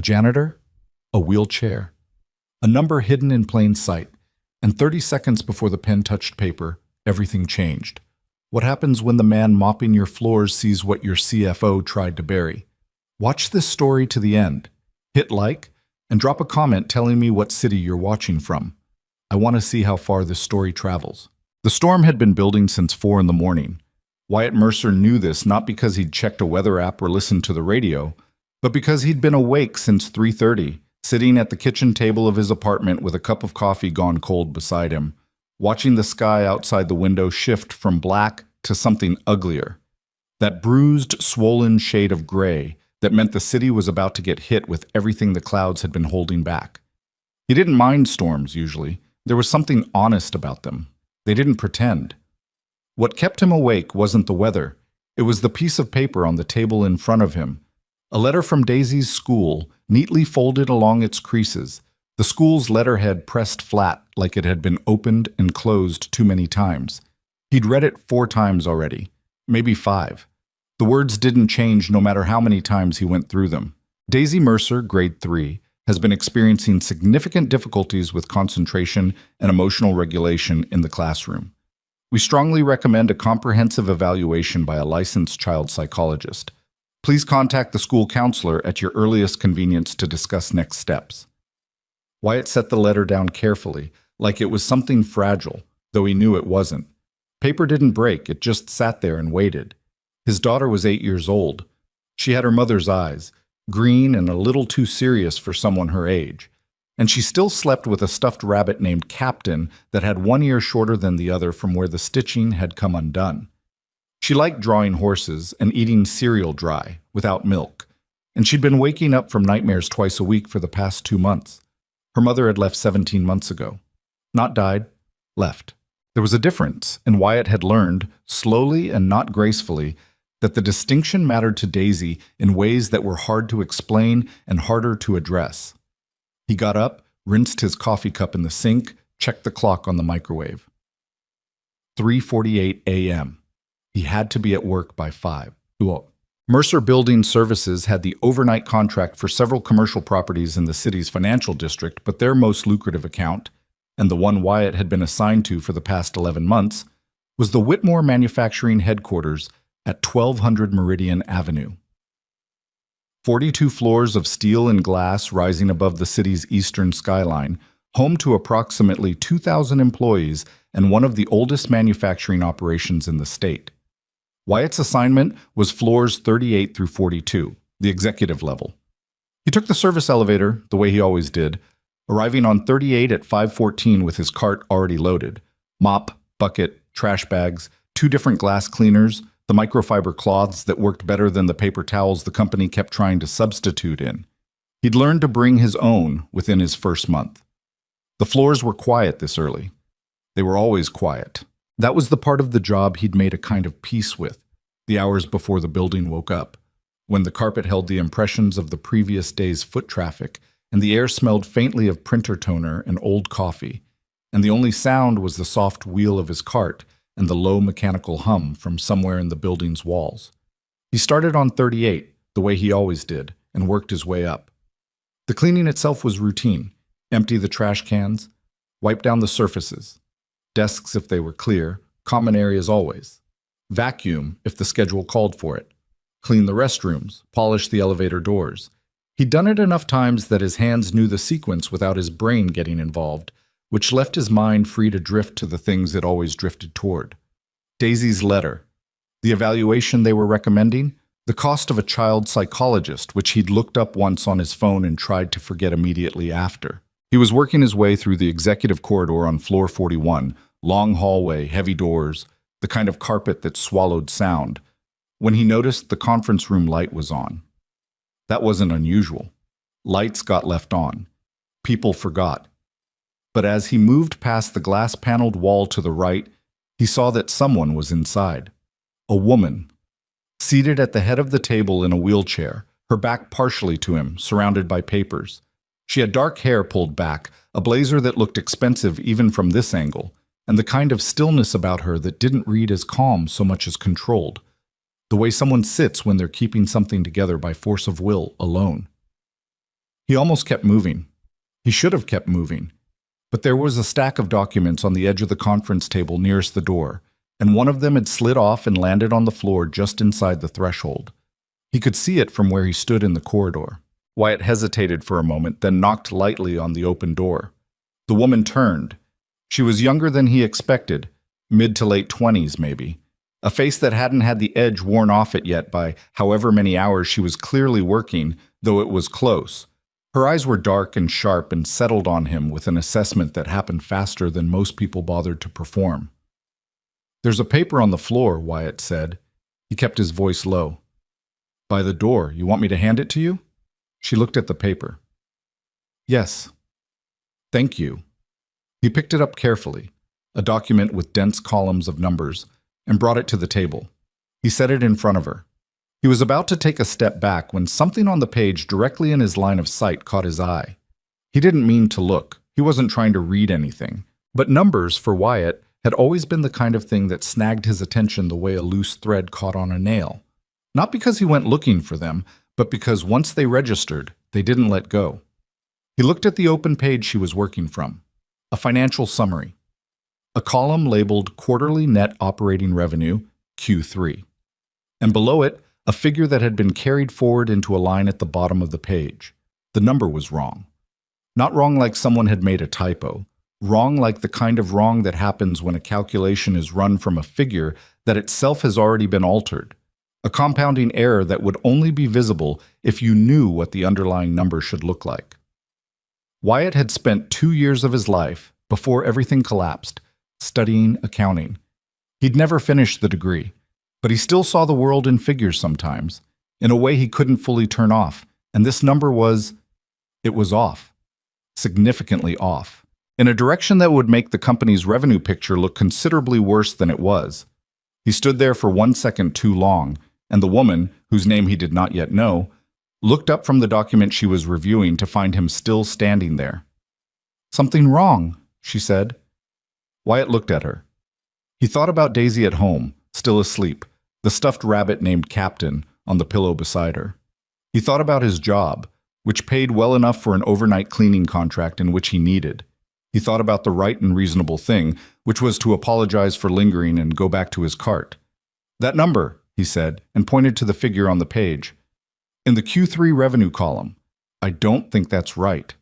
janitor, a wheelchair, a number hidden in plain sight, and 30 seconds before the pen touched paper, everything changed. What happens when the man mopping your floors sees what your CFO tried to bury? Watch this story to the end. Hit like, and drop a comment telling me what city you're watching from. I want to see how far this story travels. The storm had been building since 4 in the morning. Wyatt Mercer knew this not because he'd checked a weather app or listened to the radio, but because he'd been awake since 3:30, sitting at the kitchen table of his apartment with a cup of coffee gone cold beside him, watching the sky outside the window shift from black to something uglier. That bruised, swollen shade of gray that meant the city was about to get hit with everything the clouds had been holding back. He didn't mind storms, usually. There was something honest about them. They didn't pretend. What kept him awake wasn't the weather. It was the piece of paper on the table in front of him. A letter from Daisy's school, neatly folded along its creases. The school's letterhead pressed flat like it had been opened and closed too many times. He'd read it 4 times already, maybe 5. The words didn't change no matter how many times he went through them. Daisy Mercer, grade 3, has been experiencing significant difficulties with concentration and emotional regulation in the classroom. We strongly recommend a comprehensive evaluation by a licensed child psychologist. Please contact the school counselor at your earliest convenience to discuss next steps. Wyatt set the letter down carefully, like it was something fragile, though he knew it wasn't. Paper didn't break, it just sat there and waited. His daughter was 8 years old. She had her mother's eyes, green and a little too serious for someone her age. And she still slept with a stuffed rabbit named Captain that had 1 ear shorter than the other from where the stitching had come undone. She liked drawing horses and eating cereal dry, without milk, and she'd been waking up from nightmares twice a week for the past 2 months. Her mother had left 17 months ago. Not died, left. There was a difference, and Wyatt had learned, slowly and not gracefully, that the distinction mattered to Daisy in ways that were hard to explain and harder to address. He got up, rinsed his coffee cup in the sink, checked the clock on the microwave. 3:48 a.m. He had to be at work by 5. Mercer Building Services had the overnight contract for several commercial properties in the city's financial district, but their most lucrative account, and the one Wyatt had been assigned to for the past 11 months, was the Whitmore Manufacturing Headquarters at 1200 Meridian Avenue. 42 floors of steel and glass rising above the city's eastern skyline, home to approximately 2,000 employees and one of the oldest manufacturing operations in the state. Wyatt's assignment was floors 38 through 42, the executive level. He took the service elevator, the way he always did, arriving on 38 at 5:14 with his cart already loaded. Mop, bucket, trash bags, 2 different glass cleaners, the microfiber cloths that worked better than the paper towels the company kept trying to substitute in. He'd learned to bring his own within his first month. The floors were quiet this early. They were always quiet. That was the part of the job he'd made a kind of peace with, the hours before the building woke up, when the carpet held the impressions of the previous day's foot traffic, and the air smelled faintly of printer toner and old coffee, and the only sound was the soft wheel of his cart and the low mechanical hum from somewhere in the building's walls. He started on 38, the way he always did, and worked his way up. The cleaning itself was routine. Empty the trash cans, wipe down the surfaces, desks if they were clear, common areas always, vacuum if the schedule called for it, clean the restrooms, polish the elevator doors. He'd done it enough times that his hands knew the sequence without his brain getting involved, which left his mind free to drift to the things it always drifted toward. Daisy's letter, the evaluation they were recommending, the cost of a child psychologist, which he'd looked up once on his phone and tried to forget immediately after. He was working his way through the executive corridor on floor 41, long hallway, heavy doors, the kind of carpet that swallowed sound, when he noticed the conference room light was on. That wasn't unusual. Lights got left on. People forgot. But as he moved past the glass-paneled wall to the right, he saw that someone was inside. A woman, seated at the head of the table in a wheelchair, her back partially to him, surrounded by papers. She had dark hair pulled back, a blazer that looked expensive even from this angle, and the kind of stillness about her that didn't read as calm so much as controlled. The way someone sits when they're keeping something together by force of will, alone. He almost kept moving. He should have kept moving. But there was a stack of documents on the edge of the conference table nearest the door, and one of them had slid off and landed on the floor just inside the threshold. He could see it from where he stood in the corridor. Wyatt hesitated for a moment, then knocked lightly on the open door. The woman turned. She was younger than he expected, mid to late 20s maybe. A face that hadn't had the edge worn off it yet by however many hours she was clearly working, though it was close. Her eyes were dark and sharp and settled on him with an assessment that happened faster than most people bothered to perform. "There's a paper on the floor," Wyatt said. He kept his voice low. "By the door. You want me to hand it to you?" She looked at the paper. "Yes. Thank you." He picked it up carefully, a document with dense columns of numbers, and brought it to the table. He set it in front of her. He was about to take a step back when something on the page directly in his line of sight caught his eye. He didn't mean to look. He wasn't trying to read anything. But numbers, for Wyatt, had always been the kind of thing that snagged his attention the way a loose thread caught on a nail. Not because he went looking for them, but because once they registered, they didn't let go. He looked at the open page she was working from. A financial summary. A column labeled Quarterly Net Operating Revenue, Q3. And below it, a figure that had been carried forward into a line at the bottom of the page. The number was wrong. Not wrong like someone had made a typo. Wrong like the kind of wrong that happens when a calculation is run from a figure that itself has already been altered. A compounding error that would only be visible if you knew what the underlying number should look like. Wyatt had spent 2 years of his life, before everything collapsed, studying accounting. He'd never finished the degree, but he still saw the world in figures sometimes, in a way he couldn't fully turn off, and this number was off. Significantly off. In a direction that would make the company's revenue picture look considerably worse than it was. He stood there for 1 second too long, and the woman, whose name he did not yet know, looked up from the document she was reviewing to find him still standing there. "Something wrong," she said. Wyatt looked at her. He thought about Daisy at home, still asleep, the stuffed rabbit named Captain on the pillow beside her. He thought about his job, which paid well enough for an overnight cleaning contract in which he needed. He thought about the right and reasonable thing, which was to apologize for lingering and go back to his cart. "That number," he said, and pointed to the figure on the page. "In the Q3 revenue column. I don't think that's right."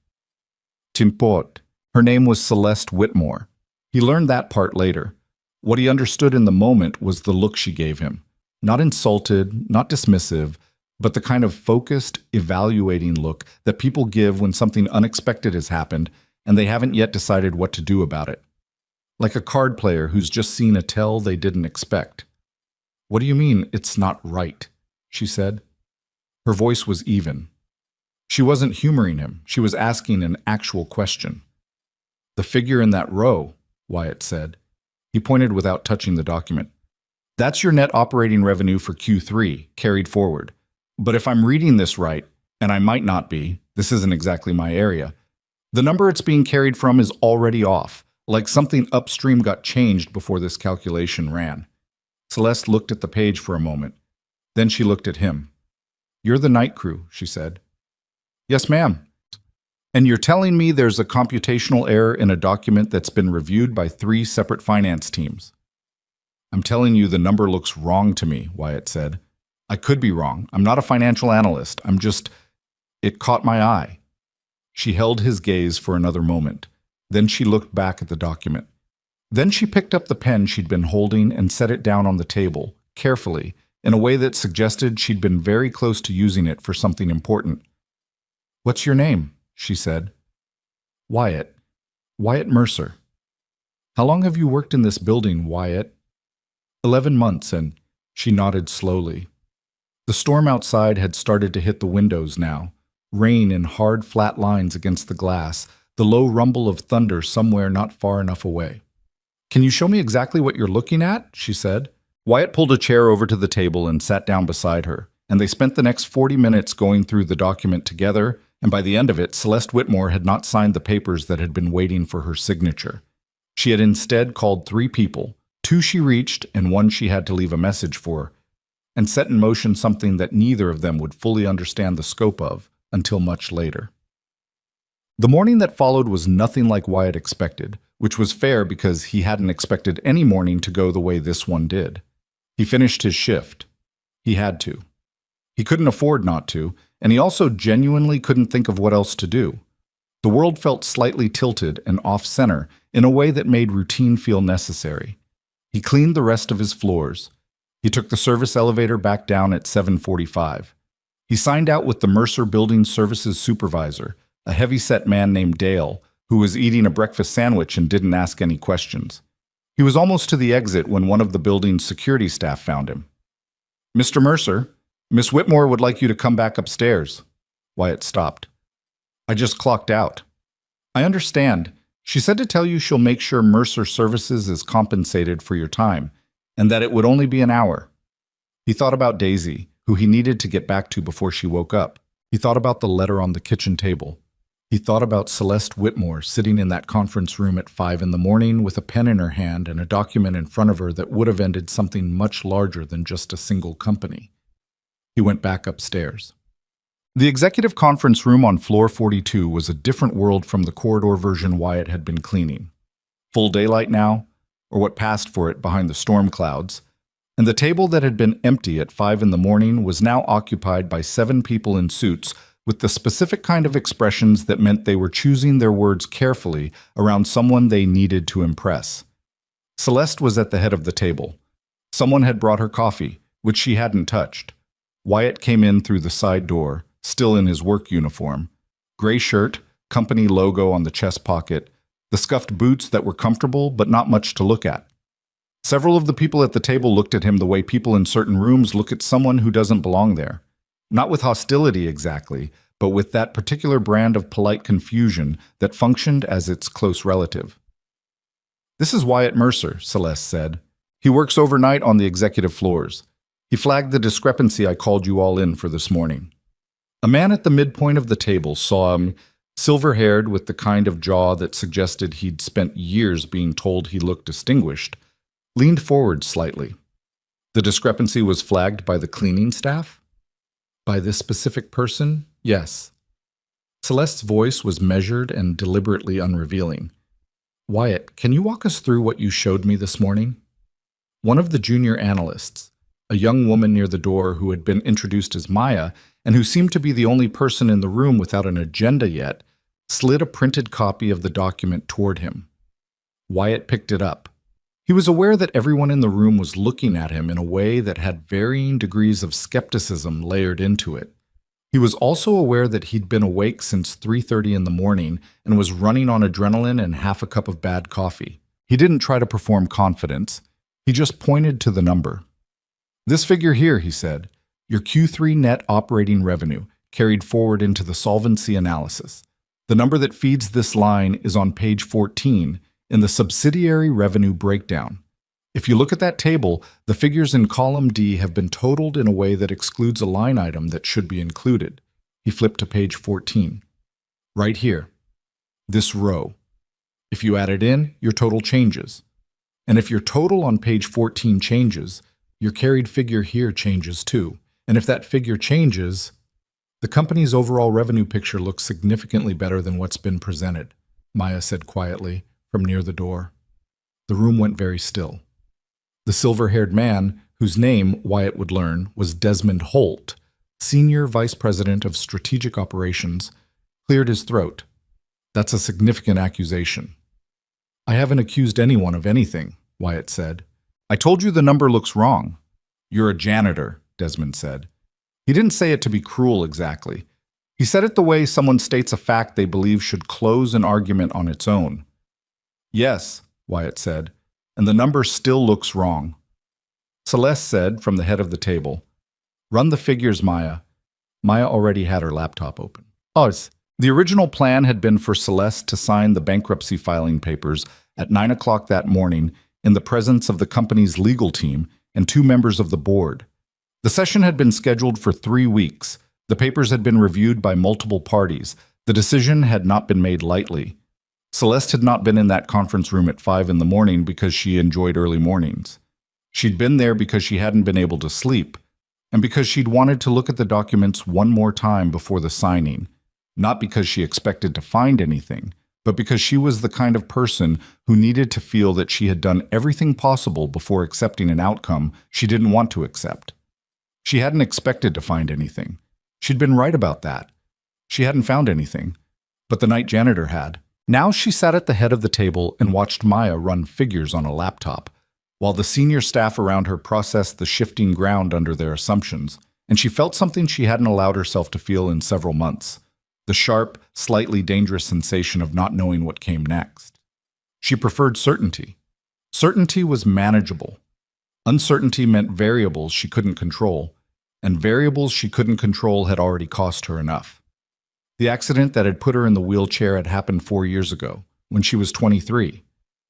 Timport. Her name was Celeste Whitmore. He learned that part later. What he understood in the moment was the look she gave him. Not insulted, not dismissive, but the kind of focused, evaluating look that people give when something unexpected has happened and they haven't yet decided what to do about it. Like a card player who's just seen a tell they didn't expect. "What do you mean, it's not right?" she said. Her voice was even. She wasn't humoring him. She was asking an actual question. "The figure in that row," Wyatt said. He pointed without touching the document. "That's your net operating revenue for Q3, carried forward. But if I'm reading this right, and I might not be, this isn't exactly my area, the number it's being carried from is already off, like something upstream got changed before this calculation ran." Celeste looked at the page for a moment. Then she looked at him. "You're the night crew," she said. "Yes, ma'am." "And you're telling me there's a computational error in a document that's been reviewed by 3 separate finance teams?" "I'm telling you the number looks wrong to me," Wyatt said. "I could be wrong. I'm not a financial analyst. It caught my eye." She held his gaze for another moment. Then she looked back at the document. Then she picked up the pen she'd been holding and set it down on the table, carefully, in a way that suggested she'd been very close to using it for something important. "What's your name?" she said. "Wyatt. Wyatt Mercer." "How long have you worked in this building, Wyatt?" 11 months, and she nodded slowly. The storm outside had started to hit the windows now, rain in hard, flat lines against the glass, the low rumble of thunder somewhere not far enough away. "Can you show me exactly what you're looking at?" she said. Wyatt pulled a chair over to the table and sat down beside her, and they spent the next 40 minutes going through the document together, and by the end of it, Celeste Whitmore had not signed the papers that had been waiting for her signature. She had instead called 3 people, 2 she reached and 1 she had to leave a message for, and set in motion something that neither of them would fully understand the scope of until much later. The morning that followed was nothing like Wyatt expected, which was fair because he hadn't expected any morning to go the way this one did. He finished his shift. He had to. He couldn't afford not to, and he also genuinely couldn't think of what else to do. The world felt slightly tilted and off-center in a way that made routine feel necessary. He cleaned the rest of his floors. He took the service elevator back down at 7:45. He signed out with the Mercer Building Services supervisor, a heavy-set man named Dale, who was eating a breakfast sandwich and didn't ask any questions. He was almost to the exit when one of the building's security staff found him. "Mr. Mercer, Miss Whitmore would like you to come back upstairs." Wyatt stopped. "I just clocked out." "I understand. She said to tell you she'll make sure Mercer Services is compensated for your time, and that it would only be an hour." He thought about Daisy, who he needed to get back to before she woke up. He thought about the letter on the kitchen table. He thought about Celeste Whitmore sitting in that conference room at 5 in the morning with a pen in her hand and a document in front of her that would have ended something much larger than just a single company. He went back upstairs. The executive conference room on floor 42 was a different world from the corridor version Wyatt had been cleaning. Full daylight now, or what passed for it behind the storm clouds, and the table that had been empty at 5 in the morning was now occupied by 7 people in suits with the specific kind of expressions that meant they were choosing their words carefully around someone they needed to impress. Celeste was at the head of the table. Someone had brought her coffee, which she hadn't touched. Wyatt came in through the side door, still in his work uniform. Gray shirt, company logo on the chest pocket, the scuffed boots that were comfortable but not much to look at. Several of the people at the table looked at him the way people in certain rooms look at someone who doesn't belong there. Not with hostility exactly, but with that particular brand of polite confusion that functioned as its close relative. "This is Wyatt Mercer," Celeste said. "He works overnight on the executive floors. He flagged the discrepancy I called you all in for this morning." A man at the midpoint of the table saw him, silver-haired with the kind of jaw that suggested he'd spent years being told he looked distinguished, leaned forward slightly. The discrepancy was flagged by the cleaning staff? By this specific person? Yes. Celeste's voice was measured and deliberately unrevealing. "Wyatt, can you walk us through what you showed me this morning?" One of the junior analysts, a young woman near the door who had been introduced as Maya and who seemed to be the only person in the room without an agenda yet, slid a printed copy of the document toward him. Wyatt picked it up. He was aware that everyone in the room was looking at him in a way that had varying degrees of skepticism layered into it. He was also aware that he'd been awake since 3:30 in the morning and was running on adrenaline and half a cup of bad coffee. He didn't try to perform confidence. He just pointed to the number. "This figure here," he said, "your Q3 net operating revenue, carried forward into the solvency analysis. The number that feeds this line is on page 14 in the subsidiary revenue breakdown. If you look at that table, the figures in column D have been totaled in a way that excludes a line item that should be included." He flipped to page 14. "Right here. This row. If you add it in, your total changes. And if your total on page 14 changes, your carried figure here changes too. And if that figure changes, the company's overall revenue picture looks significantly better than what's been presented," Maya said quietly from near the door. The room went very still. The silver-haired man, whose name, Wyatt would learn, was Desmond Holt, Senior Vice President of Strategic Operations, cleared his throat. "That's a significant accusation." "I haven't accused anyone of anything," Wyatt said. "I told you the number looks wrong." "You're a janitor," Desmond said. He didn't say it to be cruel exactly. He said it the way someone states a fact they believe should close an argument on its own. "Yes," Wyatt said, "and the number still looks wrong." Celeste said from the head of the table, "Run the figures, Maya." Maya already had her laptop open. The original plan had been for Celeste to sign the bankruptcy filing papers at 9 o'clock that morning in the presence of the company's legal team and 2 members of the board. The session had been scheduled for 3 weeks. The papers had been reviewed by multiple parties. The decision had not been made lightly. Celeste had not been in that conference room at 5 in the morning because she enjoyed early mornings. She'd been there because she hadn't been able to sleep, and because she'd wanted to look at the documents one more time before the signing. not because she expected to find anything, but because she was the kind of person who needed to feel that she had done everything possible before accepting an outcome she didn't want to accept. She hadn't expected to find anything. She'd been right about that. She hadn't found anything, but the night janitor had. Now she sat at the head of the table and watched Maya run figures on a laptop, while the senior staff around her processed the shifting ground under their assumptions, and she felt something she hadn't allowed herself to feel in several months. The sharp, slightly dangerous sensation of not knowing what came next. She preferred certainty. Certainty was manageable. Uncertainty meant variables she couldn't control, and variables she couldn't control had already cost her enough. The accident that had put her in the wheelchair had happened 4 years ago, when she was 23.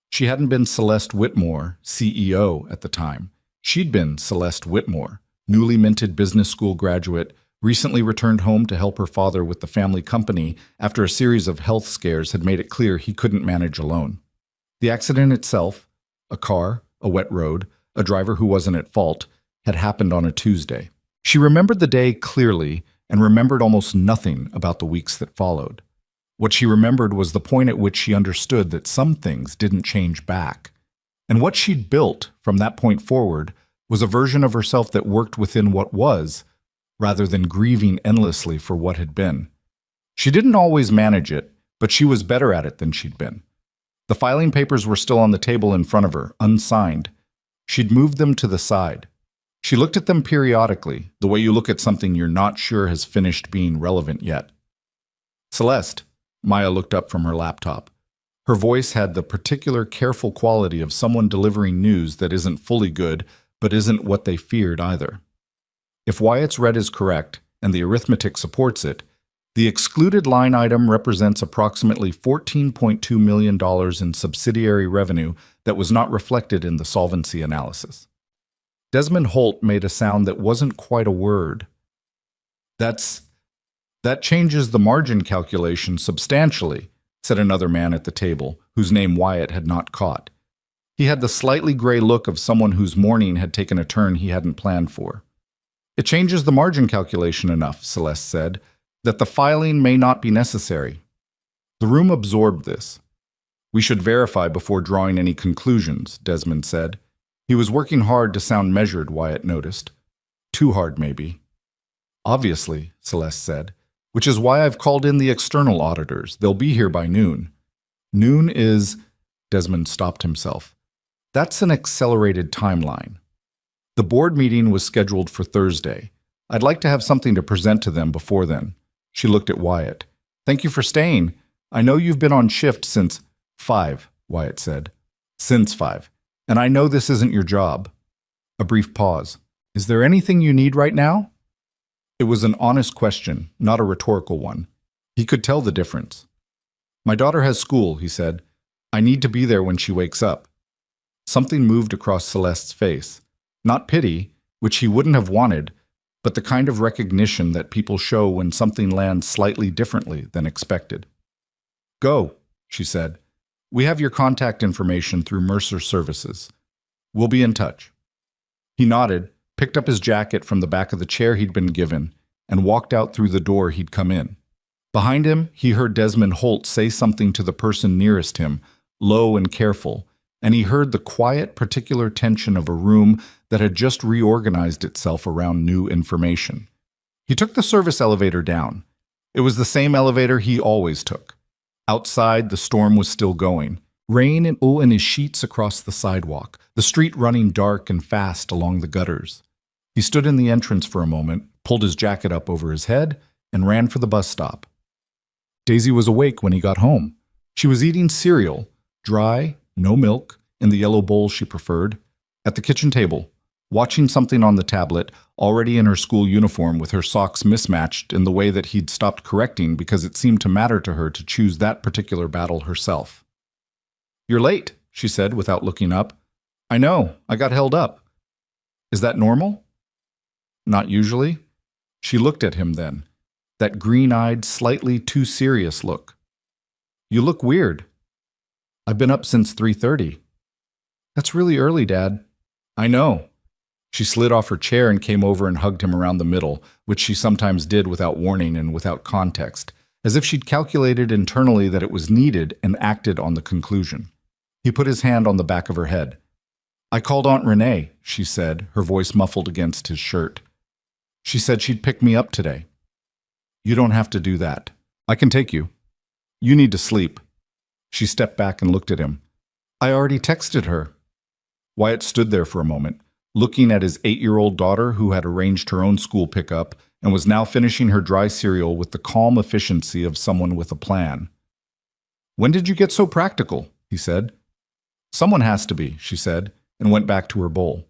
She hadn't been Celeste Whitmore, CEO, at the time. She'd been Celeste Whitmore, newly minted business school graduate, recently returned home to help her father with the family company after a series of health scares had made it clear he couldn't manage alone. The accident itself, a car, a wet road, a driver who wasn't at fault, had happened on a Tuesday. She remembered the day clearly and remembered almost nothing about the weeks that followed. What she remembered was the point at which she understood that some things didn't change back. And what she'd built from that point forward was a version of herself that worked within what was, rather than grieving endlessly for what had been. She didn't always manage it, but she was better at it than she'd been. The filing papers were still on the table in front of her, unsigned. She'd moved them to the side. She looked at them periodically, the way you look at something you're not sure has finished being relevant yet. Celeste, Maya looked up from her laptop. Her voice had the particular careful quality of someone delivering news that isn't fully good, but isn't what they feared either. If Wyatt's read is correct, and the arithmetic supports it, the excluded line item represents approximately $14.2 million in subsidiary revenue that was not reflected in the solvency analysis. Desmond Holt made a sound that wasn't quite a word. That changes the margin calculation substantially, said another man at the table, whose name Wyatt had not caught. He had the slightly gray look of someone whose morning had taken a turn he hadn't planned for. It changes the margin calculation enough, Celeste said, that the filing may not be necessary. The room absorbed this. We should verify before drawing any conclusions, Desmond said. He was working hard to sound measured, Wyatt noticed. Too hard, maybe. Obviously, Celeste said, which is why I've called in the external auditors. They'll be here by noon. Noon is... Desmond stopped himself. That's an accelerated timeline. The board meeting was scheduled for Thursday. I'd like to have something to present to them before then. She looked at Wyatt. Thank you for staying. I know you've been on shift since 5, Wyatt said. Since 5. And I know this isn't your job. A brief pause. Is there anything you need right now? It was an honest question, not a rhetorical one. He could tell the difference. My daughter has school, he said. I need to be there when she wakes up. Something moved across Celeste's face. Not pity, which he wouldn't have wanted, but the kind of recognition that people show when something lands slightly differently than expected. Go, she said. We have your contact information through Mercer Services. We'll be in touch. He nodded, picked up his jacket from the back of the chair he'd been given, and walked out through the door he'd come in. Behind him, he heard Desmond Holt say something to the person nearest him, low and careful, and he heard the quiet, particular tension of a room that had just reorganized itself around new information. He took the service elevator down. It was the same elevator he always took. Outside, the storm was still going. Rain and his sheets across the sidewalk, the street running dark and fast along the gutters. He stood in the entrance for a moment, pulled his jacket up over his head, and ran for the bus stop. Daisy was awake when he got home. She was eating cereal, dry, no milk, in the yellow bowl she preferred, at the kitchen table, watching something on the tablet, already in her school uniform with her socks mismatched in the way that he'd stopped correcting because it seemed to matter to her to choose that particular battle herself. You're late, she said without looking up. I know, I got held up. Is that normal? Not usually. She looked at him then, that green-eyed, slightly too serious look. You look weird. I've been up since 3:30. That's really early, Dad. I know. She slid off her chair and came over and hugged him around the middle, which she sometimes did without warning and without context, as if she'd calculated internally that it was needed and acted on the conclusion. He put his hand on the back of her head. "I called Aunt Renee," she said, her voice muffled against his shirt. "She said she'd pick me up today." "You don't have to do that. I can take you. You need to sleep." She stepped back and looked at him. "I already texted her." Wyatt stood there for a moment, looking at his 8-year-old daughter who had arranged her own school pickup and was now finishing her dry cereal with the calm efficiency of someone with a plan. "When did you get so practical?" he said. "Someone has to be," she said, and went back to her bowl.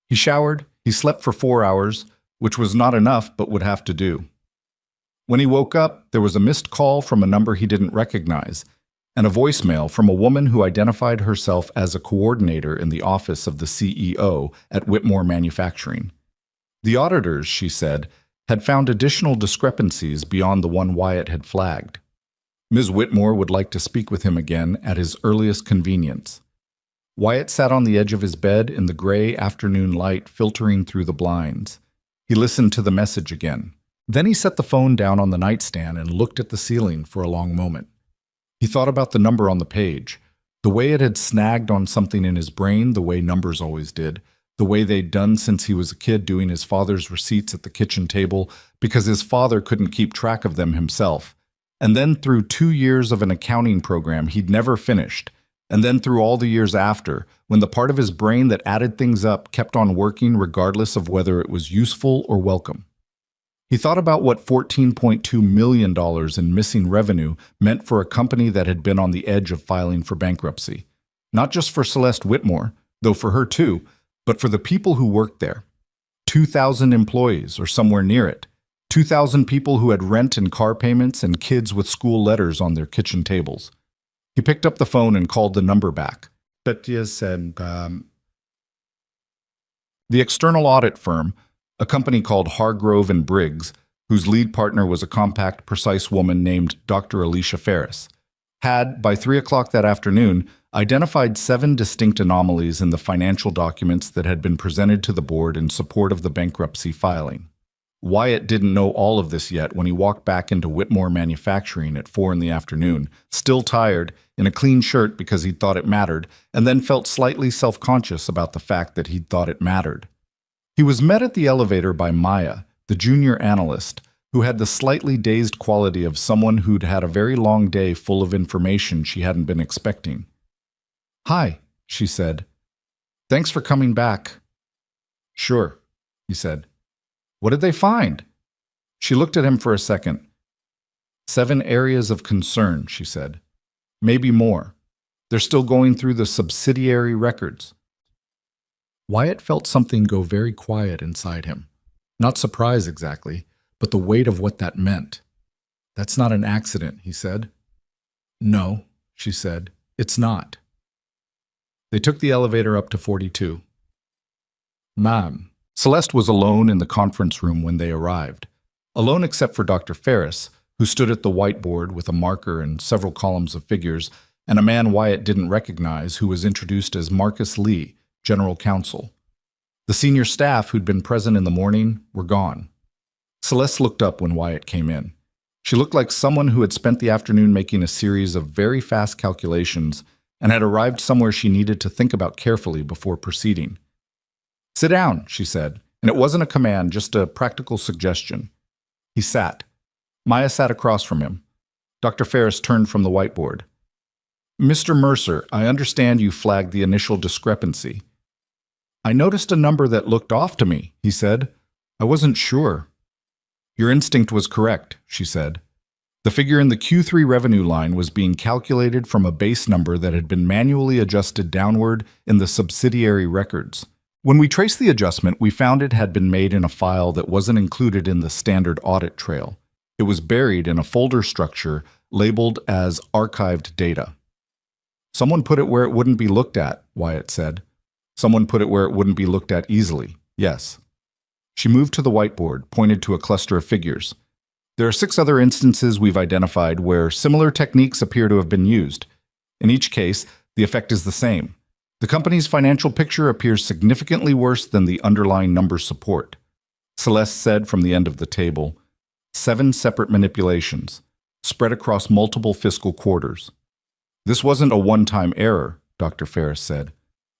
He showered, he slept for 4 hours, which was not enough but would have to do. When he woke up, there was a missed call from a number he didn't recognize, and a voicemail from a woman who identified herself as a coordinator in the office of the CEO at Whitmore Manufacturing. The auditors, she said, had found additional discrepancies beyond the one Wyatt had flagged. Ms. Whitmore would like to speak with him again at his earliest convenience. Wyatt sat on the edge of his bed in the gray afternoon light filtering through the blinds. He listened to the message again. Then he set the phone down on the nightstand and looked at the ceiling for a long moment. He thought about the number on the page, the way it had snagged on something in his brain the way numbers always did, the way they'd done since he was a kid doing his father's receipts at the kitchen table because his father couldn't keep track of them himself, and then through 2 years of an accounting program he'd never finished, and then through all the years after, when the part of his brain that added things up kept on working regardless of whether it was useful or welcome. He thought about what $14.2 million in missing revenue meant for a company that had been on the edge of filing for bankruptcy. Not just for Celeste Whitmore, though for her too, but for the people who worked there. 2,000 employees, or somewhere near it. 2,000 people who had rent and car payments and kids with school letters on their kitchen tables. He picked up the phone and called the number back. Petya said, The external audit firm, a company called Hargrove and Briggs, whose lead partner was a compact, precise woman named Dr. Alicia Ferris, had, by 3 o'clock that afternoon, identified 7 distinct anomalies in the financial documents that had been presented to the board in support of the bankruptcy filing. Wyatt didn't know all of this yet when he walked back into Whitmore Manufacturing at 4 in the afternoon, still tired, in a clean shirt because he'd thought it mattered, and then felt slightly self-conscious about the fact that he'd thought it mattered. He was met at the elevator by Maya, the junior analyst, who had the slightly dazed quality of someone who'd had a very long day full of information she hadn't been expecting. "Hi," she said. "Thanks for coming back." "Sure," he said. "What did they find?" She looked at him for a second. 7 areas of concern, she said. Maybe more. They're still going through the subsidiary records. Wyatt felt something go very quiet inside him. Not surprise exactly, but the weight of what that meant. "That's not an accident," he said. "No," she said. "It's not." They took the elevator up to 42. Ma'am. Celeste was alone in the conference room when they arrived. Alone except for Dr. Ferris, who stood at the whiteboard with a marker and several columns of figures, and a man Wyatt didn't recognize who was introduced as Marcus Lee, General Counsel. The senior staff who'd been present in the morning were gone. Celeste looked up when Wyatt came in. She looked like someone who had spent the afternoon making a series of very fast calculations and had arrived somewhere she needed to think about carefully before proceeding. "Sit down," she said, and it wasn't a command, just a practical suggestion. He sat. Maya sat across from him. Dr. Ferris turned from the whiteboard. "Mr. Mercer, I understand you flagged the initial discrepancy." "I noticed a number that looked off to me," he said. "I wasn't sure." "Your instinct was correct," she said. The figure in the Q3 revenue line was being calculated from a base number that had been manually adjusted downward in the subsidiary records. When we traced the adjustment, we found it had been made in a file that wasn't included in the standard audit trail. It was buried in a folder structure labeled as archived data. "Someone put it where it wouldn't be looked at," Wyatt said. "Someone put it where it wouldn't be looked at easily, yes." She moved to the whiteboard, pointed to a cluster of figures. "There are 6 other instances we've identified where similar techniques appear to have been used. In each case, the effect is the same. The company's financial picture appears significantly worse than the underlying numbers support." Celeste said from the end of the table, 7 separate manipulations. spread across multiple fiscal quarters. This wasn't a one-time error, Dr. Ferris said.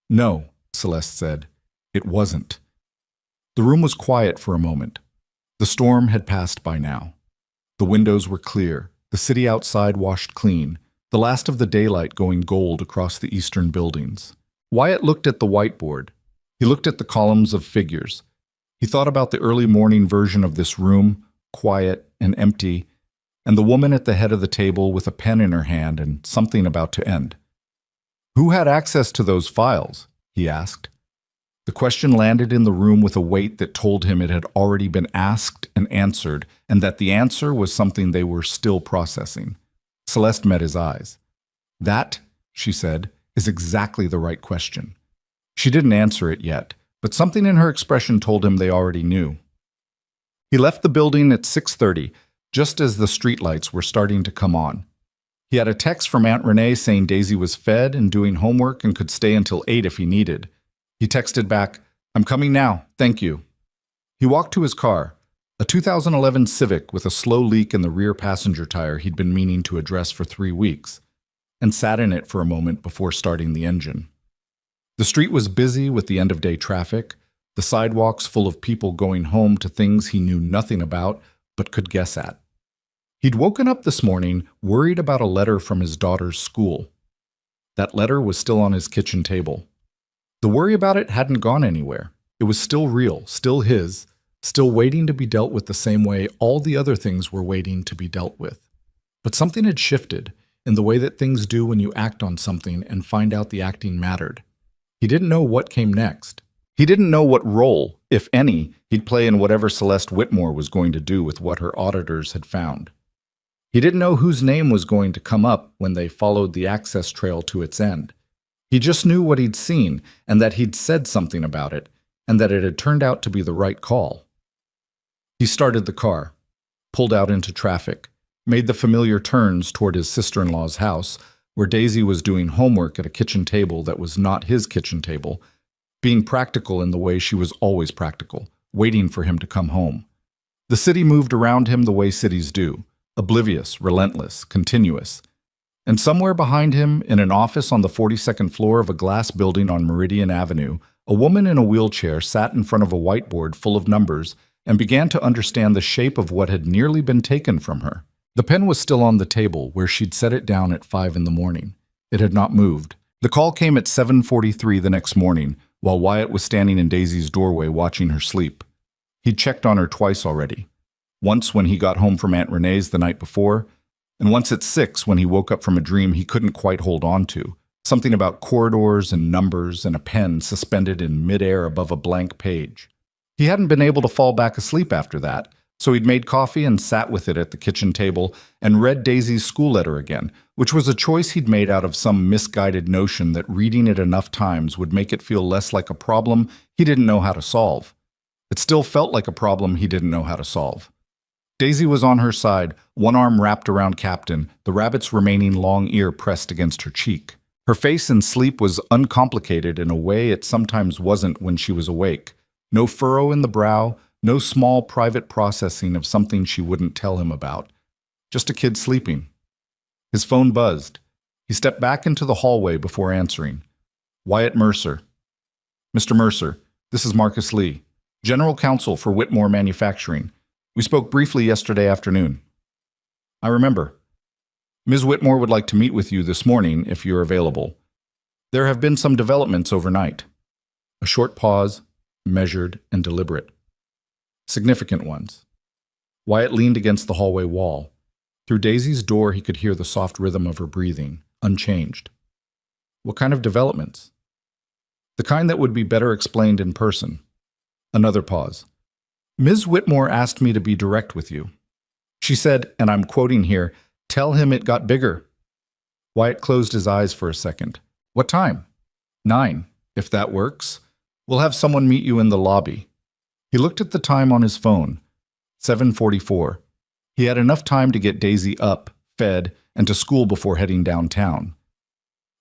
No, Celeste said. It wasn't. The room was quiet for a moment. The storm had passed by now. The windows were clear, the city outside washed clean, the last of the daylight going gold across the eastern buildings. Wyatt looked at the whiteboard. He looked at the columns of figures. He thought about the early morning version of this room, quiet and empty, and the woman at the head of the table with a pen in her hand and something about to end. Who had access to those files? He asked. The question landed in the room with a weight that told him it had already been asked and answered, and that the answer was something they were still processing. Celeste met his eyes. That, she said, is exactly the right question. She didn't answer it yet, but something in her expression told him they already knew. He left the building at 6:30, just as the streetlights were starting to come on. He had a text from Aunt Renee saying Daisy was fed and doing homework and could stay until 8 if he needed. He texted back, "I'm coming now, thank you." He walked to his car, a 2011 Civic with a slow leak in the rear passenger tire he'd been meaning to address for 3 weeks, and sat in it for a moment before starting the engine. The street was busy with the end-of-day traffic, the sidewalks full of people going home to things he knew nothing about but could guess at. He'd woken up this morning worried about a letter from his daughter's school. That letter was still on his kitchen table. The worry about it hadn't gone anywhere. It was still real, still his, still waiting to be dealt with the same way all the other things were waiting to be dealt with. But something had shifted in the way that things do when you act on something and find out the acting mattered. He didn't know what came next. He didn't know what role, if any, he'd play in whatever Celeste Whitmore was going to do with what her auditors had found. He didn't know whose name was going to come up when they followed the access trail to its end. He just knew what he'd seen, and that he'd said something about it, and that it had turned out to be the right call. He started the car, pulled out into traffic, made the familiar turns toward his sister-in-law's house, where Daisy was doing homework at a kitchen table that was not his kitchen table, being practical in the way she was always practical, waiting for him to come home. The city moved around him the way cities do, oblivious, relentless, continuous. And somewhere behind him, in an office on the 42nd floor of a glass building on Meridian Avenue, a woman in a wheelchair sat in front of a whiteboard full of numbers and began to understand the shape of what had nearly been taken from her. The pen was still on the table where she'd set it down at 5 in the morning. It had not moved. The call came at 7:43 the next morning, while Wyatt was standing in Daisy's doorway watching her sleep. He'd checked on her twice already. Once when he got home from Aunt Renee's the night before, and once at 6 when he woke up from a dream he couldn't quite hold on to. Something about corridors and numbers and a pen suspended in midair above a blank page. He hadn't been able to fall back asleep after that, so he'd made coffee and sat with it at the kitchen table and read Daisy's school letter again, which was a choice he'd made out of some misguided notion that reading it enough times would make it feel less like a problem he didn't know how to solve. It still felt like a problem he didn't know how to solve. Daisy was on her side, one arm wrapped around Captain, the rabbit's remaining long ear pressed against her cheek. Her face in sleep was uncomplicated in a way it sometimes wasn't when she was awake. No furrow in the brow, no small private processing of something she wouldn't tell him about. Just a kid sleeping. His phone buzzed. He stepped back into the hallway before answering. Wyatt Mercer. Mr. Mercer, this is Marcus Lee, General Counsel for Whitmore Manufacturing. We spoke briefly yesterday afternoon. I remember. Ms. Whitmore would like to meet with you this morning if you're available. There have been some developments overnight. A short pause, measured and deliberate. Significant ones. Wyatt leaned against the hallway wall. Through Daisy's door he could hear the soft rhythm of her breathing, unchanged. What kind of developments? The kind that would be better explained in person. Another pause. Ms. Whitmore asked me to be direct with you. She said, and I'm quoting here, "Tell him it got bigger." Wyatt closed his eyes for a second. What time? 9, if that works. We'll have someone meet you in the lobby. He looked at the time on his phone. 7:44. He had enough time to get Daisy up, fed, and to school before heading downtown.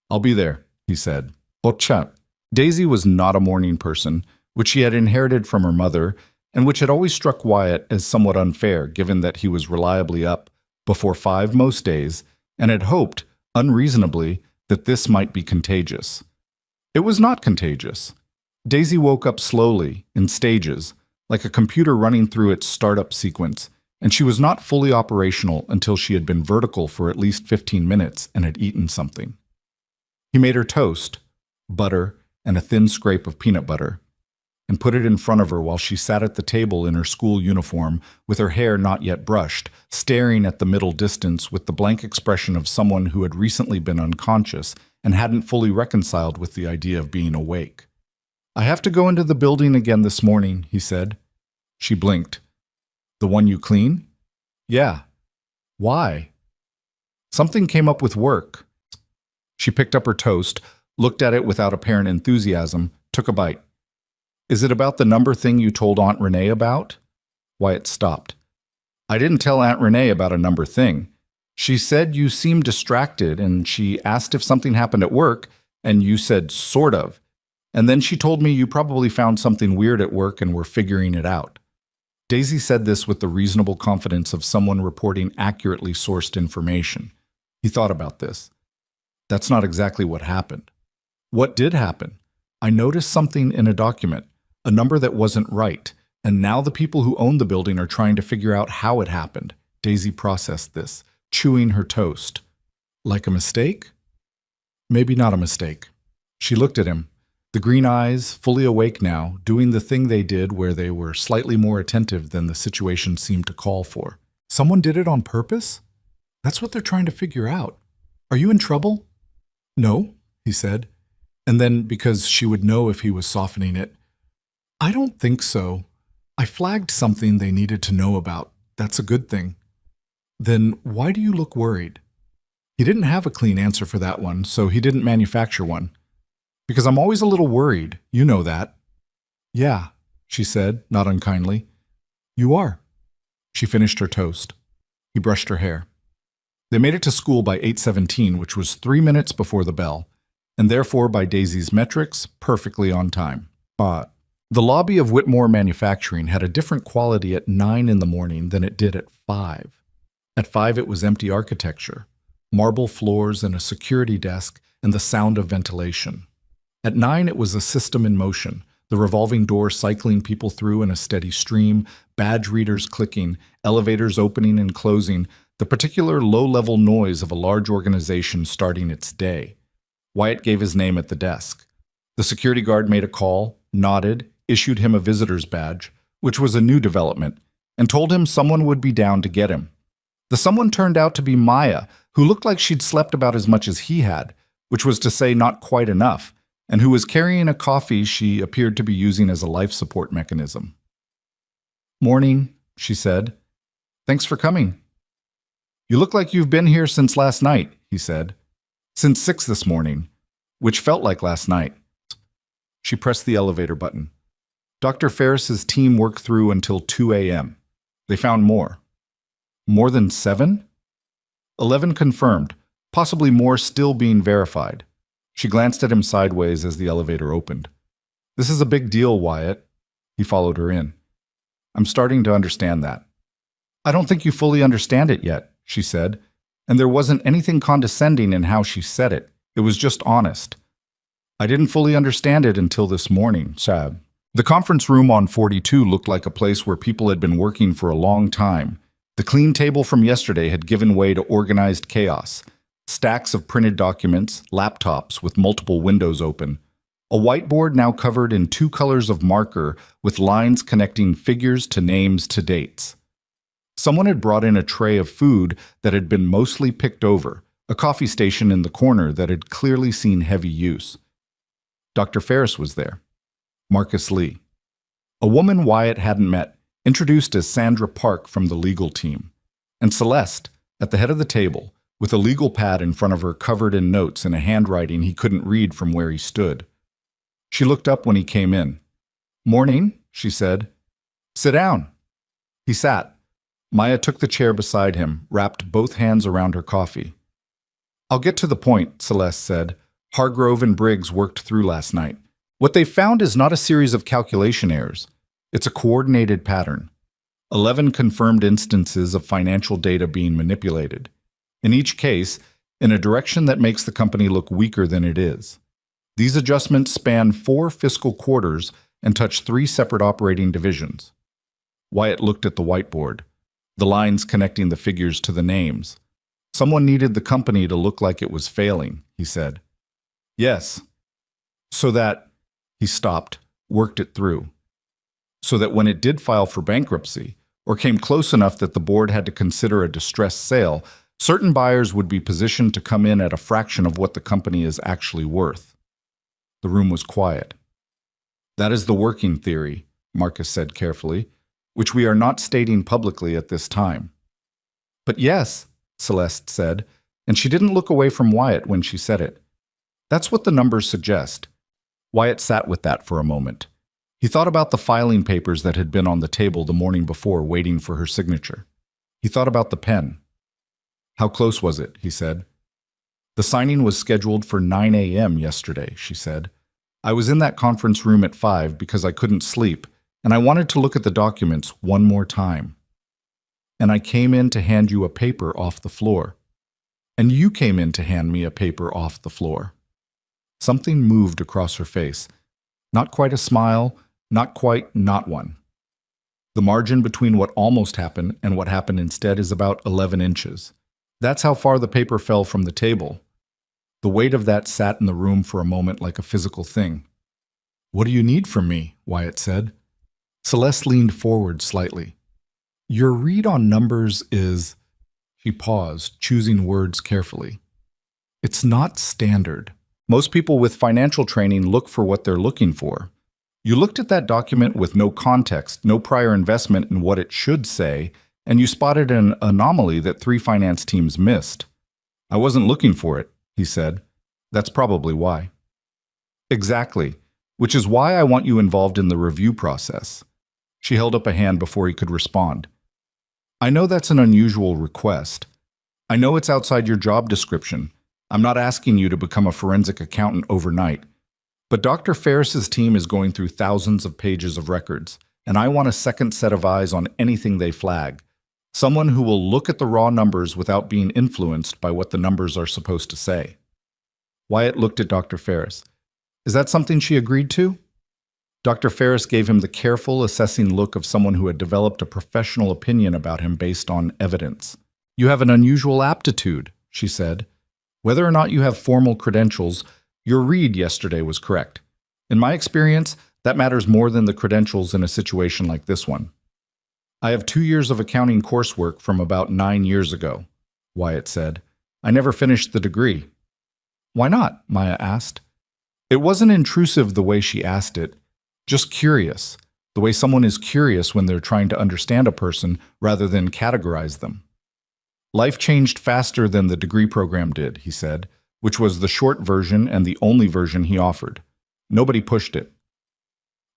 I'll be there, he said. Bocha. Daisy was not a morning person, which she had inherited from her mother, and which had always struck Wyatt as somewhat unfair, given that he was reliably up, before 5 most days, and had hoped, unreasonably, that this might be contagious. It was not contagious. Daisy woke up slowly, in stages, like a computer running through its startup sequence, and she was not fully operational until she had been vertical for at least 15 minutes and had eaten something. He made her toast, butter, and a thin scrape of peanut butter, and put it in front of her while she sat at the table in her school uniform, with her hair not yet brushed, staring at the middle distance with the blank expression of someone who had recently been unconscious and hadn't fully reconciled with the idea of being awake. "I have to go into the building again this morning," he said. She blinked. "The one you clean?" "Yeah." "Why?" "Something came up with work." She picked up her toast, looked at it without apparent enthusiasm, took a bite. "Is it about the number thing you told Aunt Renee about?" Wyatt stopped. "I didn't tell Aunt Renee about a number thing. She said you seemed distracted, and she asked if something happened at work, and you said, sort of. And then she told me you probably found something weird at work and were figuring it out." Daisy said this with the reasonable confidence of someone reporting accurately sourced information. He thought about this. "That's not exactly what happened." "What did happen?" "I noticed something in a document, a number that wasn't right, and now the people who own the building are trying to figure out how it happened." Daisy processed this, chewing her toast. "Like a mistake?" "Maybe not a mistake." She looked at him, the green eyes, fully awake now, doing the thing they did where they were slightly more attentive than the situation seemed to call for. "Someone did it on purpose? That's what they're trying to figure out. Are you in trouble?" "No," he said. And then, because she would know if he was softening it, "I don't think so. I flagged something they needed to know about. That's a good thing." "Then why do you look worried?" He didn't have a clean answer for that one, so he didn't manufacture one. "Because I'm always a little worried. You know that." "Yeah," she said, not unkindly. "You are." She finished her toast. He brushed her hair. They made it to school by 8:17, which was 3 minutes before the bell, and therefore, by Daisy's metrics, perfectly on time. But the lobby of Whitmore Manufacturing had a different quality at 9 in the morning than it did at 5. At 5 it was empty architecture, marble floors and a security desk and the sound of ventilation. At 9 it was a system in motion, the revolving door cycling people through in a steady stream, badge readers clicking, elevators opening and closing, the particular low-level noise of a large organization starting its day. Wyatt gave his name at the desk. The security guard made a call, nodded, issued him a visitor's badge, which was a new development, and told him someone would be down to get him. The someone turned out to be Maya, who looked like she'd slept about as much as he had, which was to say not quite enough, and who was carrying a coffee she appeared to be using as a life support mechanism. "Morning," she said. "Thanks for coming." "You look like you've been here since last night," he said. "Since 6 this morning," which felt like last night. She pressed the elevator button. "Dr. Ferris's team worked through until 2 a.m. They found more." "More than 7? 11 confirmed, possibly more still being verified." She glanced at him sideways as the elevator opened. "This is a big deal, Wyatt." He followed her in. "I'm starting to understand that." "I don't think you fully understand it yet," she said, and there wasn't anything condescending in how she said it. It was just honest. "I didn't fully understand it until this morning, Sab." The conference room on 42 looked like a place where people had been working for a long time. The clean table from yesterday had given way to organized chaos. Stacks of printed documents, laptops with multiple windows open. A whiteboard now covered in 2 colors of marker with lines connecting figures to names to dates. Someone had brought in a tray of food that had been mostly picked over, a coffee station in the corner that had clearly seen heavy use. Dr. Ferris was there. Marcus Lee. A woman Wyatt hadn't met, introduced as Sandra Park from the legal team. And Celeste, at the head of the table, with a legal pad in front of her covered in notes in a handwriting he couldn't read from where he stood. She looked up when he came in. "Morning," she said. "Sit down." He sat. Maya took the chair beside him, wrapped both hands around her coffee. "I'll get to the point," Celeste said. "Hargrove and Briggs worked through last night. What they found is not a series of calculation errors. It's a coordinated pattern. 11 confirmed instances of financial data being manipulated. In each case, in a direction that makes the company look weaker than it is. These adjustments span 4 fiscal quarters and touch 3 separate operating divisions. Wyatt looked at the whiteboard, the lines connecting the figures to the names. Someone needed the company to look like it was failing, he said. Yes. So that, he stopped, worked it through. So that when it did file for bankruptcy, or came close enough that the board had to consider a distressed sale, certain buyers would be positioned to come in at a fraction of what the company is actually worth. The room was quiet. That is the working theory, Marcus said carefully, which we are not stating publicly at this time. But yes, Celeste said, and she didn't look away from Wyatt when she said it. That's what the numbers suggest. Wyatt sat with that for a moment. He thought about the filing papers that had been on the table the morning before waiting for her signature. He thought about the pen. How close was it? He said. The signing was scheduled for 9 a.m. yesterday, she said. I was in that conference room at 5 because I couldn't sleep, and I wanted to look at the documents one more time. And I came in to hand you a paper off the floor. And you came in to hand me a paper off the floor. Something moved across her face. Not quite a smile, not quite not one. The margin between what almost happened and what happened instead is about 11 inches. That's how far the paper fell from the table. The weight of that sat in the room for a moment like a physical thing. What do you need from me? Wyatt said. Celeste leaned forward slightly. Your read on numbers is... She paused, choosing words carefully. It's not standard. Most people with financial training look for what they're looking for. You looked at that document with no context, no prior investment in what it should say, and you spotted an anomaly that 3 finance teams missed. I wasn't looking for it, he said. That's probably why. Exactly, which is why I want you involved in the review process. She held up a hand before he could respond. I know that's an unusual request. I know it's outside your job description. I'm not asking you to become a forensic accountant overnight. But Dr. Ferris's team is going through thousands of pages of records, and I want a second set of eyes on anything they flag. Someone who will look at the raw numbers without being influenced by what the numbers are supposed to say. Wyatt looked at Dr. Ferris. Is that something she agreed to? Dr. Ferris gave him the careful, assessing look of someone who had developed a professional opinion about him based on evidence. You have an unusual aptitude, she said. Whether or not you have formal credentials, your read yesterday was correct. In my experience, that matters more than the credentials in a situation like this one. I have 2 years of accounting coursework from about 9 years ago, Wyatt said. I never finished the degree. Why not? Maya asked. It wasn't intrusive the way she asked it, just curious, the way someone is curious when they're trying to understand a person rather than categorize them. Life changed faster than the degree program did, he said, which was the short version and the only version he offered. Nobody pushed it.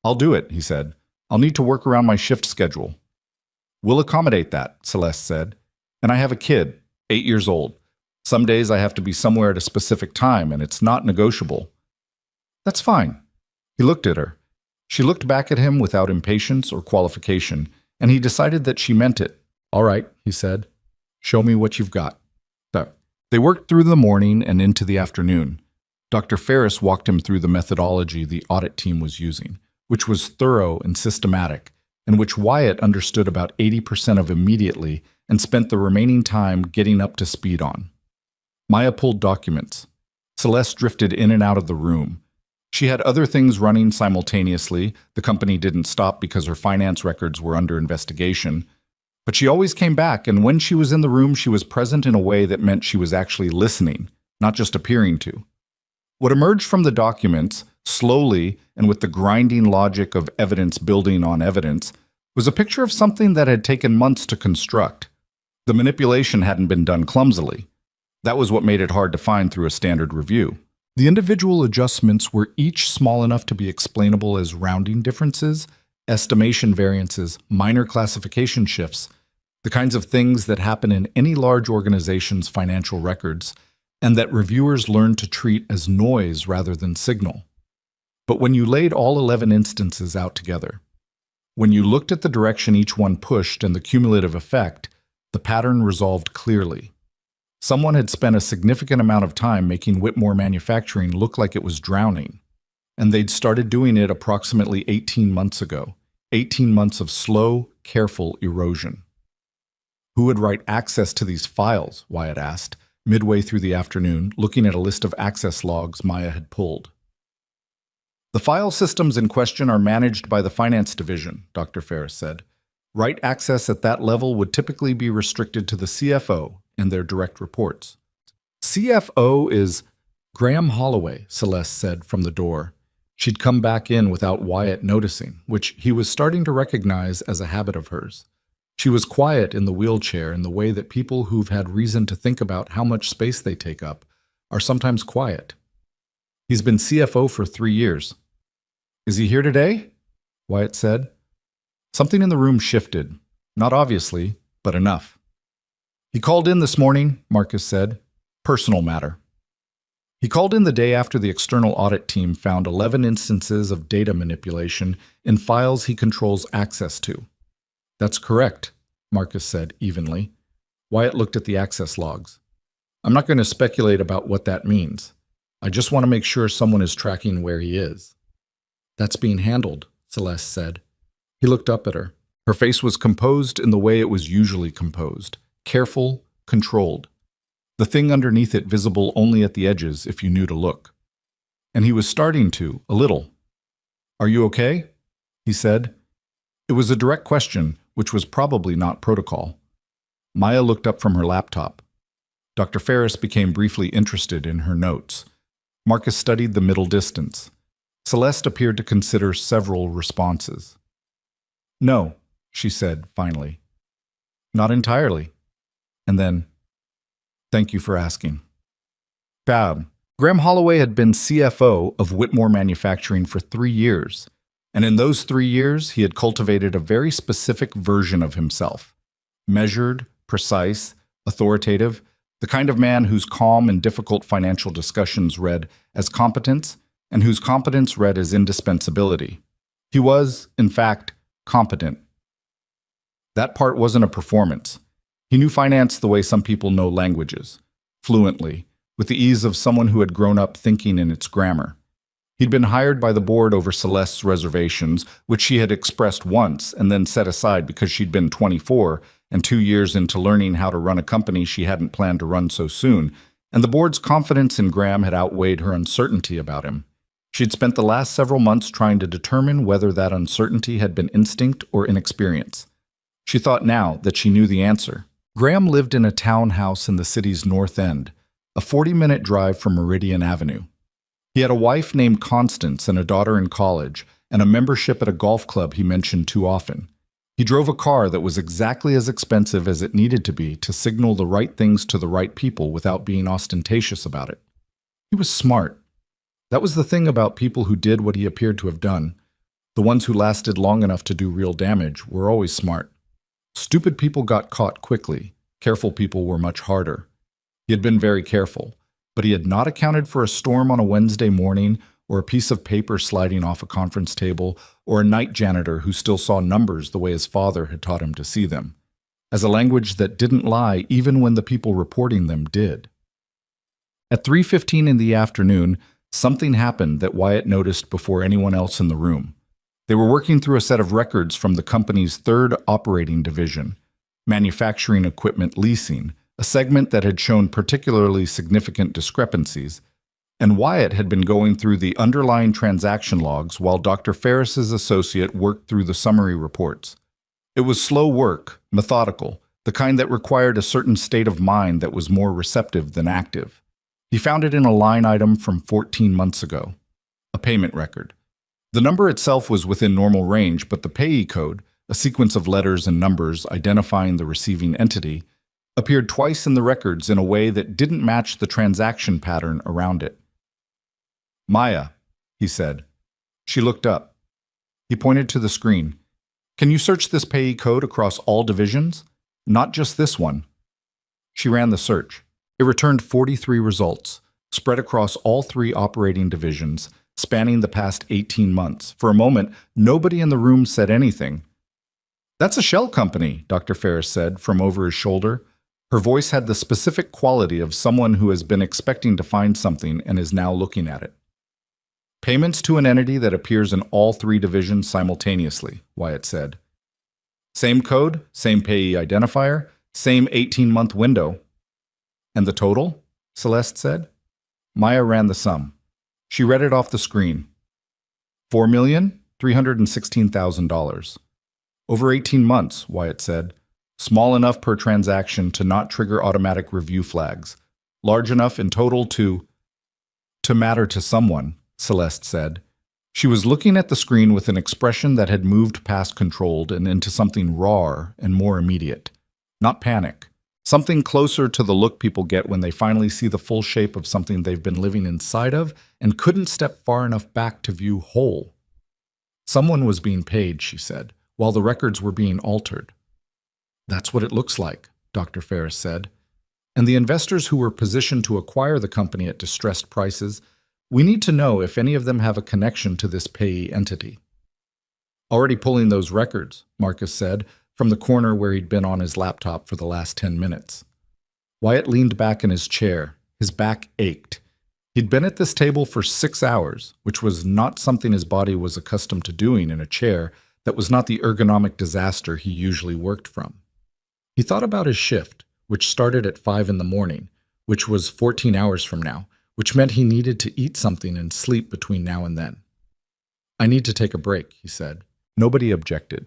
I'll do it, he said. I'll need to work around my shift schedule. We'll accommodate that, Celeste said. And I have a kid, 8 years old. Some days I have to be somewhere at a specific time, and it's not negotiable. That's fine. He looked at her. She looked back at him without impatience or qualification, and he decided that she meant it. All right, he said. Show me what you've got. They worked through the morning and into the afternoon. Dr. Ferris walked him through the methodology the audit team was using, which was thorough and systematic, and which Wyatt understood about 80% of immediately and spent the remaining time getting up to speed on. Maya pulled documents. Celeste drifted in and out of the room. She had other things running simultaneously. The company didn't stop because her finance records were under investigation. But she always came back, and when she was in the room, she was present in a way that meant she was actually listening, not just appearing to. What emerged from the documents, slowly and with the grinding logic of evidence building on evidence, was a picture of something that had taken months to construct. The manipulation hadn't been done clumsily. That was what made it hard to find through a standard review. The individual adjustments were each small enough to be explainable as rounding differences, estimation variances, minor classification shifts, the kinds of things that happen in any large organization's financial records, and that reviewers learn to treat as noise rather than signal. But when you laid all 11 instances out together, When you looked at the direction each one pushed and the cumulative effect, the pattern resolved clearly. Someone had spent a significant amount of time making Whitmore Manufacturing look like it was drowning, and they'd started doing it approximately 18 months ago. 18 months of slow, careful erosion. Who would write access to these files? Wyatt asked, midway through the afternoon, looking at a list of access logs Maya had pulled. The file systems in question are managed by the finance division, Dr. Ferris said. Write access at that level would typically be restricted to the CFO and their direct reports. CFO is Graham Holloway, Celeste said from the door. She'd come back in without Wyatt noticing, which he was starting to recognize as a habit of hers. She was quiet in the wheelchair in the way that people who've had reason to think about how much space they take up are sometimes quiet. He's been CFO for 3 years. Is he here today? Wyatt said. Something in the room shifted. Not obviously, but enough. He called in this morning, Marcus said. Personal matter. He called in the day after the external audit team found 11 instances of data manipulation in files he controls access to. That's correct, Marcus said evenly. Wyatt looked at the access logs. I'm not going to speculate about what that means. I just want to make sure someone is tracking where he is. That's being handled, Celeste said. He looked up at her. Her face was composed in the way it was usually composed. Careful, controlled. The thing underneath it visible only at the edges if you knew to look. And he was starting to, a little. Are you okay? He said. It was a direct question, which was probably not protocol. Maya looked up from her laptop. Dr. Ferris became briefly interested in her notes. Marcus studied the middle distance. Celeste appeared to consider several responses. No, she said finally. Not entirely. And then, thank you for asking. Fab. Graham Holloway had been CFO of Whitmore Manufacturing for 3 years, and in those 3 years he had cultivated a very specific version of himself. Measured, precise, authoritative, the kind of man whose calm and difficult financial discussions read as competence and whose competence read as indispensability. He was, in fact, competent. That part wasn't a performance. He knew finance the way some people know languages, fluently, with the ease of someone who had grown up thinking in its grammar. He'd been hired by the board over Celeste's reservations, which she had expressed once and then set aside because she'd been 24 and 2 years into learning how to run a company she hadn't planned to run so soon, and the board's confidence in Graham had outweighed her uncertainty about him. She'd spent the last several months trying to determine whether that uncertainty had been instinct or inexperience. She thought now that she knew the answer. Graham lived in a townhouse in the city's north end, a 40-minute drive from Meridian Avenue. He had a wife named Constance and a daughter in college, and a membership at a golf club he mentioned too often. He drove a car that was exactly as expensive as it needed to be to signal the right things to the right people without being ostentatious about it. He was smart. That was the thing about people who did what he appeared to have done. The ones who lasted long enough to do real damage were always smart. Stupid people got caught quickly. Careful people were much harder. He had been very careful, but he had not accounted for a storm on a Wednesday morning, or a piece of paper sliding off a conference table, or a night janitor who still saw numbers the way his father had taught him to see them, as a language that didn't lie even when the people reporting them did. At 3:15 in the afternoon, something happened that Wyatt noticed before anyone else in the room. They were working through a set of records from the company's third operating division, manufacturing equipment leasing, a segment that had shown particularly significant discrepancies, and Wyatt had been going through the underlying transaction logs while Dr. Ferris's associate worked through the summary reports. It was slow work, methodical, the kind that required a certain state of mind that was more receptive than active. He found it in a line item from 14 months ago, a payment record. The number itself was within normal range, but the payee code, a sequence of letters and numbers identifying the receiving entity, appeared twice in the records in a way that didn't match the transaction pattern around it. Maya, he said. She looked up. He pointed to the screen. Can you search this payee code across all divisions? Not just this one. She ran the search. It returned 43 results, spread across all 3 operating divisions, spanning the past 18 months. For a moment, nobody in the room said anything. "That's a shell company," Dr. Ferris said from over his shoulder. Her voice had the specific quality of someone who has been expecting to find something and is now looking at it. "Payments to an entity that appears in all three divisions simultaneously," Wyatt said. "Same code, same payee identifier, same 18-month window." "And the total?" Celeste said. Maya ran the sum. She read it off the screen. $4,316,000. Over 18 months, Wyatt said. Small enough per transaction to not trigger automatic review flags. Large enough in total to matter to someone, Celeste said. She was looking at the screen with an expression that had moved past controlled and into something rawer and more immediate. Not panic. Something closer to the look people get when they finally see the full shape of something they've been living inside of and couldn't step far enough back to view whole. Someone was being paid, she said, while the records were being altered. That's what it looks like, Dr. Ferris said. And the investors who were positioned to acquire the company at distressed prices, we need to know if any of them have a connection to this payee entity. Already pulling those records, Marcus said, from the corner where he'd been on his laptop for the last 10 minutes. Wyatt leaned back in his chair. His back ached. He'd been at this table for 6 hours, which was not something his body was accustomed to doing in a chair that was not the ergonomic disaster he usually worked from. He thought about his shift, which started at 5 in the morning, which was 14 hours from now, which meant he needed to eat something and sleep between now and then. I need to take a break, he said. Nobody objected.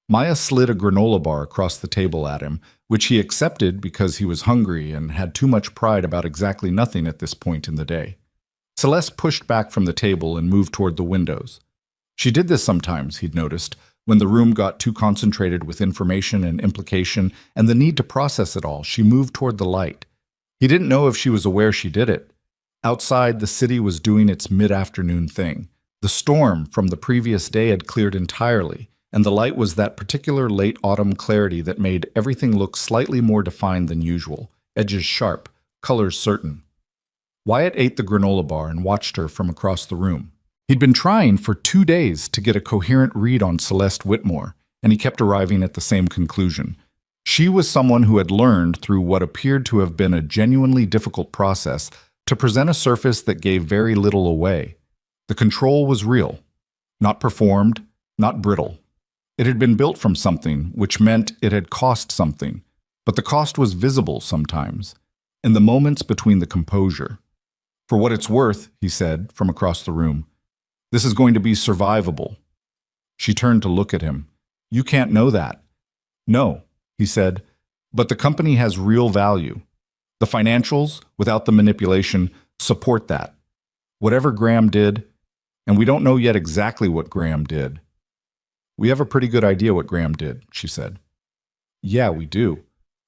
Maya slid a granola bar across the table at him, which he accepted because he was hungry and had too much pride about exactly nothing at this point in the day. Celeste pushed back from the table and moved toward the windows. She did this sometimes, he'd noticed, when the room got too concentrated with information and implication and the need to process it all. She moved toward the light. He didn't know if she was aware she did it. Outside, the city was doing its mid-afternoon thing. The storm from the previous day had cleared entirely, and the light was that particular late autumn clarity that made everything look slightly more defined than usual, edges sharp, colors certain. Wyatt ate the granola bar and watched her from across the room. He'd been trying for 2 days to get a coherent read on Celeste Whitmore, and he kept arriving at the same conclusion. She was someone who had learned through what appeared to have been a genuinely difficult process to present a surface that gave very little away. The control was real, not performed, not brittle. It had been built from something, which meant it had cost something, but the cost was visible sometimes, in the moments between the composure. For what it's worth, he said from across the room, this is going to be survivable. She turned to look at him. You can't know that. No, he said, but the company has real value. The financials, without the manipulation, support that. Whatever Graham did, and we don't know yet exactly what Graham did. We have a pretty good idea what Graham did, she said. Yeah, we do.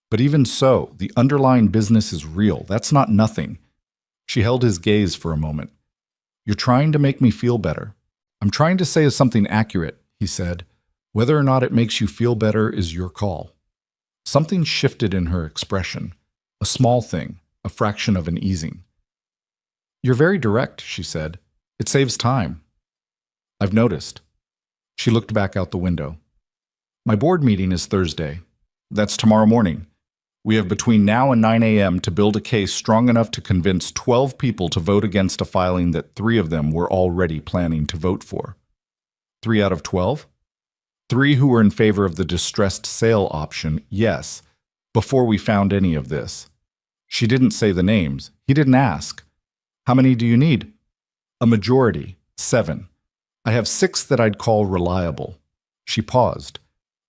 But even so, the underlying business is real. That's not nothing. She held his gaze for a moment. You're trying to make me feel better. I'm trying to say something accurate, he said. Whether or not it makes you feel better is your call. Something shifted in her expression. A small thing, a fraction of an easing. You're very direct, she said. It saves time. I've noticed. She looked back out the window. My board meeting is Thursday. That's tomorrow morning. We have between now and 9 a.m. to build a case strong enough to convince 12 people to vote against a filing that 3 of them were already planning to vote for. 3 out of 12? 3 who were in favor of the distressed sale option, yes, before we found any of this. She didn't say the names. He didn't ask. How many do you need? A majority, 7. I have 6 that I'd call reliable. She paused.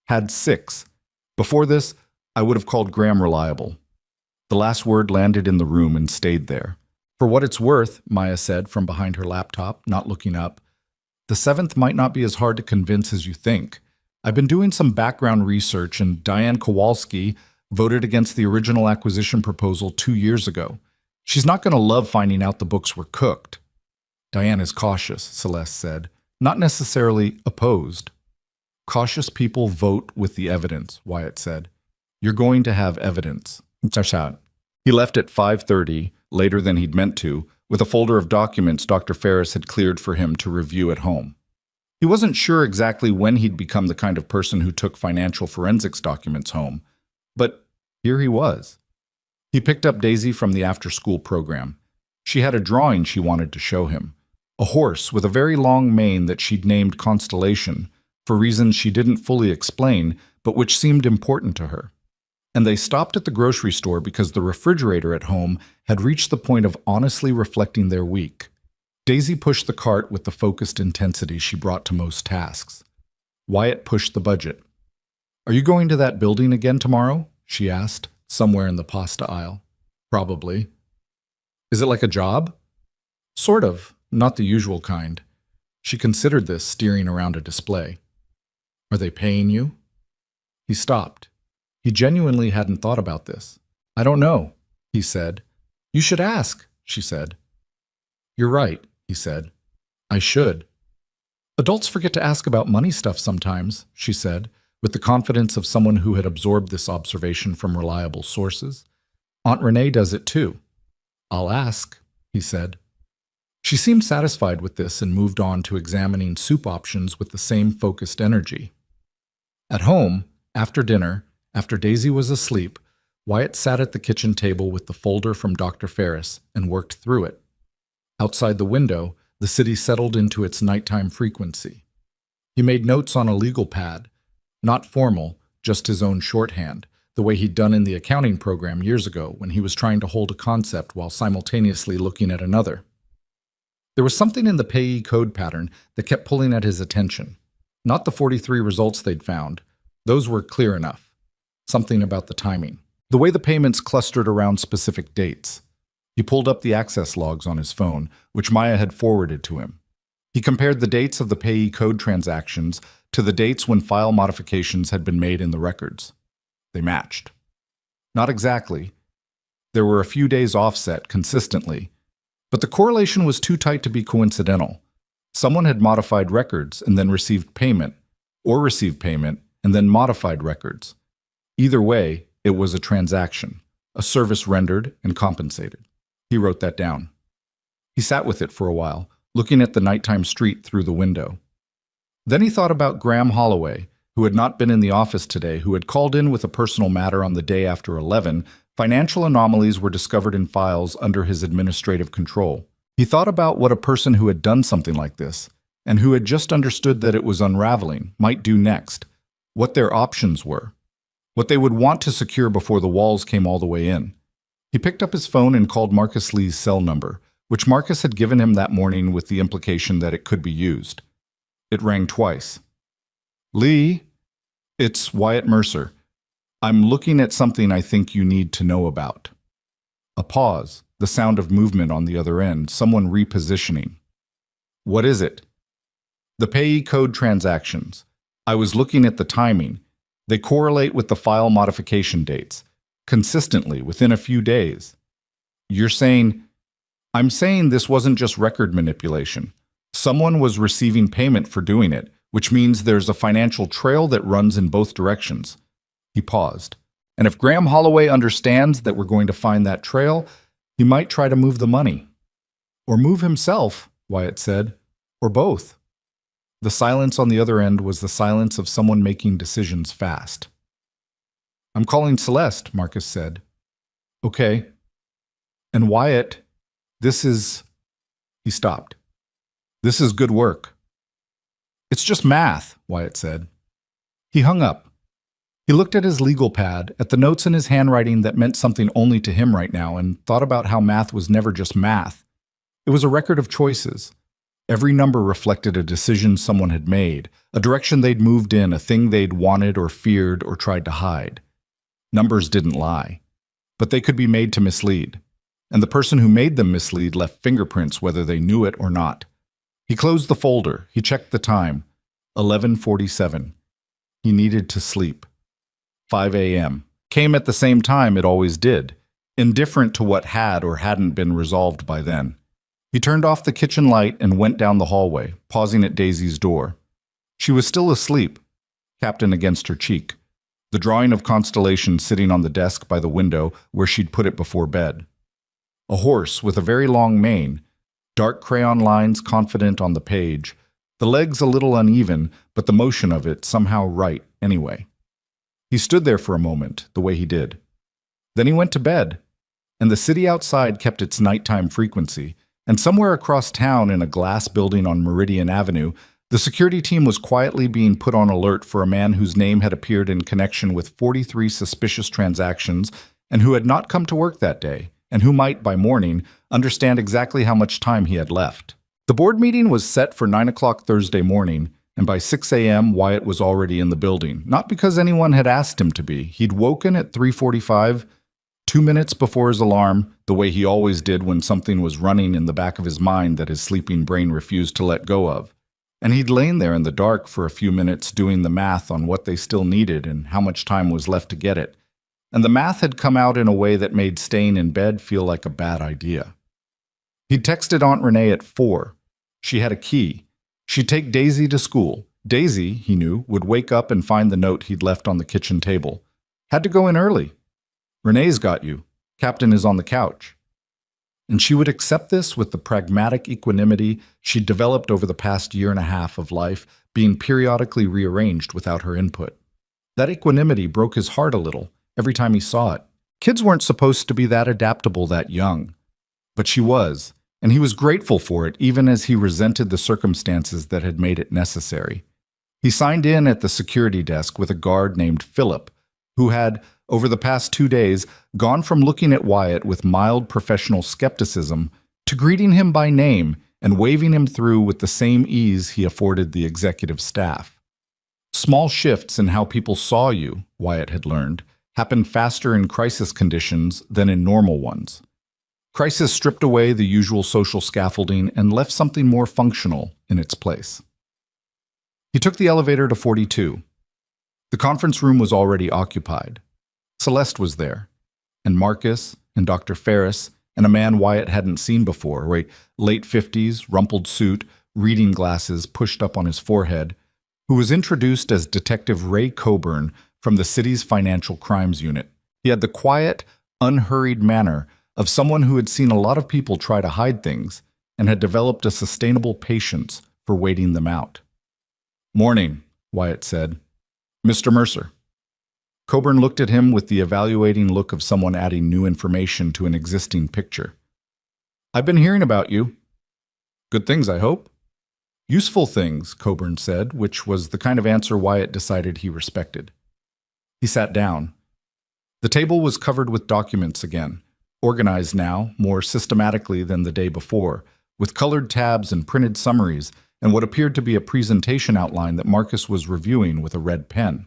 Had 6. Before this, I would have called Graham reliable. The last word landed in the room and stayed there. For what it's worth, Maya said from behind her laptop, not looking up, the 7th might not be as hard to convince as you think. I've been doing some background research, and Diane Kowalski voted against the original acquisition proposal 2 years ago. She's not going to love finding out the books were cooked. Diane is cautious, Celeste said, not necessarily opposed. Cautious people vote with the evidence, Wyatt said. You're going to have evidence. He left at 5:30, later than he'd meant to, with a folder of documents Dr. Ferris had cleared for him to review at home. He wasn't sure exactly when he'd become the kind of person who took financial forensics documents home, but here he was. He picked up Daisy from the after-school program. She had a drawing she wanted to show him, a horse with a very long mane that she'd named Constellation, for reasons she didn't fully explain, but which seemed important to her. And they stopped at the grocery store because the refrigerator at home had reached the point of honestly reflecting their week. Daisy pushed the cart with the focused intensity she brought to most tasks. Wyatt pushed the budget. "Are you going to that building again tomorrow?" she asked, somewhere in the pasta aisle. "Probably." "Is it like a job?" "Sort of, not the usual kind." She considered this, steering around a display. "Are they paying you?" He stopped. He genuinely hadn't thought about this. "I don't know," he said. "You should ask," she said. "You're right," he said. "I should." "Adults forget to ask about money stuff sometimes," she said, with the confidence of someone who had absorbed this observation from reliable sources. "Aunt Renee does it too." "I'll ask," he said. She seemed satisfied with this and moved on to examining soup options with the same focused energy. At home, after dinner, after Daisy was asleep, Wyatt sat at the kitchen table with the folder from Dr. Ferris and worked through it. Outside the window, the city settled into its nighttime frequency. He made notes on a legal pad, not formal, just his own shorthand, the way he'd done in the accounting program years ago when he was trying to hold a concept while simultaneously looking at another. There was something in the payee code pattern that kept pulling at his attention. Not the 43 results they'd found. Those were clear enough. Something about the timing. The way the payments clustered around specific dates. He pulled up the access logs on his phone, which Maya had forwarded to him. He compared the dates of the payee code transactions to the dates when file modifications had been made in the records. They matched. Not exactly. There were a few days offset consistently, but the correlation was too tight to be coincidental. Someone had modified records and then received payment, or received payment and then modified records. Either way, it was a transaction, a service rendered and compensated. He wrote that down. He sat with it for a while, looking at the nighttime street through the window. Then he thought about Graham Holloway, who had not been in the office today, who had called in with a personal matter on the day after 11. Financial anomalies were discovered in files under his administrative control. He thought about what a person who had done something like this, and who had just understood that it was unraveling, might do next, what their options were, what they would want to secure before the walls came all the way in. He picked up his phone and called Marcus Lee's cell number, which Marcus had given him that morning with the implication that it could be used. It rang twice. "Lee, it's Wyatt Mercer. I'm looking at something I think you need to know about." A pause, the sound of movement on the other end, someone repositioning. "What is it?" "The payee code transactions. I was looking at the timing. They correlate with the file modification dates, consistently, within a few days." "You're saying—" "I'm saying this wasn't just record manipulation. Someone was receiving payment for doing it, which means there's a financial trail that runs in both directions." He paused. "And if Graham Holloway understands that we're going to find that trail, he might try to move the money." "Or move himself," Wyatt said. "Or both." The silence on the other end was the silence of someone making decisions fast. "I'm calling Celeste," Marcus said. "Okay." "And Wyatt, this is—" He stopped. "This is good work." "It's just math," Wyatt said. He hung up. He looked at his legal pad, at the notes in his handwriting that meant something only to him right now, and thought about how math was never just math. It was a record of choices. Every number reflected a decision someone had made, a direction they'd moved in, a thing they'd wanted or feared or tried to hide. Numbers didn't lie, but they could be made to mislead. And the person who made them mislead left fingerprints whether they knew it or not. He closed the folder. He checked the time. 11:47. He needed to sleep. 5 a.m. came at the same time it always did, indifferent to what had or hadn't been resolved by then. He turned off the kitchen light and went down the hallway, pausing at Daisy's door. She was still asleep, captain against her cheek, the drawing of Constellation sitting on the desk by the window where she'd put it before bed. A horse with a very long mane, dark crayon lines confident on the page, the legs a little uneven, but the motion of it somehow right anyway. He stood there for a moment, the way he did. Then he went to bed, and the city outside kept its nighttime frequency, and somewhere across town in a glass building on Meridian Avenue, the security team was quietly being put on alert for a man whose name had appeared in connection with 43 suspicious transactions and who had not come to work that day, and who might, by morning, understand exactly how much time he had left. The board meeting was set for 9 o'clock Thursday morning, and by 6 a.m. Wyatt was already in the building, not because anyone had asked him to be. He'd woken at 3:45, 2 minutes before his alarm, the way he always did when something was running in the back of his mind that his sleeping brain refused to let go of. And he'd lain there in the dark for a few minutes doing the math on what they still needed and how much time was left to get it. And the math had come out in a way that made staying in bed feel like a bad idea. He'd texted Aunt Renee at 4. She had a key. She'd take Daisy to school. Daisy, he knew, would wake up and find the note he'd left on the kitchen table. Had to go in early. Renee's got you. Captain is on the couch. And she would accept this with the pragmatic equanimity she'd developed over the past year and a half of life, being periodically rearranged without her input. That equanimity broke his heart a little every time he saw it. Kids weren't supposed to be that adaptable that young. But she was, and he was grateful for it even as he resented the circumstances that had made it necessary. He signed in at the security desk with a guard named Philip, who had, over the past 2 days, gone from looking at Wyatt with mild professional skepticism to greeting him by name and waving him through with the same ease he afforded the executive staff. Small shifts in how people saw you, Wyatt had learned, happened faster in crisis conditions than in normal ones. Crisis stripped away the usual social scaffolding and left something more functional in its place. He took the elevator to 42. The conference room was already occupied. Celeste was there, and Marcus, and Dr. Ferris, and a man Wyatt hadn't seen before, a late 50s, rumpled suit, reading glasses pushed up on his forehead, who was introduced as Detective Ray Coburn from the city's Financial Crimes Unit. He had the quiet, unhurried manner of someone who had seen a lot of people try to hide things and had developed a sustainable patience for waiting them out. "Morning," Wyatt said. "Mr. Mercer." Coburn looked at him with the evaluating look of someone adding new information to an existing picture. "I've been hearing about you." "Good things, I hope." "Useful things," Coburn said, which was the kind of answer Wyatt decided he respected. He sat down. The table was covered with documents again, organized now more systematically than the day before, with colored tabs and printed summaries and what appeared to be a presentation outline that Marcus was reviewing with a red pen.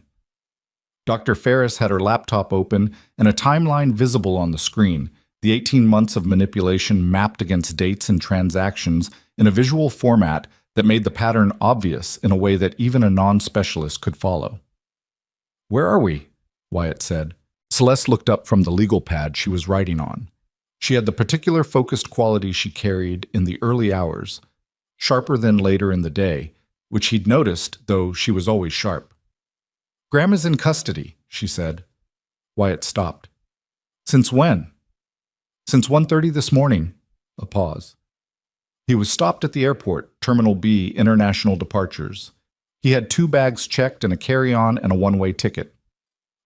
Dr. Ferris had her laptop open and a timeline visible on the screen, the 18 months of manipulation mapped against dates and transactions in a visual format that made the pattern obvious in a way that even a non-specialist could follow. "Where are we?" Wyatt said. Celeste looked up from the legal pad she was writing on. She had the particular focused quality she carried in the early hours, sharper than later in the day, which he'd noticed, though she was always sharp. "Graham is in custody," she said. Wyatt stopped. "Since when?" "Since 1:30 this morning." A pause. He was stopped at the airport, Terminal B, International Departures. He had 2 bags checked and a carry-on and a one-way ticket.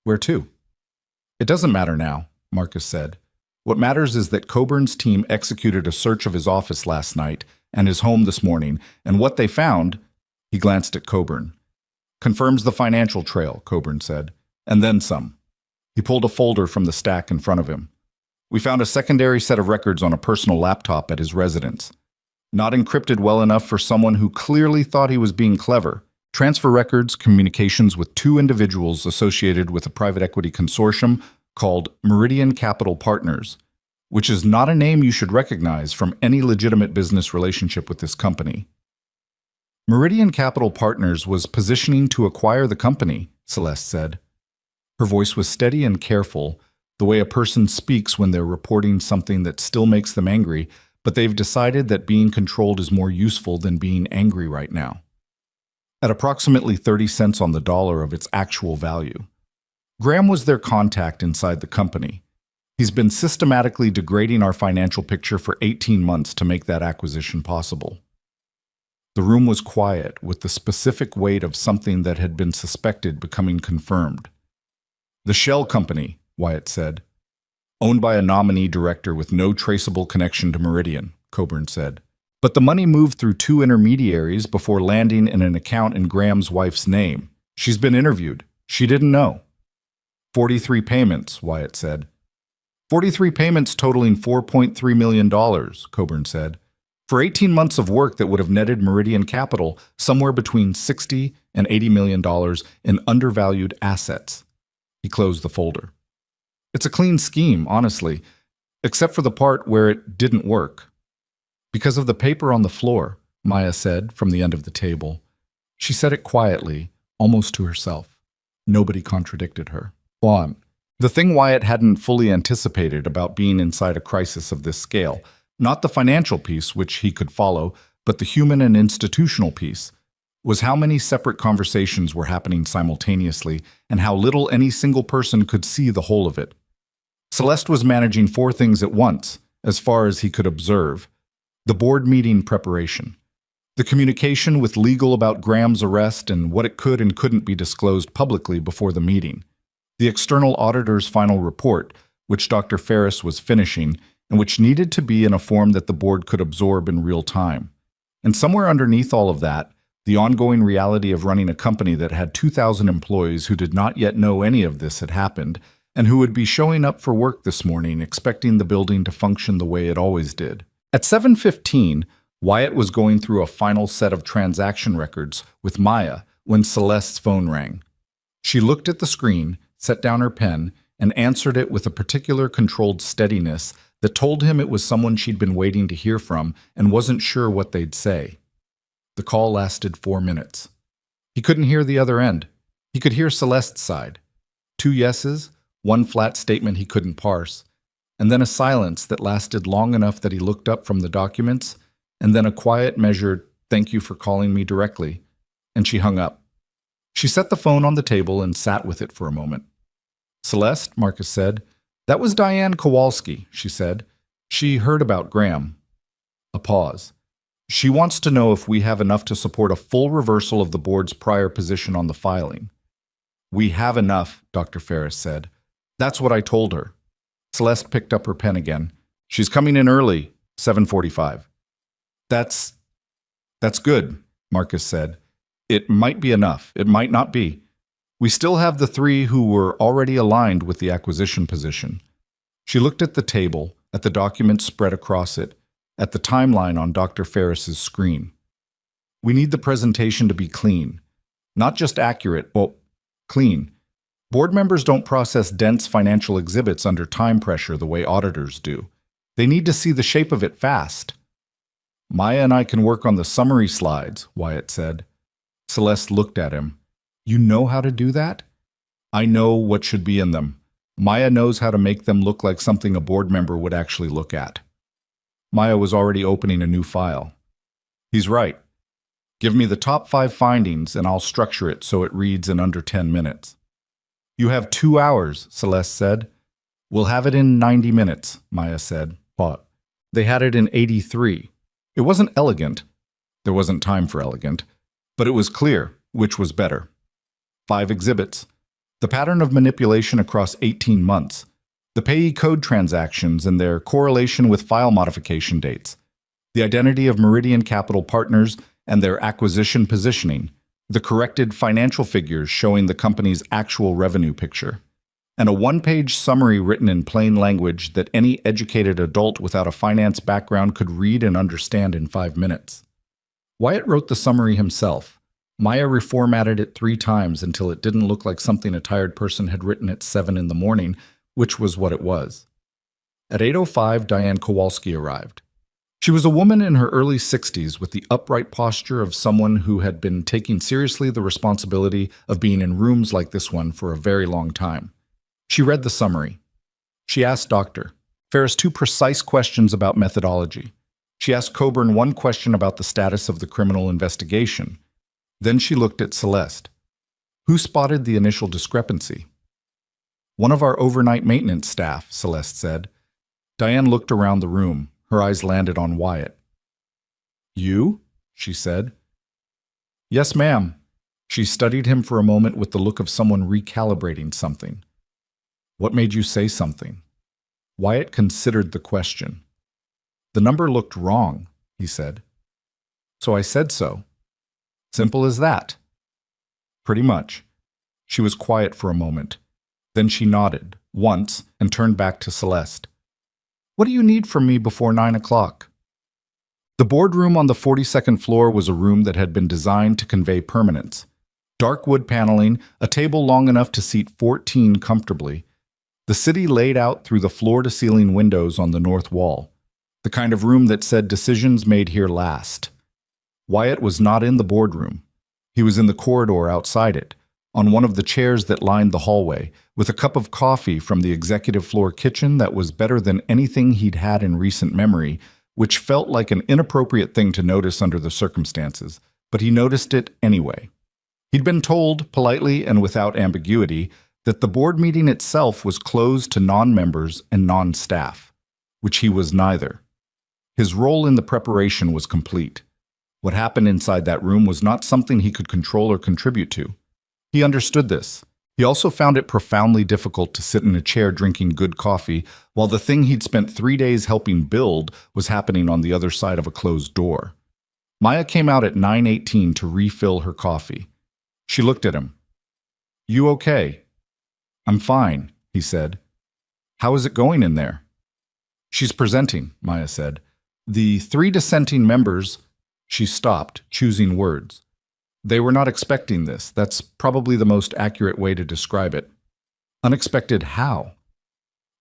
"Where to?" "It doesn't matter now," Marcus said. "What matters is that Coburn's team executed a search of his office last night and his home this morning, and what they found," he glanced at Coburn, "confirms the financial trail," Coburn said, "and then some." He pulled a folder from the stack in front of him. "We found a secondary set of records on a personal laptop at his residence. Not encrypted well enough for someone who clearly thought he was being clever. Transfer records, communications with 2 individuals associated with a private equity consortium called Meridian Capital Partners, which is not a name you should recognize from any legitimate business relationship with this company." "Meridian Capital Partners was positioning to acquire the company," Celeste said. Her voice was steady and careful, the way a person speaks when they're reporting something that still makes them angry, but they've decided that being controlled is more useful than being angry right now. At approximately 30 cents on the dollar of its actual value. Graham was their contact inside the company. He's been systematically degrading our financial picture for 18 months to make that acquisition possible. The room was quiet, with the specific weight of something that had been suspected becoming confirmed. The shell company, Wyatt said. Owned by a nominee director with no traceable connection to Meridian, Coburn said. But the money moved through 2 intermediaries before landing in an account in Graham's wife's name. She's been interviewed. She didn't know. 43 payments, Wyatt said. 43 payments totaling $4.3 million, Coburn said. For 18 months of work that would have netted Meridian Capital somewhere between $60 and $80 million in undervalued assets. He closed the folder. It's a clean scheme, honestly, except for the part where it didn't work. Because of the paper on the floor, Maya said from the end of the table. She said it quietly, almost to herself. Nobody contradicted her. On. The thing Wyatt hadn't fully anticipated about being inside a crisis of this scale, not the financial piece, which he could follow, but the human and institutional piece, was how many separate conversations were happening simultaneously and how little any single person could see the whole of it. Celeste was managing 4 things at once, as far as he could observe. The board meeting preparation, the communication with legal about Graham's arrest and what it could and couldn't be disclosed publicly before the meeting, the external auditor's final report, which Dr. Ferris was finishing, and which needed to be in a form that the board could absorb in real time. And somewhere underneath all of that, the ongoing reality of running a company that had 2,000 employees who did not yet know any of this had happened, and who would be showing up for work this morning expecting the building to function the way it always did. At 7:15, Wyatt was going through a final set of transaction records with Maya when Celeste's phone rang. She looked at the screen, set down her pen, and answered it with a particular controlled steadiness that told him it was someone she'd been waiting to hear from and wasn't sure what they'd say. The call lasted 4 minutes. He couldn't hear the other end. He could hear Celeste's side. 2 yeses, 1 flat statement he couldn't parse, and then a silence that lasted long enough that he looked up from the documents, and then a quiet, measured, "Thank you for calling me directly," and she hung up. She set the phone on the table and sat with it for a moment. "Celeste," Marcus said. "That was Diane Kowalski," she said. "She heard about Graham." A pause. "She wants to know if we have enough to support a full reversal of the board's prior position on the filing." "We have enough," Dr. Ferris said. "That's what I told her." Celeste picked up her pen again. "She's coming in early, 7:45. That's good," Marcus said. "It might be enough. It might not be. We still have the 3 who were already aligned with the acquisition position." She looked at the table, at the documents spread across it, at the timeline on Dr. Ferris's screen. "We need the presentation to be clean. Not just accurate, clean. Board members don't process dense financial exhibits under time pressure the way auditors do. They need to see the shape of it fast." "Maya and I can work on the summary slides," Wyatt said. Celeste looked at him. "You know how to do that?" "I know what should be in them. Maya knows how to make them look like something a board member would actually look at." Maya was already opening a new file. "He's right. Give me the top 5 findings and I'll structure it so it reads in under 10 minutes. "You have 2 hours, Celeste said. "We'll have it in 90 minutes, Maya said. But they had it in 83. It wasn't elegant. There wasn't time for elegant. But it was clear, which was better. 5 exhibits. The pattern of manipulation across 18 months. The payee code transactions and their correlation with file modification dates. The identity of Meridian Capital Partners and their acquisition positioning. The corrected financial figures showing the company's actual revenue picture. And a 1-page summary written in plain language that any educated adult without a finance background could read and understand in 5 minutes. Wyatt wrote the summary himself. Maya reformatted it 3 times until it didn't look like something a tired person had written at 7 in the morning, which was what it was. At 8:05, Diane Kowalski arrived. She was a woman in her early 60s with the upright posture of someone who had been taking seriously the responsibility of being in rooms like this one for a very long time. She read the summary. She asked Dr. Ferris 2 precise questions about methodology. She asked Coburn 1 question about the status of the criminal investigation. Then she looked at Celeste. "Who spotted the initial discrepancy?" One of our overnight maintenance staff, Celeste said. Diane looked around the room. Her eyes landed on Wyatt. You? She said. Yes, ma'am. She studied him for a moment with the look of someone recalibrating something. What made you say something? Wyatt considered the question. The number looked wrong, he said. So I said so. Simple as that. Pretty much. She was quiet for a moment. Then she nodded, once, and turned back to Celeste. What do you need from me before 9 o'clock? The boardroom on the 42nd floor was a room that had been designed to convey permanence. Dark wood paneling, a table long enough to seat 14 comfortably. The city laid out through the floor-to-ceiling windows on the north wall. The kind of room that said decisions made here last. Wyatt was not in the boardroom. He was in the corridor outside it, on one of the chairs that lined the hallway, with a cup of coffee from the executive floor kitchen that was better than anything he'd had in recent memory, which felt like an inappropriate thing to notice under the circumstances, but he noticed it anyway. He'd been told, politely and without ambiguity, that the board meeting itself was closed to non-members and non-staff, which he was neither. His role in the preparation was complete. What happened inside that room was not something he could control or contribute to. He understood this. He also found it profoundly difficult to sit in a chair drinking good coffee while the thing he'd spent 3 days helping build was happening on the other side of a closed door. Maya came out at 9:18 to refill her coffee. She looked at him. You okay? I'm fine, he said. How is it going in there? She's presenting, Maya said. The 3 dissenting members... She stopped, choosing words. They were not expecting this. That's probably the most accurate way to describe it. Unexpected how?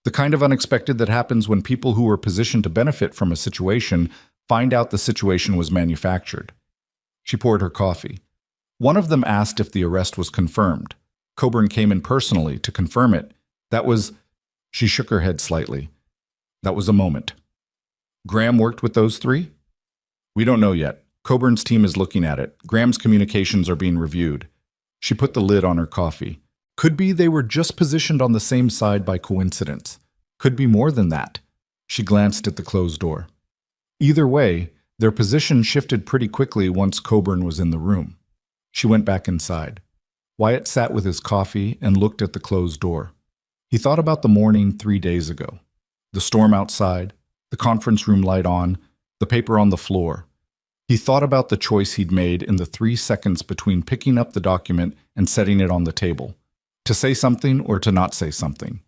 The kind of unexpected that happens when people who were positioned to benefit from a situation find out the situation was manufactured. She poured her coffee. One of them asked if the arrest was confirmed. Coburn came in personally to confirm it. That was... She shook her head slightly. That was a moment. Graham worked with those 3? We don't know yet. Coburn's team is looking at it. Graham's communications are being reviewed. She put the lid on her coffee. Could be they were just positioned on the same side by coincidence. Could be more than that. She glanced at the closed door. Either way, their position shifted pretty quickly once Coburn was in the room. She went back inside. Wyatt sat with his coffee and looked at the closed door. He thought about the morning 3 days ago. The storm outside, the conference room light on, the paper on the floor. He thought about the choice he'd made in the 3 seconds between picking up the document and setting it on the table. To say something or to not say something.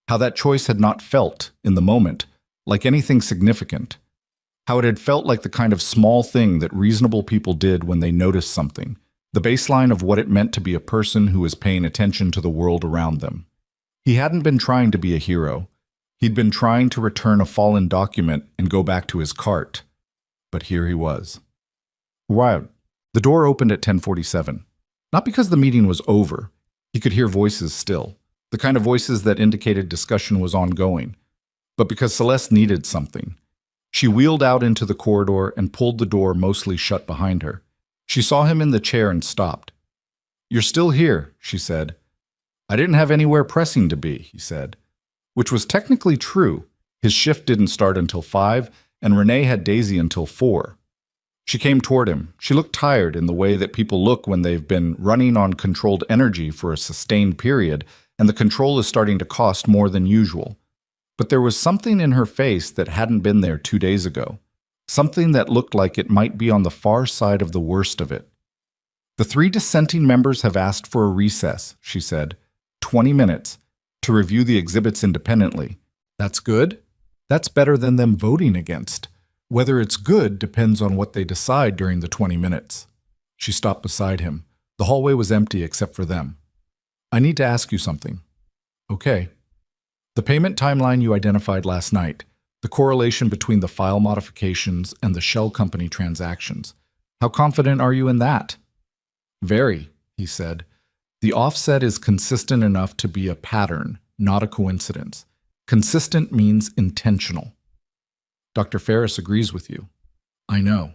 How that choice had not felt, in the moment, like anything significant. How it had felt like the kind of small thing that reasonable people did when they noticed something. The baseline of what it meant to be a person who was paying attention to the world around them. He hadn't been trying to be a hero. He'd been trying to return a fallen document and go back to his cart. But here he was. Wow. The door opened at 10:47. Not because the meeting was over. He could hear voices still, the kind of voices that indicated discussion was ongoing, but because Celeste needed something. She wheeled out into the corridor and pulled the door mostly shut behind her. She saw him in the chair and stopped. You're still here, she said. I didn't have anywhere pressing to be, he said, which was technically true. His shift didn't start until 5, and Renee had Daisy until 4. She came toward him. She looked tired in the way that people look when they've been running on controlled energy for a sustained period, and the control is starting to cost more than usual. But there was something in her face that hadn't been there 2 days ago. Something that looked like it might be on the far side of the worst of it. The 3 dissenting members have asked for a recess, she said. 20 minutes, to review the exhibits independently. That's good? That's better than them voting against. Whether it's good depends on what they decide during the 20 minutes. She stopped beside him. The hallway was empty except for them. I need to ask you something. Okay. The payment timeline you identified last night, the correlation between the file modifications and the shell company transactions. How confident are you in that? Very, he said. The offset is consistent enough to be a pattern, not a coincidence. Consistent means intentional. Dr. Ferris agrees with you. I know.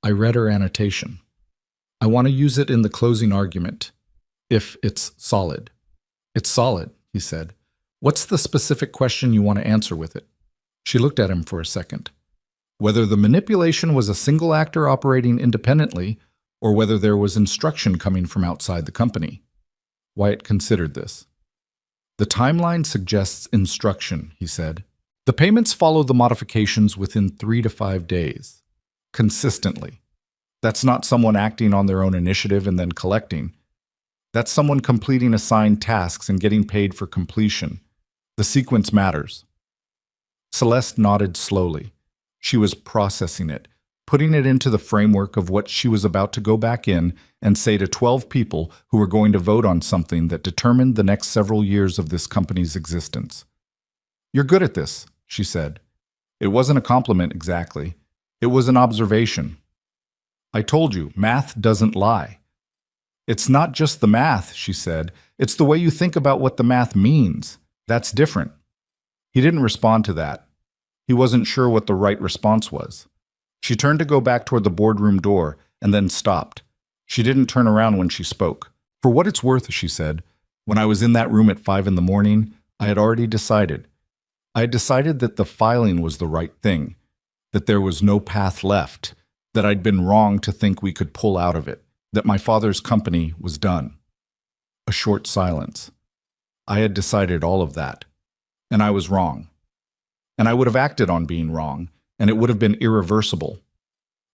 I read her annotation. I want to use it in the closing argument, if it's solid. It's solid, he said. What's the specific question you want to answer with it? She looked at him for a second. Whether the manipulation was a single actor operating independently or whether there was instruction coming from outside the company. Wyatt considered this. The timeline suggests instruction, he said. The payments follow the modifications within 3 to 5 days. Consistently. That's not someone acting on their own initiative and then collecting. That's someone completing assigned tasks and getting paid for completion. The sequence matters. Celeste nodded slowly. She was processing it, putting it into the framework of what she was about to go back in and say to 12 people who were going to vote on something that determined the next several years of this company's existence. You're good at this, she said. It wasn't a compliment exactly. It was an observation. I told you, math doesn't lie. It's not just the math, she said. It's the way you think about what the math means. That's different. He didn't respond to that. He wasn't sure what the right response was. She turned to go back toward the boardroom door and then stopped. She didn't turn around when she spoke. For what it's worth, she said, when I was in that room at 5 a.m, I had already decided. I had decided that the filing was the right thing, that there was no path left, that I'd been wrong to think we could pull out of it, that my father's company was done. A short silence. I had decided all of that, and I was wrong. And I would have acted on being wrong, and it would have been irreversible.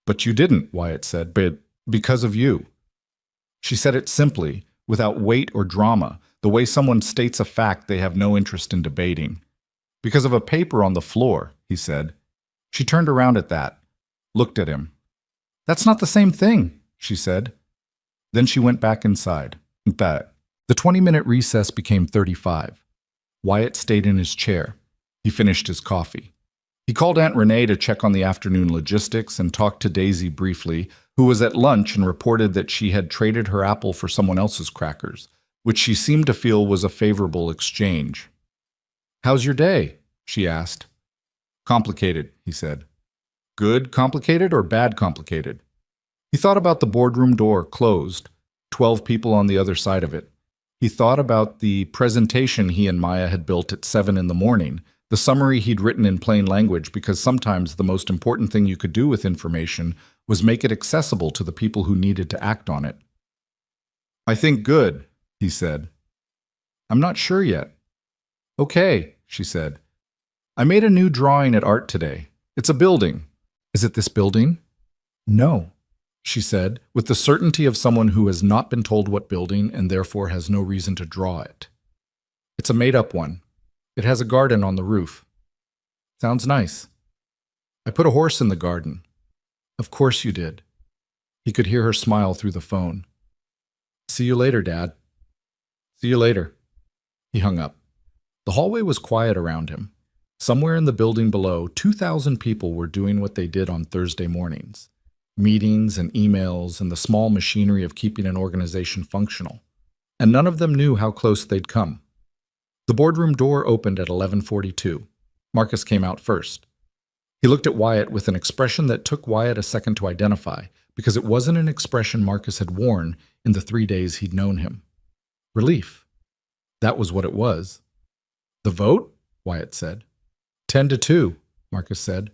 But you didn't, Wyatt said, but because of you. She said it simply, without weight or drama, the way someone states a fact they have no interest in debating. Because of a paper on the floor, he said. She turned around at that, looked at him. That's not the same thing, she said. Then she went back inside. The 20-minute recess became 35. Wyatt stayed in his chair. He finished his coffee. He called Aunt Renee to check on the afternoon logistics and talked to Daisy briefly, who was at lunch and reported that she had traded her apple for someone else's crackers, which she seemed to feel was a favorable exchange. How's your day? She asked. Complicated, he said. Good complicated or bad complicated? He thought about the boardroom door closed, 12 people on the other side of it. He thought about the presentation he and Maya had built at 7 a.m, the summary he'd written in plain language because sometimes the most important thing you could do with information was make it accessible to the people who needed to act on it. I think good, he said. I'm not sure yet. Okay, she said. I made a new drawing at art today. It's a building. Is it this building? No, she said, with the certainty of someone who has not been told what building and therefore has no reason to draw it. It's a made-up one. It has a garden on the roof. Sounds nice. I put a horse in the garden. Of course you did. He could hear her smile through the phone. See you later, Dad. See you later. He hung up. The hallway was quiet around him. Somewhere in the building below, 2,000 people were doing what they did on Thursday mornings. Meetings and emails and the small machinery of keeping an organization functional. And none of them knew how close they'd come. The boardroom door opened at 11:42. Marcus came out first. He looked at Wyatt with an expression that took Wyatt a second to identify, because it wasn't an expression Marcus had worn in the 3 days he'd known him. Relief. That was what it was. The vote? Wyatt said. 10-2, Marcus said.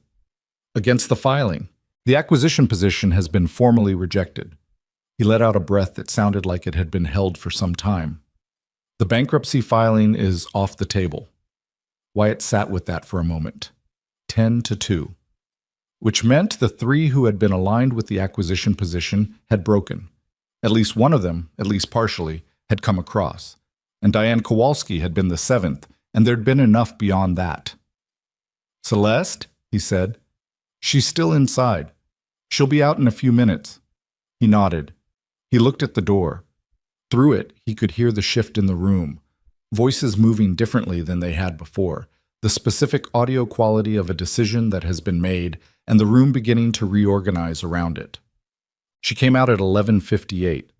Against the filing. The acquisition position has been formally rejected. He let out a breath that sounded like it had been held for some time. The bankruptcy filing is off the table. Wyatt sat with that for a moment. 10-2. Which meant the 3 who had been aligned with the acquisition position had broken. At least one of them, at least partially, had come across. And Diane Kowalski had been the 7th, and there'd been enough beyond that. Celeste, he said. She's still inside. She'll be out in a few minutes. He nodded. He looked at the door. Through it, he could hear the shift in the room, voices moving differently than they had before, the specific audio quality of a decision that has been made, and the room beginning to reorganize around it. She came out at 11:58.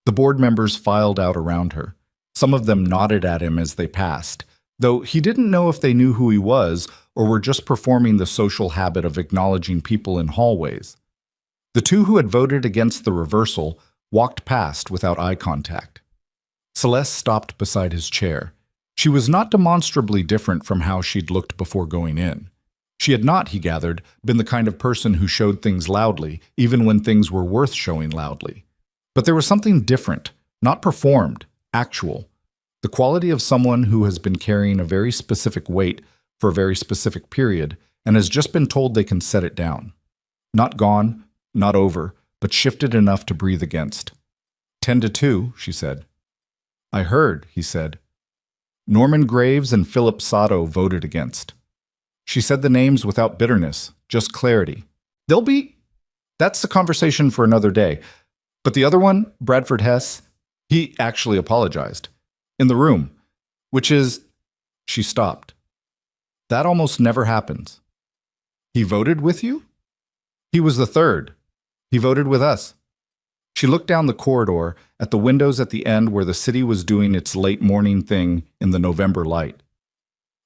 The board members filed out around her. Some of them nodded at him as they passed, though he didn't know if they knew who he was or were just performing the social habit of acknowledging people in hallways. The 2 who had voted against the reversal walked past without eye contact. Celeste stopped beside his chair. She was not demonstrably different from how she'd looked before going in. She had not, he gathered, been the kind of person who showed things loudly, even when things were worth showing loudly. But there was something different, not performed, actual. The quality of someone who has been carrying a very specific weight for a very specific period and has just been told they can set it down. Not gone, not over, but shifted enough to breathe against. 10-2, she said. I heard, he said. Norman Graves and Philip Sato voted against. She said the names without bitterness, just clarity. That's the conversation for another day. But the other one, Bradford Hess, he actually apologized. In the room, which is, she stopped. That almost never happens. He voted with you? He was the third. He voted with us. She looked down the corridor at the windows at the end where the city was doing its late morning thing in the November light.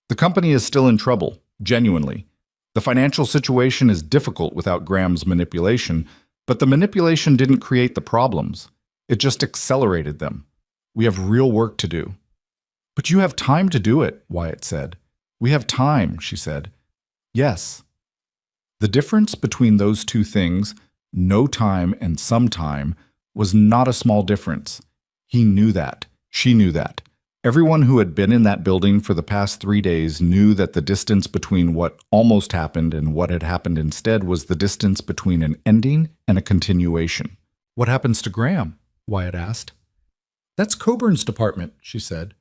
The company is still in trouble, genuinely. The financial situation is difficult without Graham's manipulation, but the manipulation didn't create the problems. It just accelerated them. We have real work to do. But you have time to do it, Wyatt said. We have time, she said. Yes. The difference between those two things, no time and some time, was not a small difference. He knew that. She knew that. Everyone who had been in that building for the past 3 days knew that the distance between what almost happened and what had happened instead was the distance between an ending and a continuation. What happens to Graham? Wyatt asked. That's Coburn's department, she said.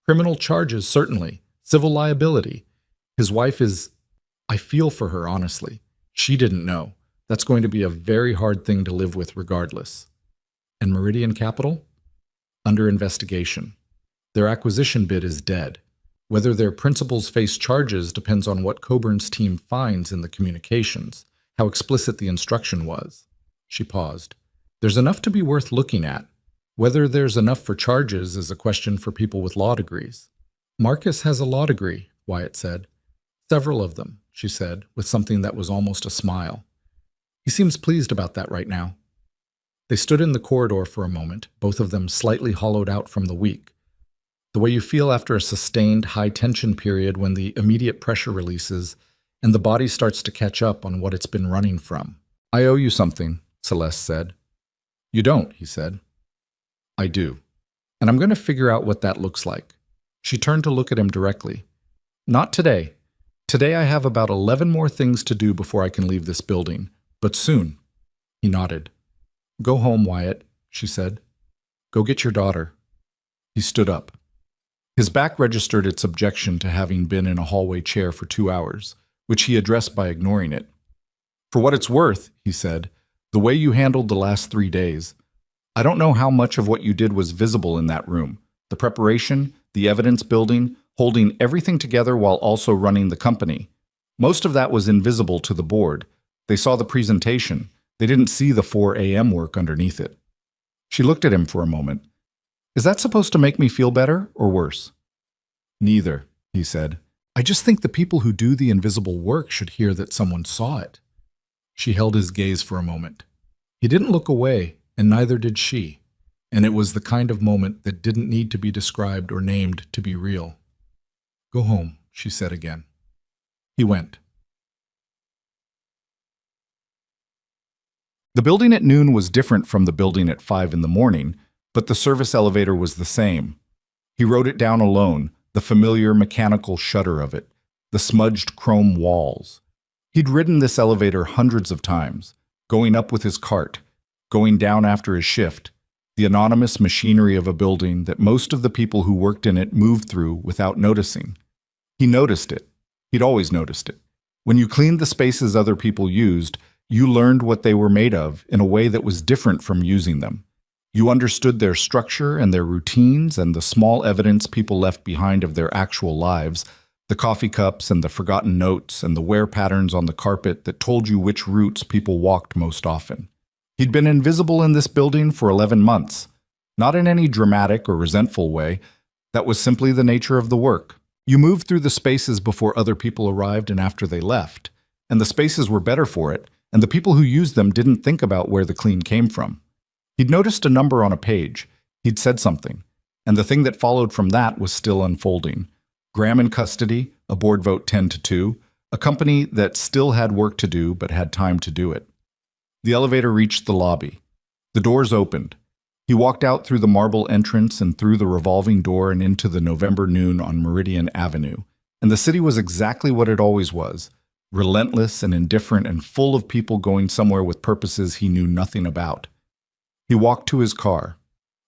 Criminal charges, certainly. Civil liability. His wife is... I feel for her, honestly. She didn't know. That's going to be a very hard thing to live with regardless. And Meridian Capital? Under investigation. Their acquisition bid is dead. Whether their principals face charges depends on what Coburn's team finds in the communications, how explicit the instruction was. She paused. There's enough to be worth looking at. Whether there's enough for charges is a question for people with law degrees. Marcus has a law degree, Wyatt said. Several of them, she said, with something that was almost a smile. He seems pleased about that right now. They stood in the corridor for a moment, both of them slightly hollowed out from the week. The way you feel after a sustained high-tension period when the immediate pressure releases and the body starts to catch up on what it's been running from. I owe you something, Celeste said. You don't, he said. I do. And I'm going to figure out what that looks like. She turned to look at him directly. Not today. Today I have about 11 more things to do before I can leave this building. But soon. He nodded. Go home, Wyatt, she said. Go get your daughter. He stood up. His back registered its objection to having been in a hallway chair for 2 hours, which he addressed by ignoring it. For what it's worth, he said, the way you handled the last 3 days, I don't know how much of what you did was visible in that room. The preparation, the evidence building, holding everything together while also running the company. Most of that was invisible to the board. They saw the presentation. They didn't see the 4 a.m. work underneath it. She looked at him for a moment. Is that supposed to make me feel better or worse? Neither, he said. I just think the people who do the invisible work should hear that someone saw it. She held his gaze for a moment. He didn't look away, and neither did she. And it was the kind of moment that didn't need to be described or named to be real. Go home, she said again. He went. The building at noon was different from the building at 5 in the morning, but the service elevator was the same. He wrote it down alone, the familiar mechanical shudder of it, the smudged chrome walls. He'd ridden this elevator hundreds of times, going up with his cart, going down after his shift, the anonymous machinery of a building that most of the people who worked in it moved through without noticing. He noticed it. He'd always noticed it. When you cleaned the spaces other people used, you learned what they were made of in a way that was different from using them. You understood their structure and their routines and the small evidence people left behind of their actual lives, the coffee cups and the forgotten notes and the wear patterns on the carpet that told you which routes people walked most often. He'd been invisible in this building for 11 months, not in any dramatic or resentful way. That was simply the nature of the work. You moved through the spaces before other people arrived and after they left, and the spaces were better for it, and the people who used them didn't think about where the clean came from. He'd noticed a number on a page. He'd said something. And the thing that followed from that was still unfolding. Graham in custody, a board vote 10-2, a company that still had work to do but had time to do it. The elevator reached the lobby. The doors opened. He walked out through the marble entrance and through the revolving door and into the November noon on Meridian Avenue. And the city was exactly what it always was, relentless and indifferent and full of people going somewhere with purposes he knew nothing about. He walked to his car.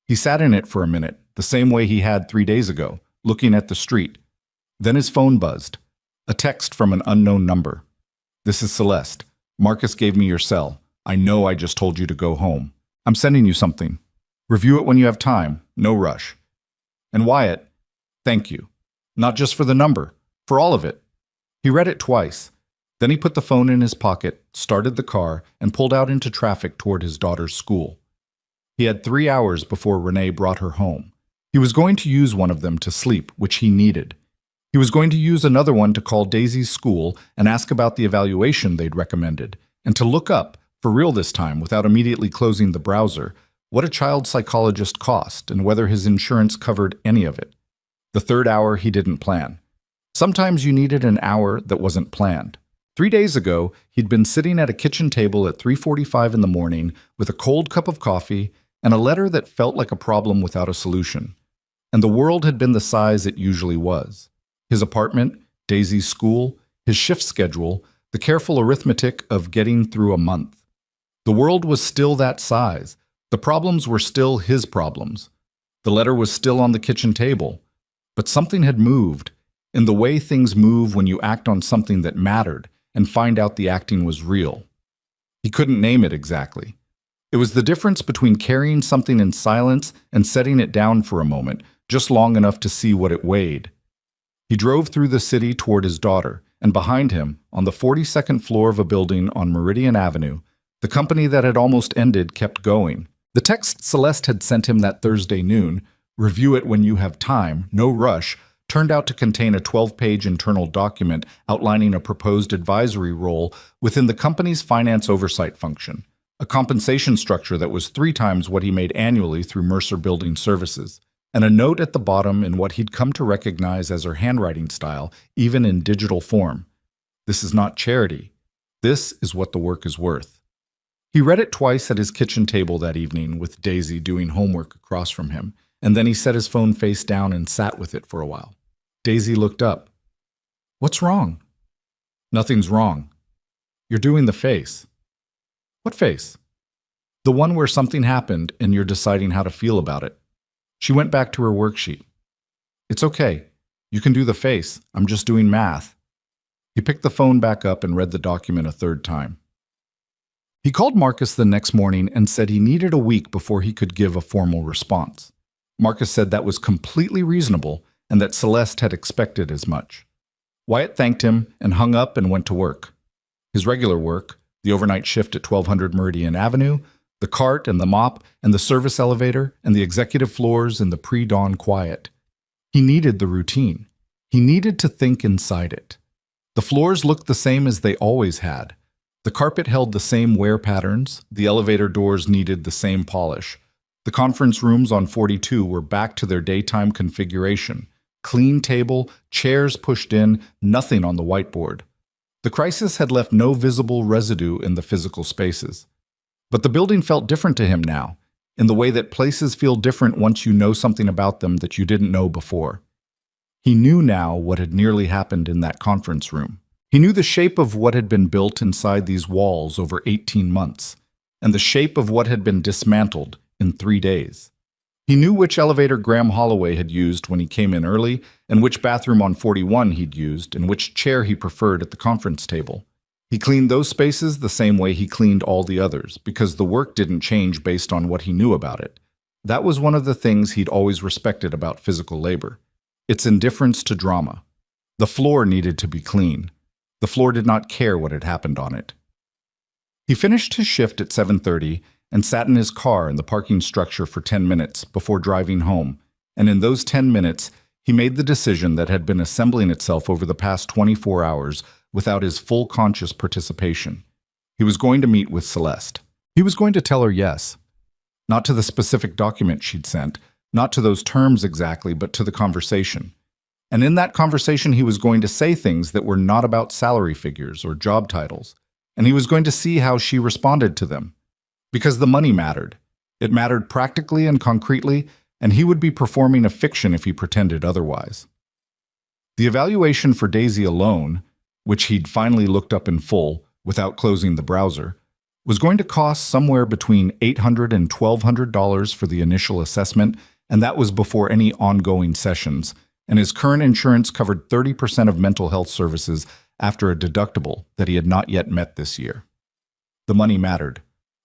He sat in it for a minute, the same way he had 3 days ago, looking at the street. Then his phone buzzed. A text from an unknown number. "This is Celeste. Marcus gave me your cell. I know I just told you to go home. I'm sending you something. Review it when you have time. No rush. And Wyatt, thank you. Not just for the number, for all of it." He read it twice. Then he put the phone in his pocket, started the car, and pulled out into traffic toward his daughter's school. He had 3 hours before Renee brought her home. He was going to use one of them to sleep, which he needed. He was going to use another one to call Daisy's school and ask about the evaluation they'd recommended, and to look up, for real this time without immediately closing the browser, what a child psychologist cost and whether his insurance covered any of it. The third hour he didn't plan. Sometimes you needed an hour that wasn't planned. 3 days ago, he'd been sitting at a kitchen table at 3:45 in the morning with a cold cup of coffee and a letter that felt like a problem without a solution. And the world had been the size it usually was. His apartment, Daisy's school, his shift schedule, the careful arithmetic of getting through a month. The world was still that size. The problems were still his problems. The letter was still on the kitchen table. But something had moved, in the way things move when you act on something that mattered and find out the acting was real. He couldn't name it exactly. It was the difference between carrying something in silence and setting it down for a moment, just long enough to see what it weighed. He drove through the city toward his daughter, and behind him, on the 42nd floor of a building on Meridian Avenue, the company that had almost ended kept going. The text Celeste had sent him that Thursday noon, "Review it when you have time, no rush," turned out to contain a 12-page internal document outlining a proposed advisory role within the company's finance oversight function, a compensation structure that was 3 times what he made annually through Mercer Building Services, and a note at the bottom in what he'd come to recognize as her handwriting style, even in digital form. "This is not charity. This is what the work is worth." He read it twice at his kitchen table that evening with Daisy doing homework across from him, and then he set his phone face down and sat with it for a while. Daisy looked up. "What's wrong?" "Nothing's wrong. You're doing the face." "What face?" "The one where something happened and you're deciding how to feel about it." She went back to her worksheet. "It's okay. You can do the face. I'm just doing math." He picked the phone back up and read the document a third time. He called Marcus the next morning and said he needed a week before he could give a formal response. Marcus said that was completely reasonable and that Celeste had expected as much. Wyatt thanked him and hung up and went to work. His regular work, the overnight shift at 1200 Meridian Avenue, the cart and the mop and the service elevator and the executive floors and the pre-dawn quiet. He needed the routine. He needed to think inside it. The floors looked the same as they always had. The carpet held the same wear patterns, the elevator doors needed the same polish. The conference rooms on 42 were back to their daytime configuration. Clean table, chairs pushed in, nothing on the whiteboard. The crisis had left no visible residue in the physical spaces. But the building felt different to him now, in the way that places feel different once you know something about them that you didn't know before. He knew now what had nearly happened in that conference room. He knew the shape of what had been built inside these walls over 18 months, and the shape of what had been dismantled in 3 days. He knew which elevator Graham Holloway had used when he came in early, and which bathroom on 41 he'd used, and which chair he preferred at the conference table. He cleaned those spaces the same way he cleaned all the others, because the work didn't change based on what he knew about it. That was one of the things he'd always respected about physical labor. Its indifference to drama. The floor needed to be clean. The floor did not care what had happened on it. He finished his shift at 7:30 and sat in his car in the parking structure for 10 minutes before driving home, and in those 10 minutes, he made the decision that had been assembling itself over the past 24 hours without his full conscious participation. He was going to meet with Celeste. He was going to tell her yes. Not to the specific document she'd sent, Not to those terms exactly, but to the conversation. And in that conversation, he was going to say things that were not about salary figures or job titles. And he was going to see how she responded to them. Because the money mattered. It mattered practically and concretely, and he would be performing a fiction if he pretended otherwise. The evaluation for Daisy alone, which he'd finally looked up in full without closing the browser, was going to cost somewhere between $800 and $1,200 for the initial assessment, and that was before any ongoing sessions, and his current insurance covered 30% of mental health services after a deductible that he had not yet met this year. The money mattered,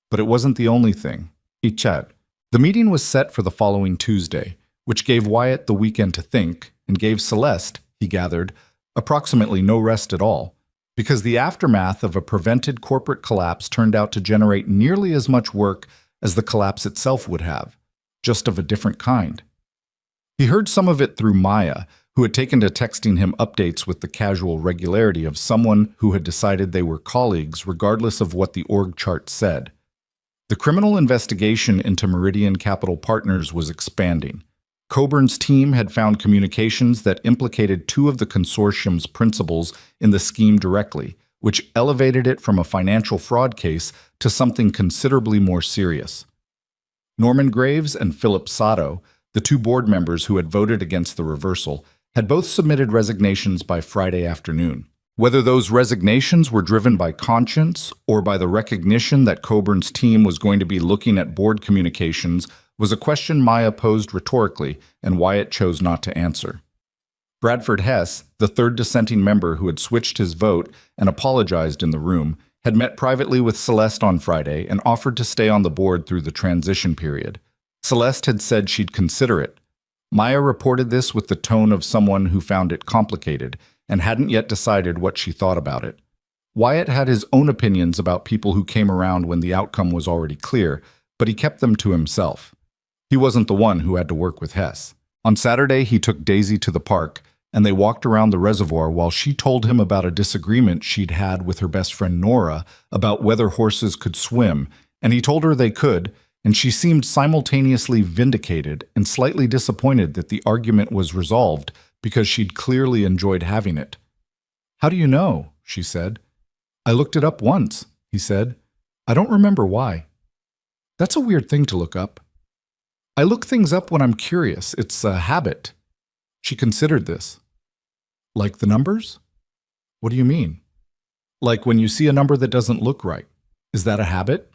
but it wasn't the only thing. The meeting was set for the following Tuesday, which gave Wyatt the weekend to think, and gave Celeste, he gathered, approximately no rest at all, because the aftermath of a prevented corporate collapse turned out to generate nearly as much work as the collapse itself would have, just of a different kind. He heard some of it through Maya, who had taken to texting him updates with the casual regularity of someone who had decided they were colleagues regardless of what the org chart said. The criminal investigation into Meridian Capital Partners was expanding. Coburn's team had found communications that implicated two of the consortium's principals in the scheme directly, which elevated it from a financial fraud case to something considerably more serious. Norman Graves and Philip Sato, the two board members who had voted against the reversal, had both submitted resignations by Friday afternoon. Whether those resignations were driven by conscience or by the recognition that Coburn's team was going to be looking at board communications was a question Maya posed rhetorically, and Wyatt chose not to answer. Bradford Hess, the third dissenting member who had switched his vote and apologized in the room, had met privately with Celeste on Friday and offered to stay on the board through the transition period. Celeste had said she'd consider it. Maya reported this with the tone of someone who found it complicated and hadn't yet decided what she thought about it. Wyatt had his own opinions about people who came around when the outcome was already clear, but he kept them to himself. He wasn't the one who had to work with Hess. On Saturday, he took Daisy to the park, and they walked around the reservoir while she told him about a disagreement she'd had with her best friend Nora about whether horses could swim, and he told her they could, and she seemed simultaneously vindicated and slightly disappointed that the argument was resolved because she'd clearly enjoyed having it. "How do you know?" she said. "I looked it up once," he said. "I don't remember why." "That's a weird thing to look up." "I look things up when I'm curious. It's a habit." She considered this. "Like the numbers?" "What do you mean?" "Like when you see a number that doesn't look right. Is that a habit?"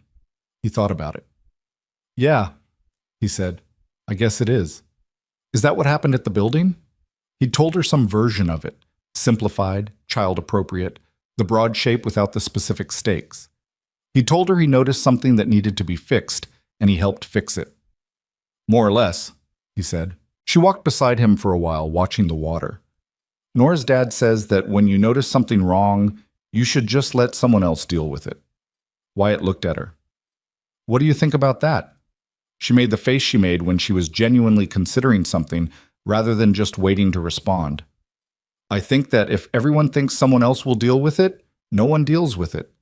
He thought about it. "Yeah," he said. "I guess it is." "Is that what happened at the building?" He'd told her some version of it, simplified, child-appropriate, the broad shape without the specific stakes. He told her he noticed something that needed to be fixed, and he helped fix it. "More or less," he said. She walked beside him for a while, watching the water. "Nora's dad says that when you notice something wrong, you should just let someone else deal with it." Wyatt looked at her. "What do you think about that?" She made the face she made when she was genuinely considering something rather than just waiting to respond. "I think that if everyone thinks someone else will deal with it, no one deals with it."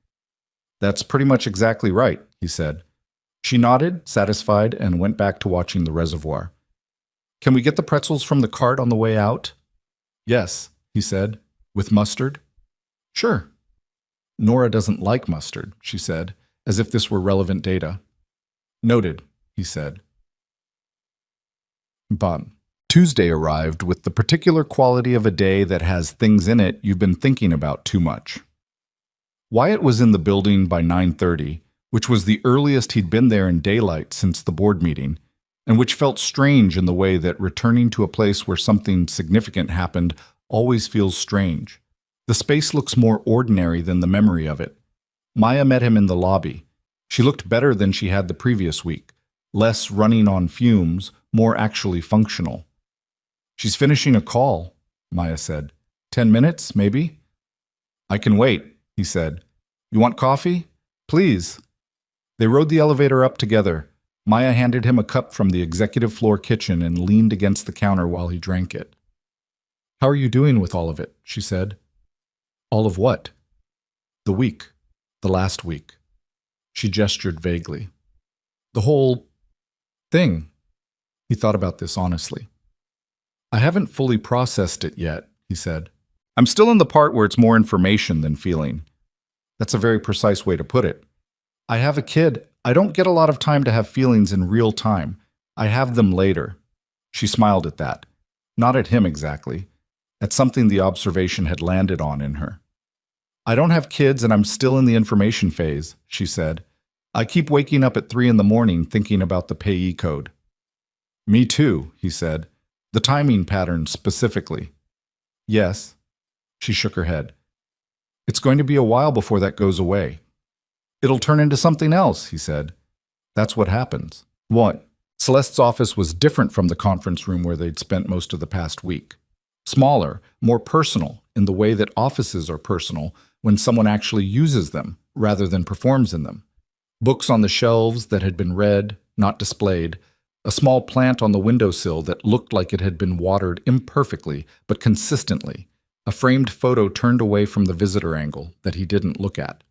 "That's pretty much exactly right," he said. She nodded, satisfied, and went back to watching the reservoir. "Can we get the pretzels from the cart on the way out?" "Yes," he said. "With mustard?" "Sure." "Nora doesn't like mustard," she said, as if this were relevant data. "Noted," he said. Bun. Tuesday arrived with the particular quality of a day that has things in it you've been thinking about too much. Wyatt was in the building by 9:30, which was the earliest he'd been there in daylight since the board meeting, and which felt strange in the way that returning to a place where something significant happened always feels strange. The space looks more ordinary than the memory of it. Maya met him in the lobby. She looked better than she had the previous week, less running on fumes, more actually functional. "She's finishing a call," Maya said. 10 minutes, maybe?" "I can wait," he said. "You want coffee?" "Please." They rode the elevator up together. Maya handed him a cup from the executive floor kitchen and leaned against the counter while he drank it. "How are you doing with all of it?" she said. "All of what?" "The week. The last week." She gestured vaguely. "The whole thing." He thought about this honestly. I haven't fully processed it yet, he said. I'm still in the part where it's more information than feeling. That's a very precise way to put it. I have a kid. I don't get a lot of time to have feelings in real time. I have them later. She smiled at that. Not at him exactly. At something the observation had landed on in her. I don't have kids and I'm still in the information phase, she said. I keep waking up at 3 in the morning thinking about the payee code. Me too, he said. The timing pattern specifically. Yes. She shook her head. It's going to be a while before that goes away. It'll turn into something else, he said. That's what happens. What? Celeste's office was different from the conference room where they'd spent most of the past week. Smaller, more personal, in the way that offices are personal when someone actually uses them rather than performs in them. Books on the shelves that had been read, not displayed, a small plant on the windowsill that looked like it had been watered imperfectly but consistently, a framed photo turned away from the visitor angle that he didn't look at.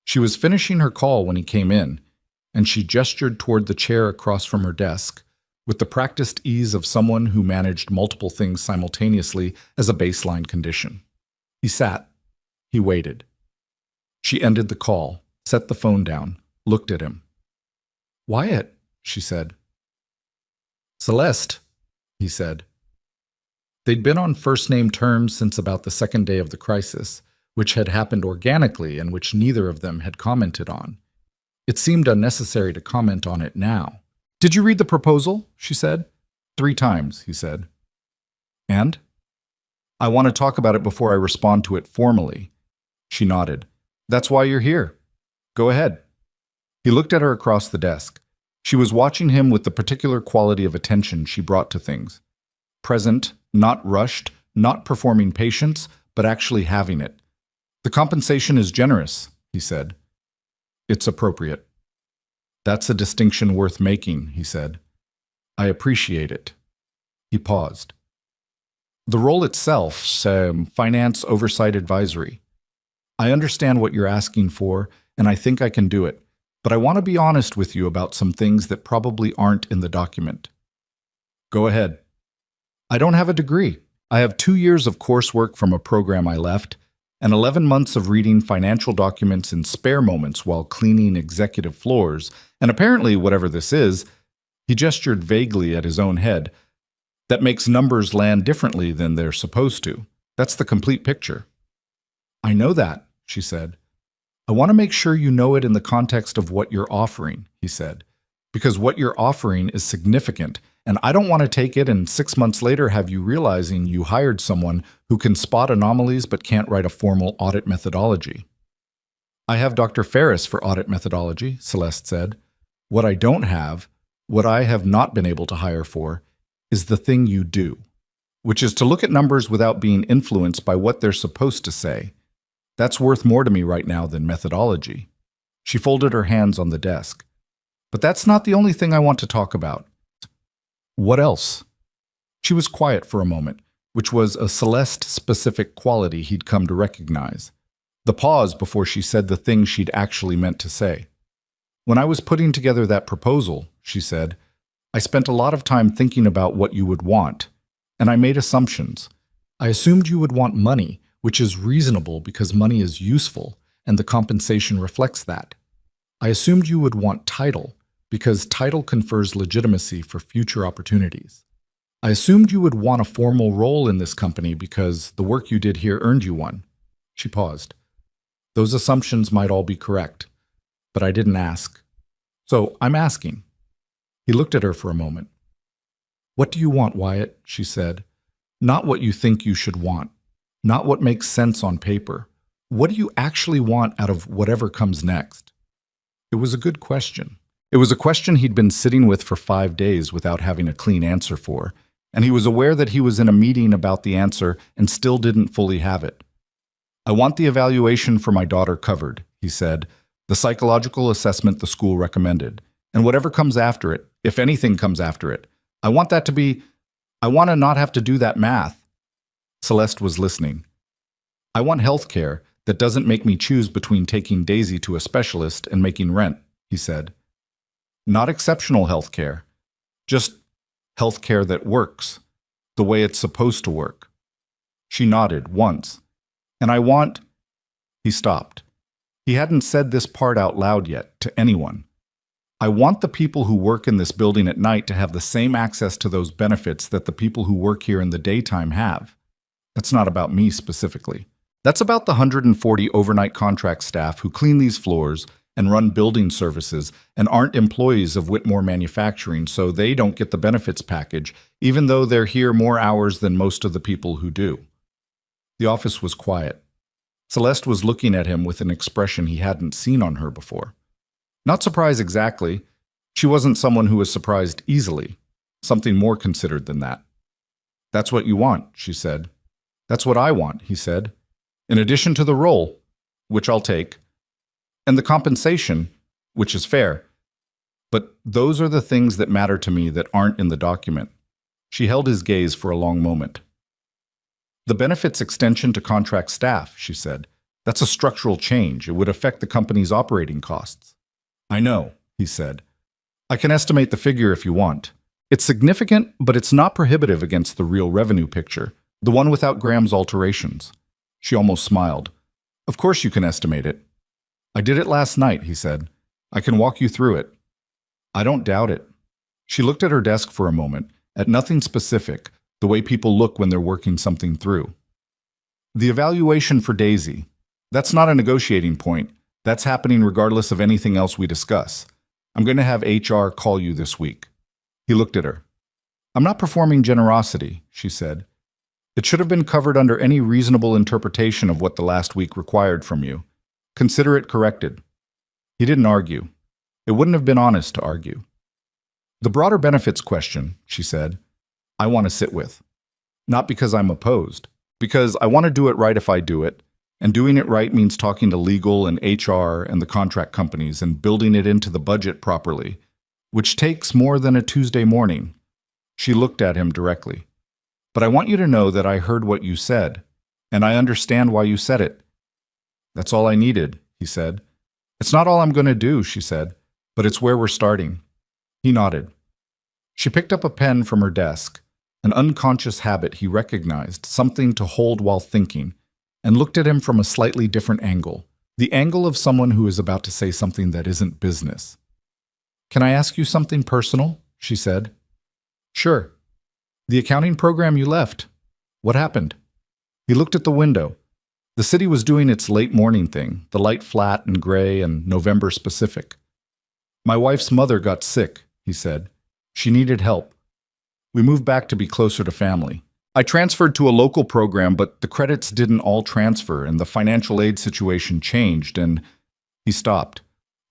She was finishing her call when he came in, and she gestured toward the chair across from her desk, with the practiced ease of someone who managed multiple things simultaneously as a baseline condition. He sat. He waited. She ended the call, set the phone down, looked at him. "Wyatt," she said. "Celeste," he said. They'd been on first-name terms since about the second day of the crisis, which had happened organically and which neither of them had commented on. It seemed unnecessary to comment on it now. "Did you read the proposal?" she said. 3 times, he said. "And?" "I want to talk about it before I respond to it formally." She nodded. "That's why you're here. Go ahead." He looked at her across the desk. She was watching him with the particular quality of attention she brought to things. Present, not rushed, not performing patience, but actually having it. "The compensation is generous," he said. "It's appropriate." "That's a distinction worth making," he said. "I appreciate it." He paused. "The role itself, finance oversight advisory. I understand what you're asking for, and I think I can do it, but I want to be honest with you about some things that probably aren't in the document." "Go ahead." "I don't have a degree. I have 2 years of coursework from a program I left, and 11 months of reading financial documents in spare moments while cleaning executive floors, and apparently whatever this is," he gestured vaguely at his own head, "that makes numbers land differently than they're supposed to. That's the complete picture." "I know that," she said. "I want to make sure you know it in the context of what you're offering," he said, "because what you're offering is significant, and I don't want to take it and 6 months later have you realizing you hired someone who can spot anomalies but can't write a formal audit methodology." "I have Dr. Ferris for audit methodology," Celeste said. "What I don't have, what I have not been able to hire for, is the thing you do, which is to look at numbers without being influenced by what they're supposed to say. That's worth more to me right now than methodology." She folded her hands on the desk. "But that's not the only thing I want to talk about." "What else?" She was quiet for a moment, which was a Celeste-specific quality he'd come to recognize. The pause before she said the thing she'd actually meant to say. "When I was putting together that proposal," she said, "I spent a lot of time thinking about what you would want, and I made assumptions. I assumed you would want money, which is reasonable because money is useful, and the compensation reflects that. I assumed you would want title, because title confers legitimacy for future opportunities. I assumed you would want a formal role in this company because the work you did here earned you one." She paused. "Those assumptions might all be correct, but I didn't ask. So I'm asking." He looked at her for a moment. "What do you want, Wyatt?" she said. "Not what you think you should want. Not what makes sense on paper. What do you actually want out of whatever comes next?" It was a good question. It was a question he'd been sitting with for 5 days without having a clean answer for, and he was aware that he was in a meeting about the answer and still didn't fully have it. "I want the evaluation for my daughter covered," he said, "the psychological assessment the school recommended, and whatever comes after it, if anything comes after it. I want to not have to do that math." Celeste was listening. "I want health care that doesn't make me choose between taking Daisy to a specialist and making rent," he said. "Not exceptional health care. Just Healthcare that works, the way it's supposed to work. She nodded once. And I want... He stopped. He hadn't said this part out loud yet to anyone. I want the people who work in this building at night to have the same access to those benefits that the people who work here in the daytime have. That's not about me specifically. That's about the 140 overnight contract staff who clean these floors and run building services and aren't employees of Whitmore Manufacturing, so they don't get the benefits package, even though they're here more hours than most of the people who do. The office was quiet. Celeste was looking at him with an expression he hadn't seen on her before. Not surprised exactly. She wasn't someone who was surprised easily. Something more considered than that. That's what you want, she said. That's what I want, he said. In addition to the role, which I'll take, and the compensation, which is fair. But those are the things that matter to me that aren't in the document. She held his gaze for a long moment. The benefits extension to contract staff, she said. That's a structural change. It would affect the company's operating costs. I know, he said. I can estimate the figure if you want. It's significant, but it's not prohibitive against the real revenue picture, the one without Graham's alterations. She almost smiled. Of course you can estimate it. I did it last night, he said. I can walk you through it. I don't doubt it. She looked at her desk for a moment, at nothing specific, the way people look when they're working something through. The evaluation for Daisy. That's not a negotiating point. That's happening regardless of anything else we discuss. I'm going to have HR call you this week. He looked at her. I'm not performing generosity, she said. It should have been covered under any reasonable interpretation of what the last week required from you. Consider it corrected. He didn't argue. It wouldn't have been honest to argue. The broader benefits question, she said, I want to sit with. Not because I'm opposed, because I want to do it right if I do it, and doing it right means talking to legal and HR and the contract companies and building it into the budget properly, which takes more than a Tuesday morning. She looked at him directly. But I want you to know that I heard what you said, and I understand why you said it. That's all I needed, he said. It's not all I'm going to do, she said, but it's where we're starting. He nodded. She picked up a pen from her desk, an unconscious habit he recognized, something to hold while thinking, and looked at him from a slightly different angle, the angle of someone who is about to say something that isn't business. Can I ask you something personal? She said. Sure. The accounting program you left. What happened? He looked at the window. The city was doing its late morning thing, the light flat and gray and November specific. My wife's mother got sick, he said. She needed help. We moved back to be closer to family. I transferred to a local program, but the credits didn't all transfer, and the financial aid situation changed, and he stopped.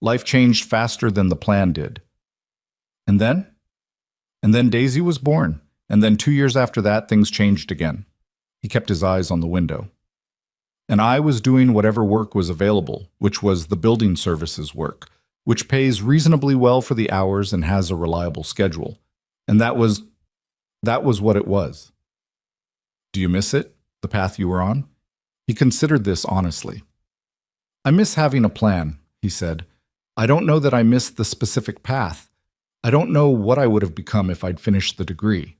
Life changed faster than the plan did. And then? And then Daisy was born, and then 2 years after that, things changed again. He kept his eyes on the window. And I was doing whatever work was available, which was the building services work, which pays reasonably well for the hours and has a reliable schedule. And that was what it was. Do you miss it, the path you were on? He considered this honestly. I miss having a plan, he said. I don't know that I miss the specific path. I don't know what I would have become if I'd finished the degree.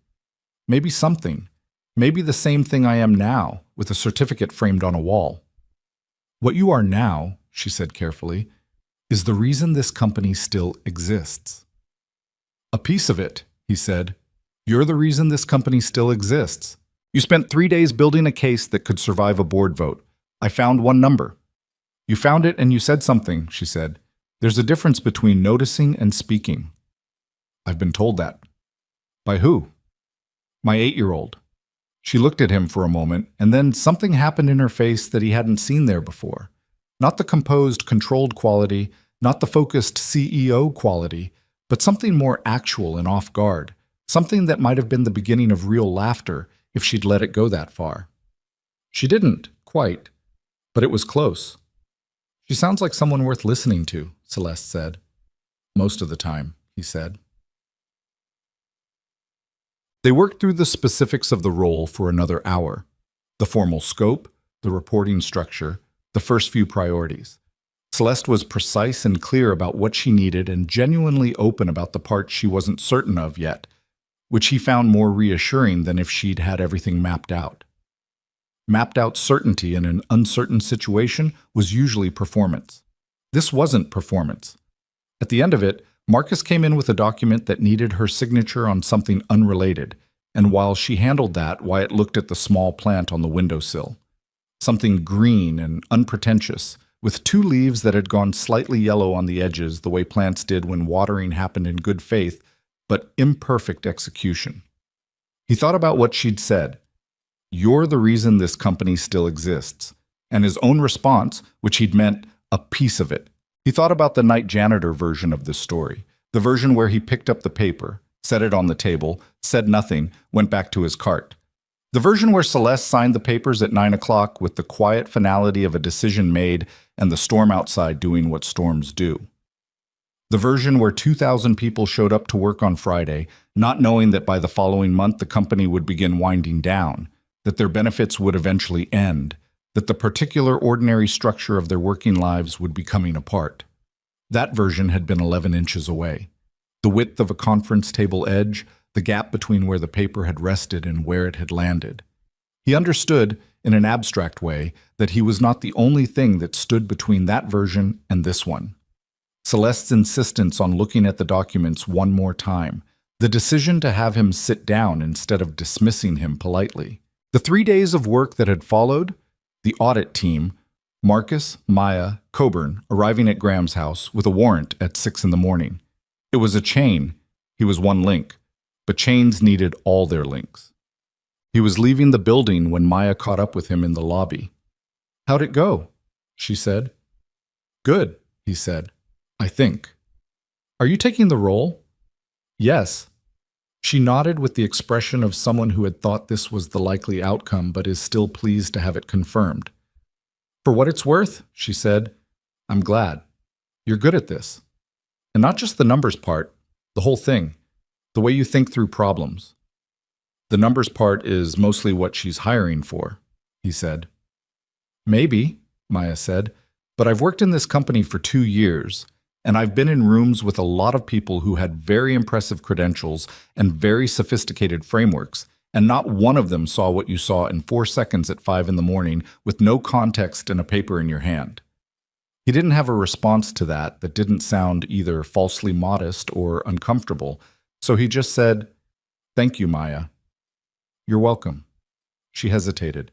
Maybe something. Maybe the same thing I am now, with a certificate framed on a wall. What you are now, she said carefully, is the reason this company still exists. A piece of it, he said. You're the reason this company still exists. You spent 3 days building a case that could survive a board vote. I found one number. You found it and you said something, she said. There's a difference between noticing and speaking. I've been told that. By who? My 8-year-old. She looked at him for a moment, and then something happened in her face that he hadn't seen there before. Not the composed, controlled quality, not the focused CEO quality, but something more actual and off guard, something that might have been the beginning of real laughter if she'd let it go that far. She didn't, quite, but it was close. She sounds like someone worth listening to, Celeste said. Most of the time, he said. They worked through the specifics of the role for another hour. The formal scope, the reporting structure, the first few priorities. Celeste was precise and clear about what she needed and genuinely open about the parts she wasn't certain of yet. which he found more reassuring than if she'd had everything mapped out. Mapped out certainty in an uncertain situation was usually performance. This wasn't performance. At the end of it, Marcus came in with a document that needed her signature on something unrelated, and while she handled that, Wyatt looked at the small plant on the windowsill. Something green and unpretentious, with 2 leaves that had gone slightly yellow on the edges the way plants did when watering happened in good faith, but imperfect execution. He thought about what she'd said. "You're the reason this company still exists," and his own response, which he'd meant a piece of it. He thought about the night janitor version of this story, the version where he picked up the paper, set it on the table, said nothing, went back to his cart. The version where Celeste signed the papers at 9 o'clock with the quiet finality of a decision made and the storm outside doing what storms do. The version where 2,000 people showed up to work on Friday, not knowing that by the following month the company would begin winding down, that their benefits would eventually end, that the particular ordinary structure of their working lives would be coming apart. That version had been 11 inches away. The width of a conference table edge, the gap between where the paper had rested and where it had landed. He understood, in an abstract way, that he was not the only thing that stood between that version and this one. Celeste's insistence on looking at the documents one more time, the decision to have him sit down instead of dismissing him politely. The 3 days of work that had followed, the audit team, Marcus, Maya, Coburn, arriving at Graham's house with a warrant at 6 in the morning. It was a chain. He was one link. But chains needed all their links. He was leaving the building when Maya caught up with him in the lobby. "How'd it go?" she said. "Good," he said. "I think." "Are you taking the role?" "Yes." She nodded with the expression of someone who had thought this was the likely outcome but is still pleased to have it confirmed. "For what it's worth," she said, "I'm glad. You're good at this. And not just the numbers part, the whole thing. The way you think through problems." "The numbers part is mostly what she's hiring for," he said. "Maybe," Maya said, "but I've worked in this company for 2 years, and I've been in rooms with a lot of people who had very impressive credentials and very sophisticated frameworks, and not one of them saw what you saw in 4 seconds at 5 in the morning with no context and a paper in your hand." He didn't have a response to that didn't sound either falsely modest or uncomfortable, so he just said, "Thank you, Maya." "You're welcome." She hesitated.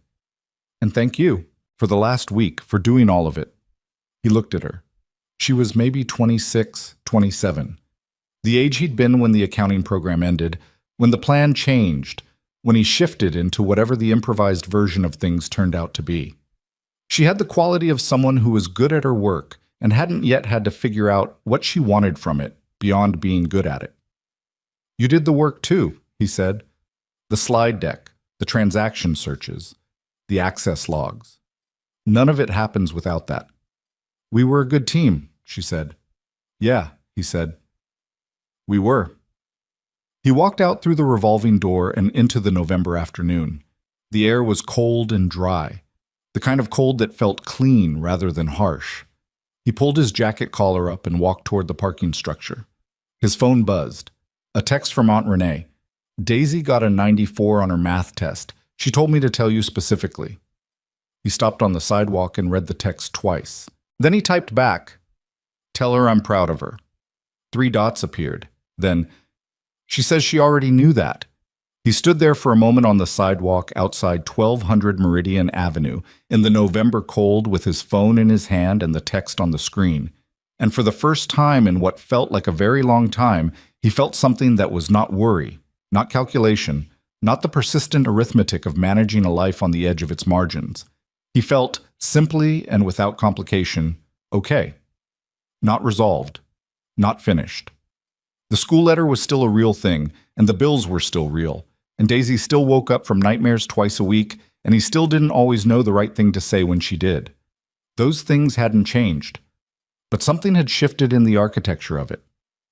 "And thank you, for the last week, for doing all of it." He looked at her. She was maybe 26, 27. The age he'd been when the accounting program ended, when the plan changed, when he shifted into whatever the improvised version of things turned out to be. She had the quality of someone who was good at her work and hadn't yet had to figure out what she wanted from it beyond being good at it. "You did the work too," he said. "The slide deck, the transaction searches, the access logs. None of it happens without that." "We were a good team," she said. "Yeah," he said. "We were." He walked out through the revolving door and into the November afternoon. The air was cold and dry, the kind of cold that felt clean rather than harsh. He pulled his jacket collar up and walked toward the parking structure. His phone buzzed. A text from Aunt Renee. "Daisy got a 94 on her math test. She told me to tell you specifically." He stopped on the sidewalk and read the text twice. Then he typed back, "Tell her I'm proud of her." 3 dots appeared. Then, "She says she already knew that." He stood there for a moment on the sidewalk outside 1200 Meridian Avenue in the November cold with his phone in his hand and the text on the screen. And for the first time in what felt like a very long time, he felt something that was not worry, not calculation, not the persistent arithmetic of managing a life on the edge of its margins. He felt, simply and without complication, okay. Not resolved. Not finished. The school letter was still a real thing, and the bills were still real, and Daisy still woke up from nightmares twice a week, and he still didn't always know the right thing to say when she did. Those things hadn't changed. But something had shifted in the architecture of it.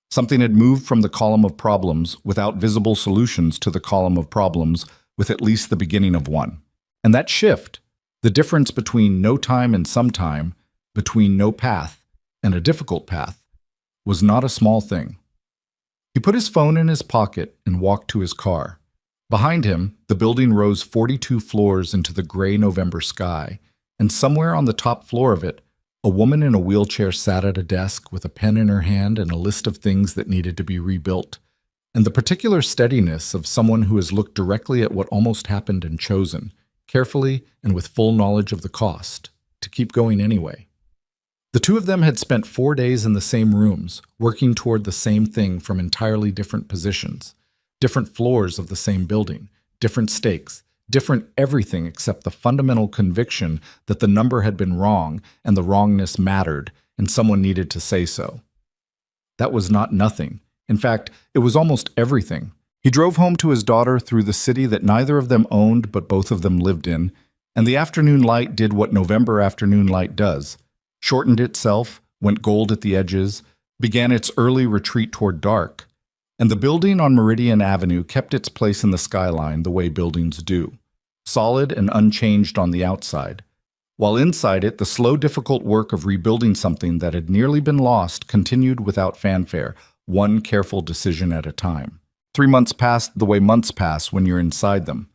Something had moved from the column of problems without visible solutions to the column of problems with at least the beginning of one. And that shift, the difference between no time and some time, between no path and a difficult path, was not a small thing. He put his phone in his pocket and walked to his car. Behind him, the building rose 42 floors into the gray November sky, and somewhere on the top floor of it, a woman in a wheelchair sat at a desk with a pen in her hand and a list of things that needed to be rebuilt, and the particular steadiness of someone who has looked directly at what almost happened and chosen, carefully and with full knowledge of the cost, to keep going anyway. The two of them had spent 4 days in the same rooms, working toward the same thing from entirely different positions, different floors of the same building, different stakes, different everything except the fundamental conviction that the number had been wrong and the wrongness mattered, and someone needed to say so. That was not nothing. In fact, it was almost everything. He drove home to his daughter through the city that neither of them owned but both of them lived in, and the afternoon light did what November afternoon light does, shortened itself, went gold at the edges, began its early retreat toward dark, and the building on Meridian Avenue kept its place in the skyline the way buildings do, solid and unchanged on the outside, while inside it the slow, difficult work of rebuilding something that had nearly been lost continued without fanfare, one careful decision at a time. 3 months passed the way months pass when you're inside them.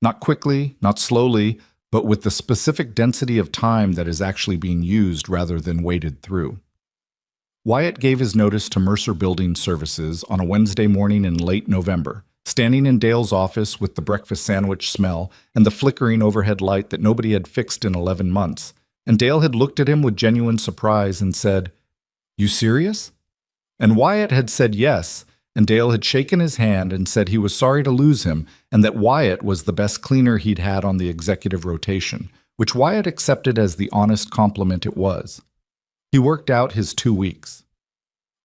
Not quickly, not slowly, but with the specific density of time that is actually being used rather than waded through. Wyatt gave his notice to Mercer Building Services on a Wednesday morning in late November, standing in Dale's office with the breakfast sandwich smell and the flickering overhead light that nobody had fixed in 11 months, and Dale had looked at him with genuine surprise and said, "You serious?" And Wyatt had said yes, and Dale had shaken his hand and said he was sorry to lose him and that Wyatt was the best cleaner he'd had on the executive rotation, which Wyatt accepted as the honest compliment it was. He worked out his 2 weeks.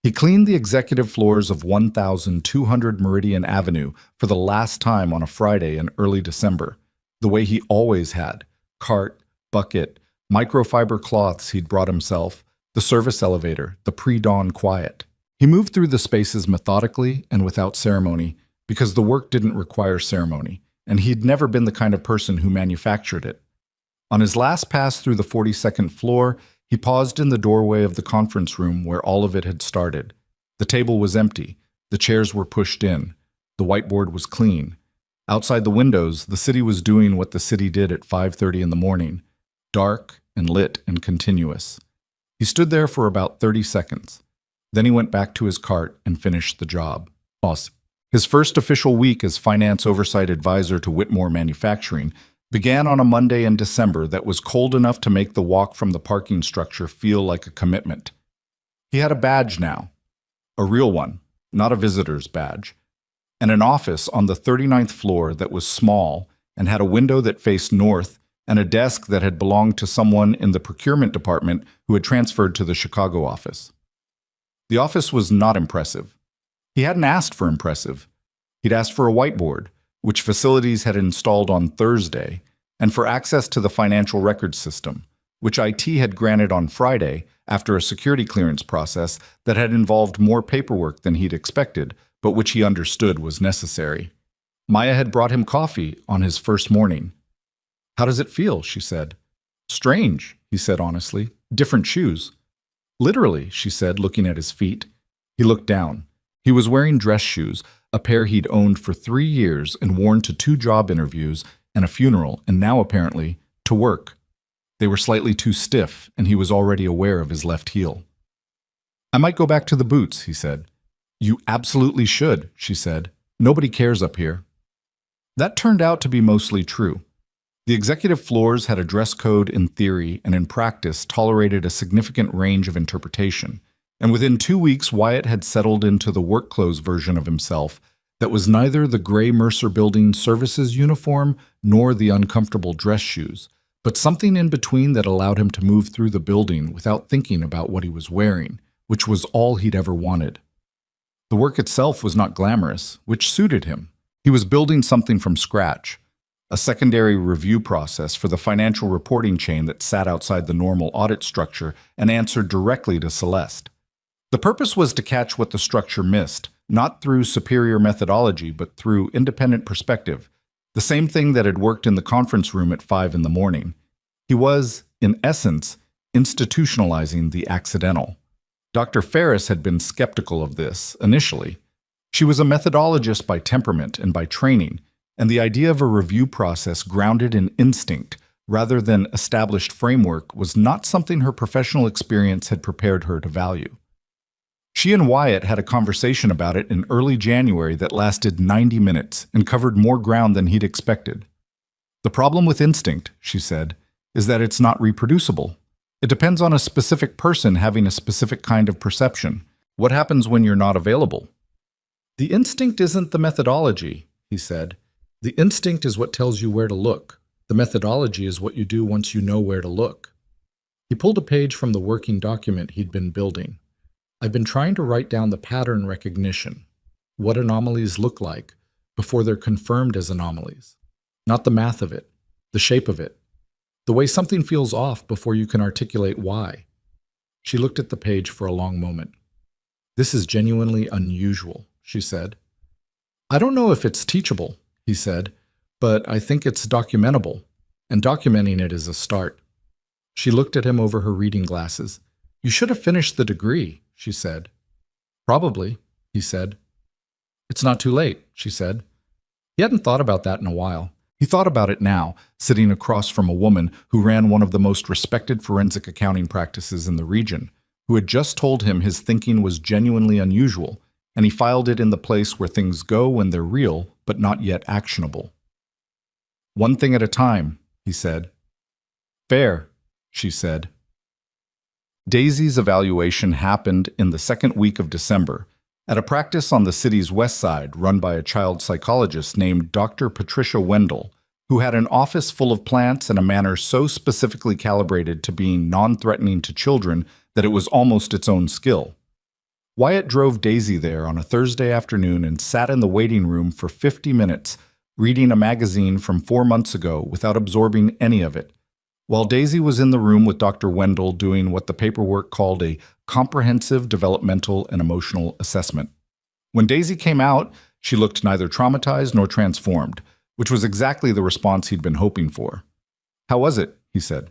He cleaned the executive floors of 1,200 Meridian Avenue for the last time on a Friday in early December, the way he always had: cart, bucket, microfiber cloths he'd brought himself, the service elevator, the pre-dawn quiet. He moved through the spaces methodically and without ceremony because the work didn't require ceremony, and he'd never been the kind of person who manufactured it. On his last pass through the 42nd floor, he paused in the doorway of the conference room where all of it had started. The table was empty. The chairs were pushed in. The whiteboard was clean. Outside the windows, the city was doing what the city did at 5:30 in the morning, dark and lit and continuous. He stood there for about 30 seconds. Then he went back to his cart and finished the job. His first official week as finance oversight advisor to Whitmore Manufacturing began on a Monday in December that was cold enough to make the walk from the parking structure feel like a commitment. He had a badge now, a real one, not a visitor's badge, and an office on the 39th floor that was small and had a window that faced north and a desk that had belonged to someone in the procurement department who had transferred to the Chicago office. The office was not impressive. He hadn't asked for impressive. He'd asked for a whiteboard, which facilities had installed on Thursday, and for access to the financial records system, which IT had granted on Friday after a security clearance process that had involved more paperwork than he'd expected, but which he understood was necessary. Maya had brought him coffee on his first morning. "How does it feel?" she said. "Strange," he said honestly. "Different shoes." "Literally," she said, looking at his feet. He looked down. He was wearing dress shoes, a pair he'd owned for 3 years and worn to 2 job interviews and a funeral, and now apparently to work. They were slightly too stiff, and he was already aware of his left heel. "I might go back to the boots," he said. "You absolutely should," she said. "Nobody cares up here." That turned out to be mostly true. The executive floors had a dress code in theory and in practice tolerated a significant range of interpretation, and within 2 weeks Wyatt had settled into the work clothes version of himself that was neither the gray Mercer Building Services uniform nor the uncomfortable dress shoes, but something in between that allowed him to move through the building without thinking about what he was wearing, which was all he'd ever wanted. The work itself was not glamorous, which suited him. He was building something from scratch, a secondary review process for the financial reporting chain that sat outside the normal audit structure and answered directly to Celeste. The purpose was to catch what the structure missed, not through superior methodology, but through independent perspective, the same thing that had worked in the conference room at 5 in the morning. He was, in essence, institutionalizing the accidental. Dr. Ferris had been skeptical of this initially. She was a methodologist by temperament and by training, and the idea of a review process grounded in instinct rather than established framework was not something her professional experience had prepared her to value. She and Wyatt had a conversation about it in early January that lasted 90 minutes and covered more ground than he'd expected. The problem with instinct, she said, is that it's not reproducible. It depends on a specific person having a specific kind of perception. What happens when you're not available? The instinct isn't the methodology, he said. The instinct is what tells you where to look. The methodology is what you do once you know where to look. He pulled a page from the working document he'd been building. I've been trying to write down the pattern recognition, what anomalies look like, before they're confirmed as anomalies. Not the math of it, the shape of it, the way something feels off before you can articulate why. She looked at the page for a long moment. This is genuinely unusual, she said. I don't know if it's teachable, he said, but I think it's documentable, and documenting it is a start. She looked at him over her reading glasses. You should have finished the degree, she said. Probably, he said. It's not too late, she said. He hadn't thought about that in a while. He thought about it now, sitting across from a woman who ran one of the most respected forensic accounting practices in the region, who had just told him his thinking was genuinely unusual, and he filed it in the place where things go when they're real, but not yet actionable. One thing at a time, he said. Fair, she said. Daisy's evaluation happened in the second week of December at a practice on the city's west side run by a child psychologist named Dr. Patricia Wendell, who had an office full of plants and a manner so specifically calibrated to being non-threatening to children that it was almost its own skill. Wyatt drove Daisy there on a Thursday afternoon and sat in the waiting room for 50 minutes, reading a magazine from 4 months ago without absorbing any of it, while Daisy was in the room with Dr. Wendell doing what the paperwork called a comprehensive developmental and emotional assessment. When Daisy came out, she looked neither traumatized nor transformed, which was exactly the response he'd been hoping for. How was it? He said.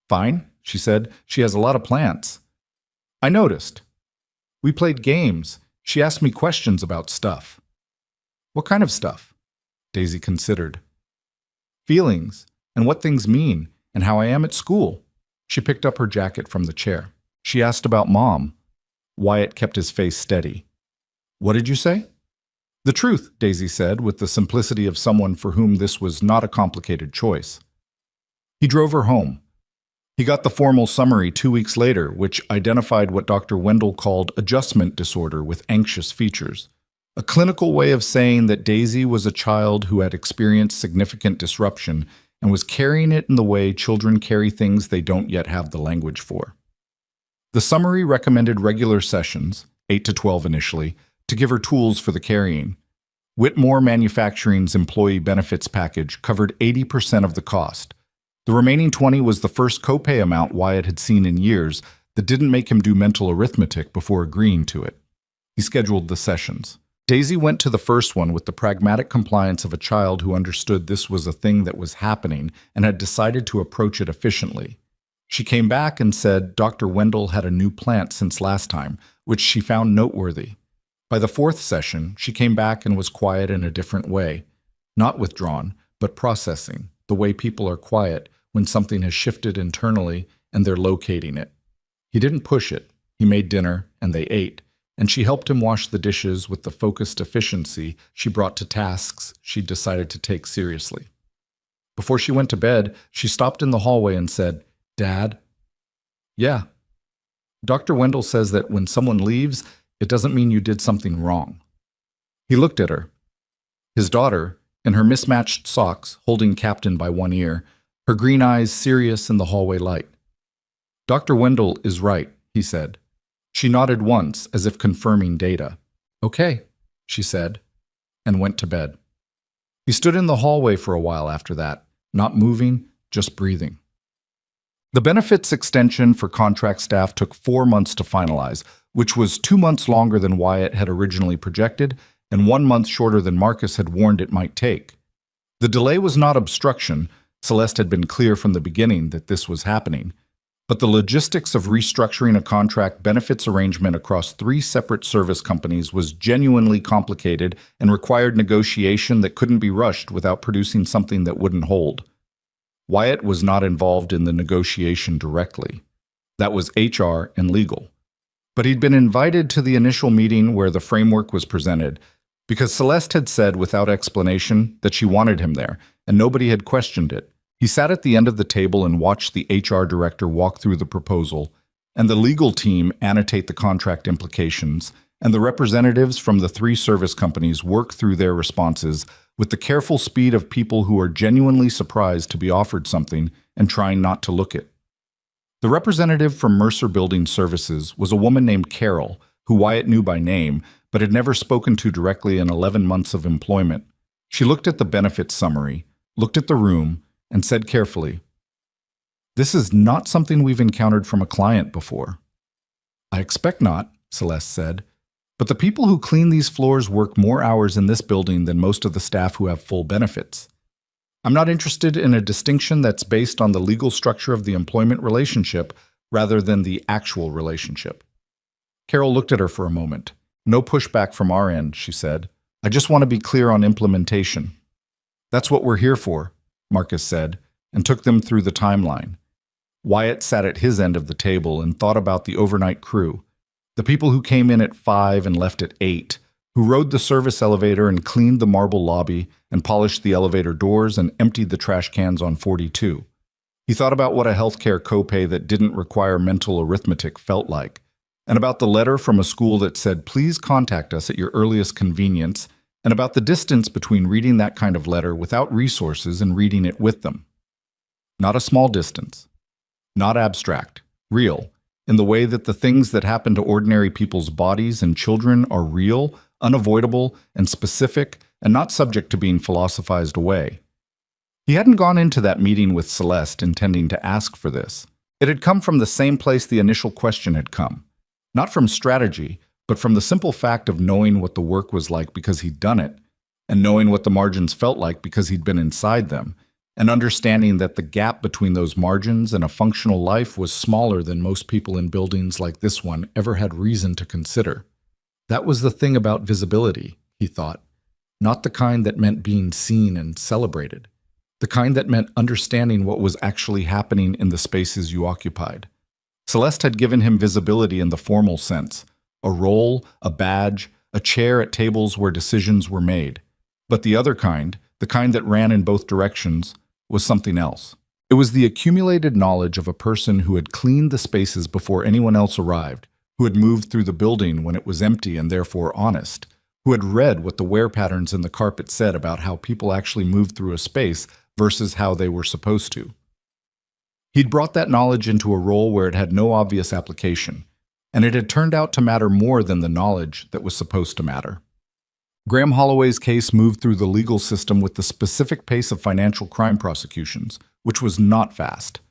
Fine, she said. She has a lot of plants. I noticed. We played games. She asked me questions about stuff. What kind of stuff? Daisy considered. Feelings, and what things mean, and how I am at school. She picked up her jacket from the chair. She asked about Mom. Wyatt kept his face steady. What did you say? The truth, Daisy said, with the simplicity of someone for whom this was not a complicated choice. He drove her home. He got the formal summary 2 weeks later, which identified what Dr. Wendell called adjustment disorder with anxious features, a clinical way of saying that Daisy was a child who had experienced significant disruption and was carrying it in the way children carry things they don't yet have the language for. The summary recommended regular sessions, 8 to 12 initially, to give her tools for the carrying. Whitmore Manufacturing's employee benefits package covered 80% of the cost. The remaining 20 was the first copay amount Wyatt had seen in years that didn't make him do mental arithmetic before agreeing to it. He scheduled the sessions. Daisy went to the first one with the pragmatic compliance of a child who understood this was a thing that was happening and had decided to approach it efficiently. She came back and said Dr. Wendell had a new plant since last time, which she found noteworthy. By the fourth session, she came back and was quiet in a different way, not withdrawn, but processing, the way people are quiet when something has shifted internally and they're locating it. He didn't push it. He made dinner, and they ate, and she helped him wash the dishes with the focused efficiency she brought to tasks she decided to take seriously. Before she went to bed, she stopped in the hallway and said, Dad? Yeah. Dr. Wendell says that when someone leaves, it doesn't mean you did something wrong. He looked at her. His daughter, in her mismatched socks, holding Captain by one ear, her green eyes serious in the hallway light. Dr. Wendell is right, he said. She nodded once, as if confirming data. Okay, she said, and went to bed. He stood in the hallway for a while after that, not moving, just breathing. The benefits extension for contract staff took 4 months to finalize, which was 2 months longer than Wyatt had originally projected and 1 month shorter than Marcus had warned it might take. The delay was not obstruction. Celeste had been clear from the beginning that this was happening. But the logistics of restructuring a contract benefits arrangement across three separate service companies was genuinely complicated and required negotiation that couldn't be rushed without producing something that wouldn't hold. Wyatt was not involved in the negotiation directly. That was HR and legal. But he'd been invited to the initial meeting where the framework was presented because Celeste had said without explanation that she wanted him there, and nobody had questioned it. He sat at the end of the table and watched the HR director walk through the proposal, and the legal team annotate the contract implications, and the representatives from the three service companies work through their responses with the careful speed of people who are genuinely surprised to be offered something and trying not to look it. The representative from Mercer Building Services was a woman named Carol, who Wyatt knew by name, but had never spoken to directly in 11 months of employment. She looked at the benefits summary, looked at the room, and said carefully, "This is not something we've encountered from a client before." "I expect not," Celeste said, "but the people who clean these floors work more hours in this building than most of the staff who have full benefits. I'm not interested in a distinction that's based on the legal structure of the employment relationship rather than the actual relationship." Carol looked at her for a moment. "No pushback from our end," she said. "I just want to be clear on implementation." "That's what we're here for," Marcus said, and took them through the timeline. Wyatt sat at his end of the table and thought about the overnight crew, the people who came in at 5 and left at 8, who rode the service elevator and cleaned the marble lobby and polished the elevator doors and emptied the trash cans on 42. He thought about what a healthcare copay that didn't require mental arithmetic felt like, and about the letter from a school that said, "Please contact us at your earliest convenience," and about the distance between reading that kind of letter without resources and reading it with them. Not a small distance. Not abstract. Real. In the way that the things that happen to ordinary people's bodies and children are real, unavoidable, and specific, and not subject to being philosophized away. He hadn't gone into that meeting with Celeste intending to ask for this. It had come from the same place the initial question had come. Not from strategy, but from the simple fact of knowing what the work was like because he'd done it, and knowing what the margins felt like because he'd been inside them, and understanding that the gap between those margins and a functional life was smaller than most people in buildings like this one ever had reason to consider. That was the thing about visibility, he thought, not the kind that meant being seen and celebrated, the kind that meant understanding what was actually happening in the spaces you occupied. Celeste had given him visibility in the formal sense, a role, a badge, a chair at tables where decisions were made. But the other kind, the kind that ran in both directions, was something else. It was the accumulated knowledge of a person who had cleaned the spaces before anyone else arrived, who had moved through the building when it was empty and therefore honest, who had read what the wear patterns in the carpet said about how people actually moved through a space versus how they were supposed to. He'd brought that knowledge into a role where it had no obvious application, and it had turned out to matter more than the knowledge that was supposed to matter. Graham Holloway's case moved through the legal system with the specific pace of financial crime prosecutions, which was not fast.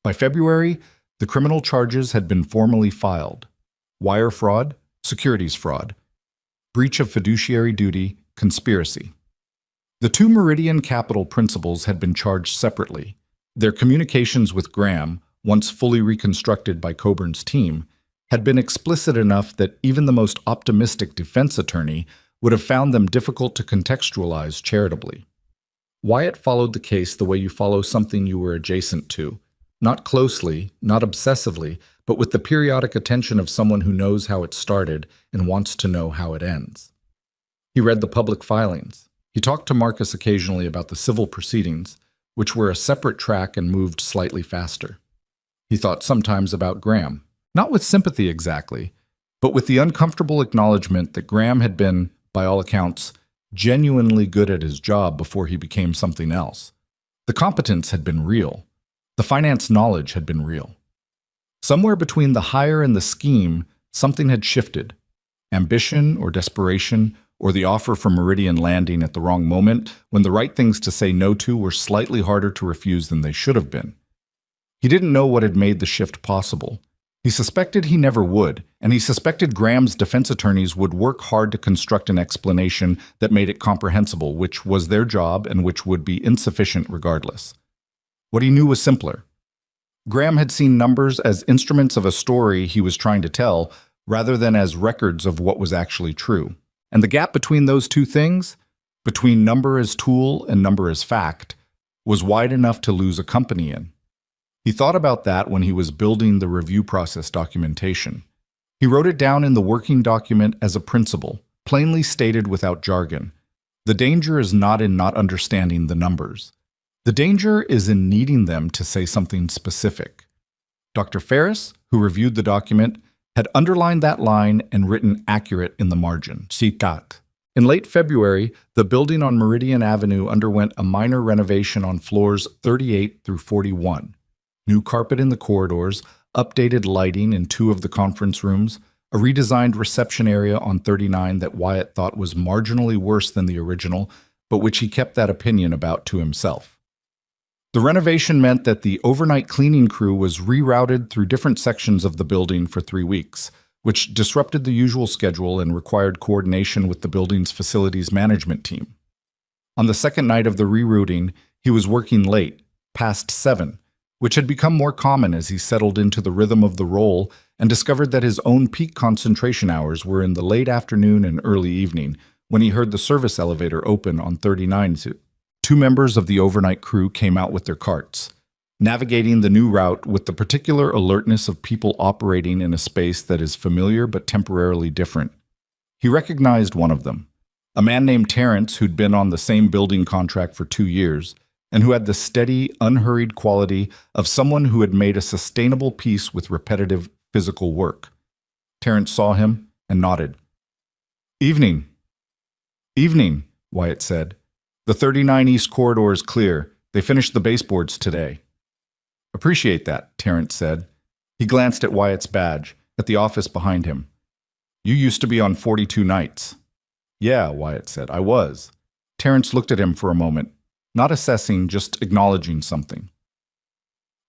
By February, the criminal charges had been formally filed: wire fraud, securities fraud, breach of fiduciary duty, conspiracy. The two Meridian Capital principals had been charged separately. Their communications with Graham, once fully reconstructed by Coburn's team, had been explicit enough that even the most optimistic defense attorney would have found them difficult to contextualize charitably. Wyatt followed the case the way you follow something you were adjacent to, not closely, not obsessively, but with the periodic attention of someone who knows how it started and wants to know how it ends. He read the public filings. He talked to Marcus occasionally about the civil proceedings, which were a separate track and moved slightly faster. He thought sometimes about Graham, not with sympathy exactly, but with the uncomfortable acknowledgement that Graham had been, by all accounts, genuinely good at his job before he became something else. The competence had been real. The finance knowledge had been real. Somewhere between the hire and the scheme, something had shifted. Ambition or desperation, or the offer from Meridian landing at the wrong moment when the right things to say no to were slightly harder to refuse than they should have been. He didn't know what had made the shift possible. He suspected he never would, and he suspected Graham's defense attorneys would work hard to construct an explanation that made it comprehensible, which was their job and which would be insufficient regardless. What he knew was simpler. Graham had seen numbers as instruments of a story he was trying to tell, rather than as records of what was actually true. And the gap between those two things, between number as tool and number as fact, was wide enough to lose a company in. He thought about that when he was building the review process documentation. He wrote it down in the working document as a principle, plainly stated without jargon. The danger is not in not understanding the numbers. The danger is in needing them to say something specific. Dr. Ferris, who reviewed the document, had underlined that line and written accurate in the margin. Citat. In late February, the building on Meridian Avenue underwent a minor renovation on floors 38 through 41. New carpet in the corridors, updated lighting in 2 of the conference rooms, a redesigned reception area on 39 that Wyatt thought was marginally worse than the original, but which he kept that opinion about to himself. The renovation meant that the overnight cleaning crew was rerouted through different sections of the building for 3 weeks, which disrupted the usual schedule and required coordination with the building's facilities management team. On the second night of the rerouting, he was working late, past 7, which had become more common as he settled into the rhythm of the role and discovered that his own peak concentration hours were in the late afternoon and early evening when he heard the service elevator open on 39. 2 members of the overnight crew came out with their carts, navigating the new route with the particular alertness of people operating in a space that is familiar but temporarily different. He recognized one of them, a man named Terrence who'd been on the same building contract for 2 years, and who had the steady, unhurried quality of someone who had made a sustainable peace with repetitive physical work. Terrence saw him and nodded. "Evening." "Evening," Wyatt said. "The 39 East corridor is clear. They finished the baseboards today." "Appreciate that," Terrence said. He glanced at Wyatt's badge, at the office behind him. "You used to be on 42 nights." "Yeah," Wyatt said, "I was." Terrence looked at him for a moment, not assessing, just acknowledging something.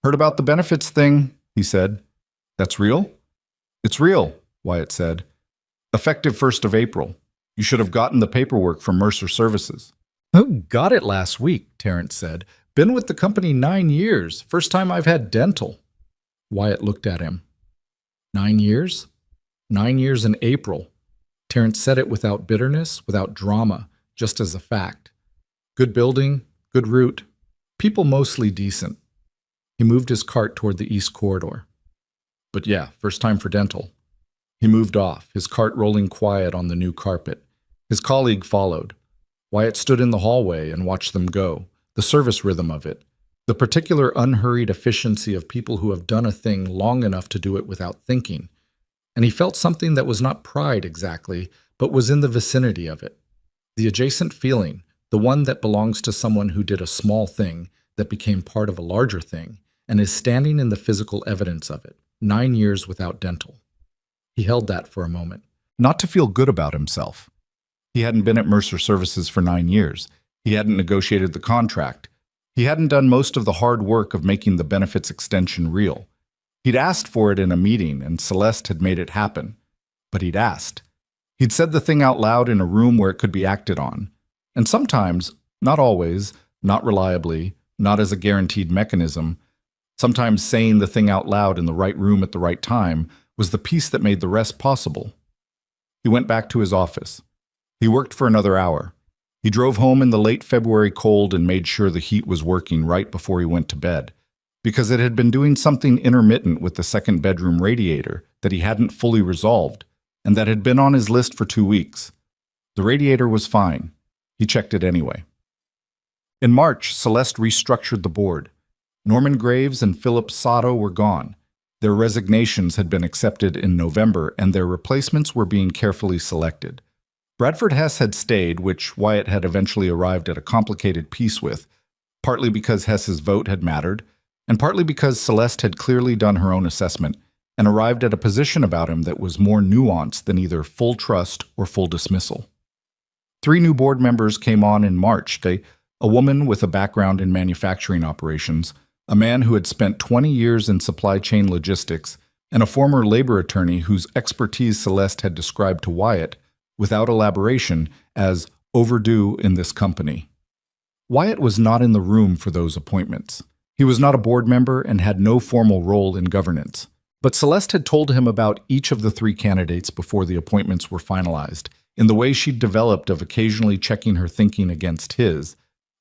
"Heard about the benefits thing," he said. "That's real?" "It's real," Wyatt said. "Effective 1st of April. You should have gotten the paperwork from Mercer Services." "Oh, got it last week," Terrence said. "Been with the company 9 years. First time I've had dental." Wyatt looked at him. 9 years? 9 years in April. Terrence said it without bitterness, without drama, just as a fact. Good building, good route, people mostly decent. He moved his cart toward the east corridor. "But yeah, first time for dental." He moved off, his cart rolling quiet on the new carpet. His colleague followed. Wyatt stood in the hallway and watched them go, the service rhythm of it, the particular unhurried efficiency of people who have done a thing long enough to do it without thinking. And he felt something that was not pride exactly, but was in the vicinity of it. The adjacent feeling, the one that belongs to someone who did a small thing that became part of a larger thing and is standing in the physical evidence of it, 9 years without dental. He held that for a moment, not to feel good about himself. He hadn't been at Mercer Services for 9 years. He hadn't negotiated the contract. He hadn't done most of the hard work of making the benefits extension real. He'd asked for it in a meeting, and Celeste had made it happen. But he'd asked. He'd said the thing out loud in a room where it could be acted on. And sometimes, not always, not reliably, not as a guaranteed mechanism, sometimes saying the thing out loud in the right room at the right time was the piece that made the rest possible. He went back to his office. He worked for another hour. He drove home in the late February cold and made sure the heat was working right before he went to bed, because it had been doing something intermittent with the second bedroom radiator that he hadn't fully resolved, and that had been on his list for 2 weeks. The radiator was fine. He checked it anyway. In March, Celeste restructured the board. Norman Graves and Philip Sato were gone. Their resignations had been accepted in November, and their replacements were being carefully selected. Bradford Hess had stayed, which Wyatt had eventually arrived at a complicated peace with, partly because Hess's vote had mattered, and partly because Celeste had clearly done her own assessment and arrived at a position about him that was more nuanced than either full trust or full dismissal. 3 new board members came on in March. A woman with a background in manufacturing operations, a man who had spent 20 years in supply chain logistics, and a former labor attorney whose expertise Celeste had described to Wyatt, without elaboration, as overdue in this company. Wyatt was not in the room for those appointments. He was not a board member and had no formal role in governance. But Celeste had told him about each of the three candidates before the appointments were finalized, in the way she'd developed of occasionally checking her thinking against his,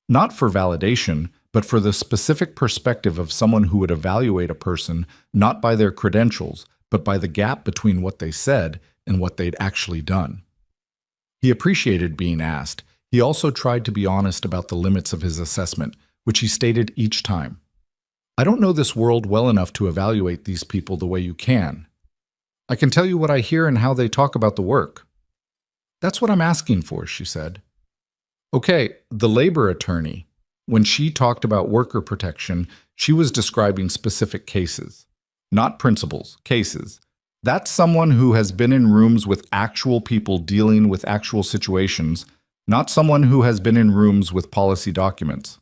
not for validation, but for the specific perspective of someone who would evaluate a person not by their credentials, but by the gap between what they said and what they'd actually done. He appreciated being asked. He also tried to be honest about the limits of his assessment, which he stated each time. I don't know this world well enough to evaluate these people the way you can. I can tell you what I hear and how they talk about the work. That's what I'm asking for, she said. Okay, the labor attorney. When she talked about worker protection, she was describing specific cases. Not principles, cases. That's someone who has been in rooms with actual people dealing with actual situations, not someone who has been in rooms with policy documents.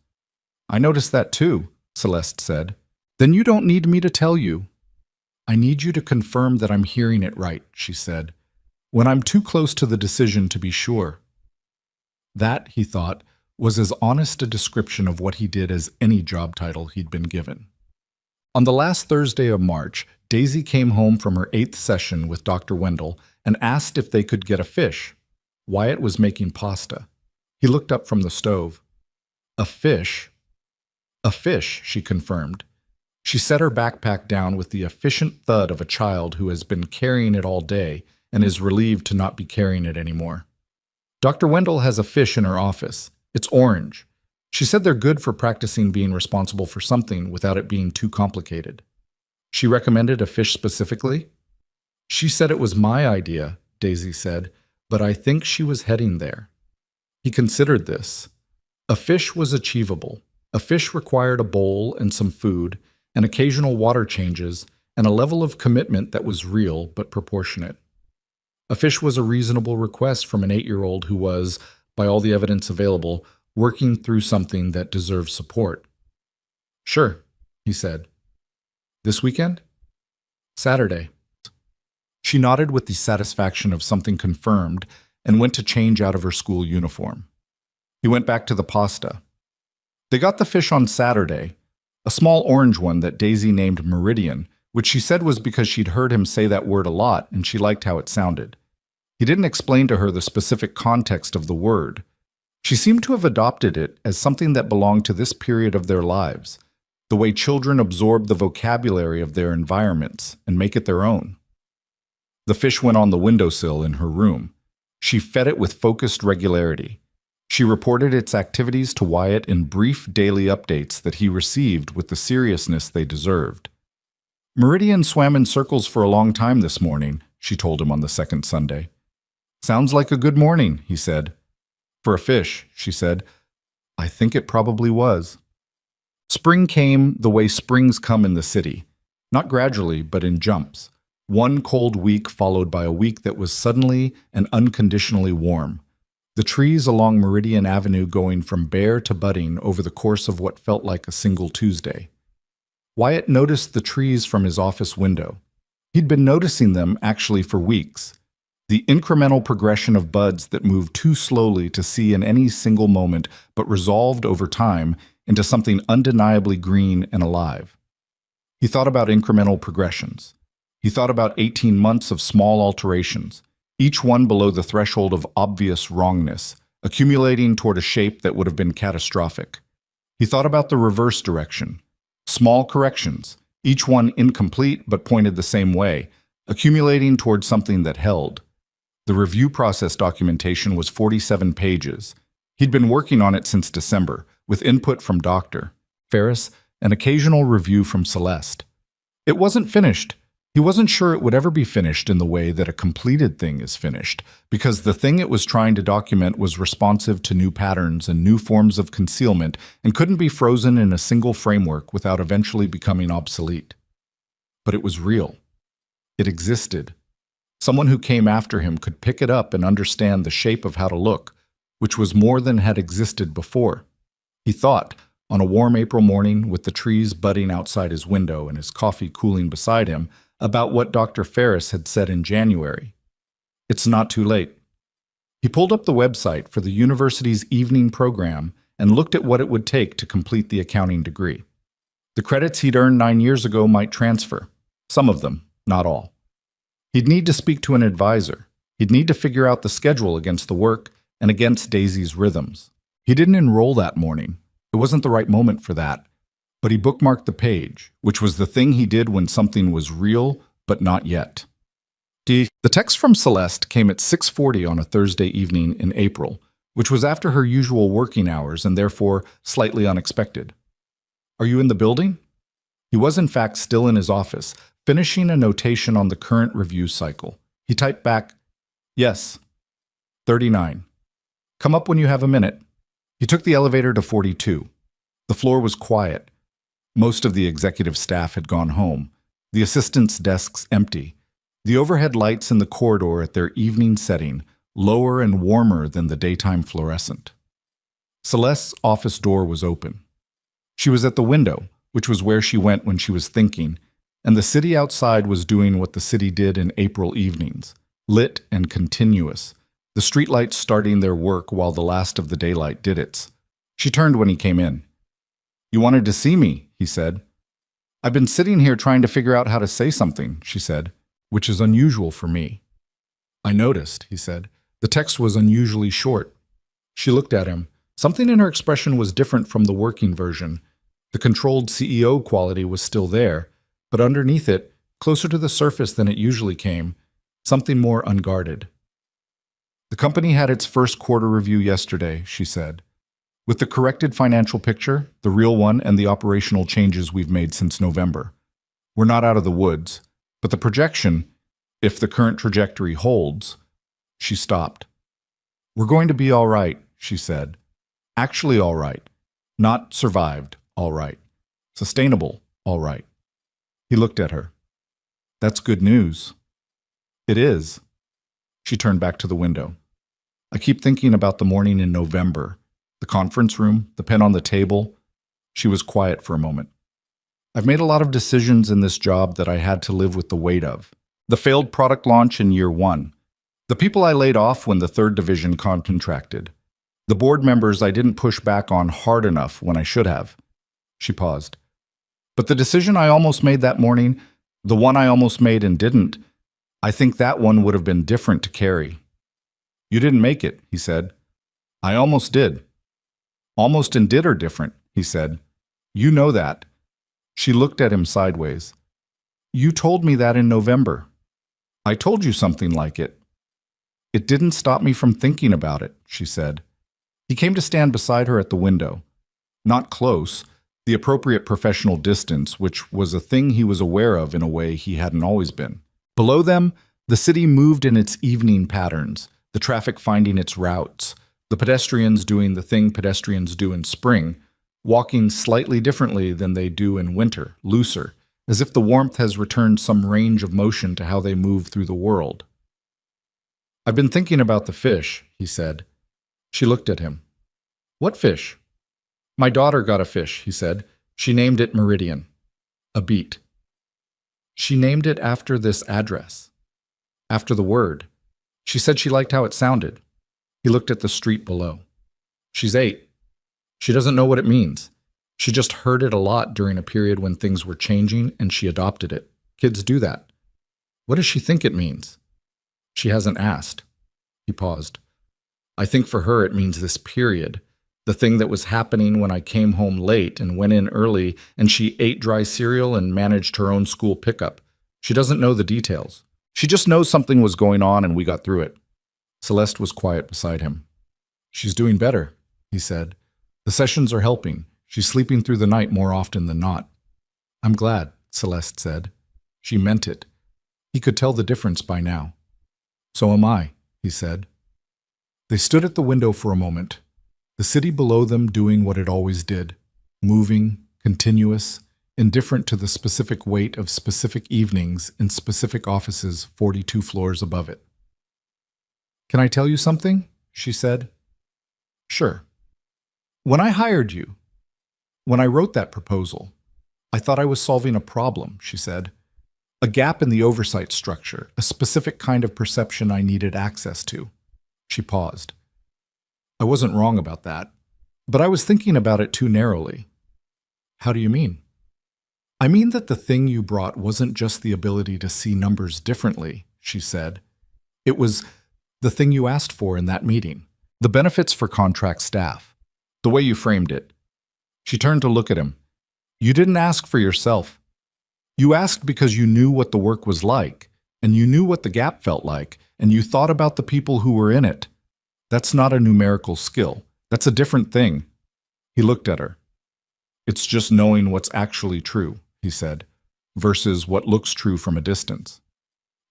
I noticed that too, Celeste said. Then you don't need me to tell you. I need you to confirm that I'm hearing it right, she said, when I'm too close to the decision to be sure. That, he thought, was as honest a description of what he did as any job title he'd been given. On the last Thursday of March, Daisy came home from her 8th session with Dr. Wendell and asked if they could get a fish. Wyatt was making pasta. He looked up from the stove. A fish? A fish, she confirmed. She set her backpack down with the efficient thud of a child who has been carrying it all day and is relieved to not be carrying it anymore. Dr. Wendell has a fish in her office. It's orange. She said they're good for practicing being responsible for something without it being too complicated. She recommended a fish specifically? She said it was my idea, Daisy said, but I think she was heading there. He considered this. A fish was achievable. A fish required a bowl and some food, and occasional water changes, and a level of commitment that was real but proportionate. A fish was a reasonable request from an 8-year-old who was, by all the evidence available, working through something that deserved support. Sure, he said. This weekend? Saturday. She nodded with the satisfaction of something confirmed and went to change out of her school uniform. He went back to the pasta. They got the fish on Saturday, a small orange one that Daisy named Meridian, which she said was because she'd heard him say that word a lot and she liked how it sounded. He didn't explain to her the specific context of the word. She seemed to have adopted it as something that belonged to this period of their lives, the way children absorb the vocabulary of their environments and make it their own. The fish went on the windowsill in her room. She fed it with focused regularity. She reported its activities to Wyatt in brief daily updates that he received with the seriousness they deserved. Meridian swam in circles for a long time this morning, she told him on the second Sunday. Sounds like a good morning, he said. For a fish, she said. I think it probably was. Spring came the way springs come in the city, not gradually, but in jumps. One cold week followed by a week that was suddenly and unconditionally warm. The trees along Meridian Avenue going from bare to budding over the course of what felt like a single Tuesday. Wyatt noticed the trees from his office window. He'd been noticing them actually for weeks. The incremental progression of buds that moved too slowly to see in any single moment but resolved over time into something undeniably green and alive. He thought about incremental progressions. He thought about 18 months of small alterations, each one below the threshold of obvious wrongness, accumulating toward a shape that would have been catastrophic. He thought about the reverse direction, small corrections, each one incomplete but pointed the same way, accumulating toward something that held. The review process documentation was 47 pages. He'd been working on it since December, with input from Dr. Ferris, an occasional review from Celeste. It wasn't finished. He wasn't sure it would ever be finished in the way that a completed thing is finished, because the thing it was trying to document was responsive to new patterns and new forms of concealment and couldn't be frozen in a single framework without eventually becoming obsolete. But it was real. It existed. Someone who came after him could pick it up and understand the shape of how to look, which was more than had existed before. He thought, on a warm April morning with the trees budding outside his window and his coffee cooling beside him, about what Dr. Ferris had said in January. It's not too late. He pulled up the website for the university's evening program and looked at what it would take to complete the accounting degree. The The credits he'd earned 9 years ago might transfer. Some of them, not all. He'd need to speak to an advisor. He'd need to figure out the schedule against the work and against Daisy's rhythms. He didn't enroll that morning. It wasn't the right moment for that. But he bookmarked the page, which was the thing he did when something was real, but not yet. The text from Celeste came at 6:40 on a Thursday evening in April, which was after her usual working hours and therefore slightly unexpected. "Are you in the building?" He was in fact still in his office, finishing a notation on the current review cycle. He typed back, "Yes, 39. Come up when you have a minute." He took the elevator to 42. The floor was quiet. Most of the executive staff had gone home, the assistants' desks empty, the overhead lights in the corridor at their evening setting, lower and warmer than the daytime fluorescent. Celeste's office door was open. She was at the window, which was where she went when she was thinking, and the city outside was doing what the city did in April evenings, lit and continuous, the streetlights starting their work while the last of the daylight did its. She turned when he came in. "You wanted to see me," he said. "I've been sitting here trying to figure out how to say something," she said, "which is unusual for me." "I noticed," he said. The text was unusually short. She looked at him. Something in her expression was different from the working version. The controlled CEO quality was still there, but underneath it, closer to the surface than it usually came, something more unguarded. "The company had its first quarter review yesterday," she said. "With the corrected financial picture, the real one, and the operational changes we've made since November. We're not out of the woods, but the projection, if the current trajectory holds—" She stopped. "We're going to be all right," she said. "Actually all right. Not survived, all right. Sustainable, all right." He looked at her. "That's good news." "It is." She turned back to the window. "I keep thinking about the morning in November. The conference room, the pen on the table." She was quiet for a moment. "I've made a lot of decisions in this job that I had to live with the weight of. The failed product launch in year 1. The people I laid off when the 3rd division contracted. The board members I didn't push back on hard enough when I should have." She paused. "But the decision I almost made that morning, the one I almost made and didn't, I think that one would have been different to carry." "You didn't make it," he said. "I almost did." "Almost and did are different," he said. "You know that." She looked at him sideways. "You told me that in November." "I told you something like it." "It didn't stop me from thinking about it," she said. He came to stand beside her at the window. Not close, the appropriate professional distance, which was a thing he was aware of in a way he hadn't always been. Below them, the city moved in its evening patterns, the traffic finding its routes, the pedestrians doing the thing pedestrians do in spring, walking slightly differently than they do in winter, looser, as if the warmth has returned some range of motion to how they move through the world. "I've been thinking about the fish," he said. She looked at him. "What fish?" "My daughter got a fish," he said. "She named it Meridian. A beet." "She named it after this address. After the word. She said she liked how it sounded." He looked at the street below. "She's 8. She doesn't know what it means. She just heard it a lot during a period when things were changing and she adopted it. Kids do that. What does she think it means?" "She hasn't asked." He paused. "I think for her it means this period, the thing that was happening when I came home late and went in early and she ate dry cereal and managed her own school pickup. She doesn't know the details. She just knows something was going on and we got through it." Celeste was quiet beside him. "She's doing better," he said. "The sessions are helping. She's sleeping through the night more often than not." "I'm glad," Celeste said. She meant it. He could tell the difference by now. "So am I," he said. They stood at the window for a moment, the city below them doing what it always did, moving, continuous, indifferent to the specific weight of specific evenings in specific offices 42 floors above it. "Can I tell you something?" she said. "Sure." "When I hired you, when I wrote that proposal, I thought I was solving a problem," she said. "A gap in the oversight structure, a specific kind of perception I needed access to." She paused. "I wasn't wrong about that, but I was thinking about it too narrowly." "How do you mean?" I mean that the thing you brought wasn't just the ability to see numbers differently, she said. It was the thing you asked for in that meeting. The benefits for contract staff. The way you framed it. She turned to look at him. You didn't ask for yourself. You asked because you knew what the work was like, and you knew what the gap felt like, and you thought about the people who were in it. That's not a numerical skill. That's a different thing. He looked at her. It's just knowing what's actually true, he said, versus what looks true from a distance.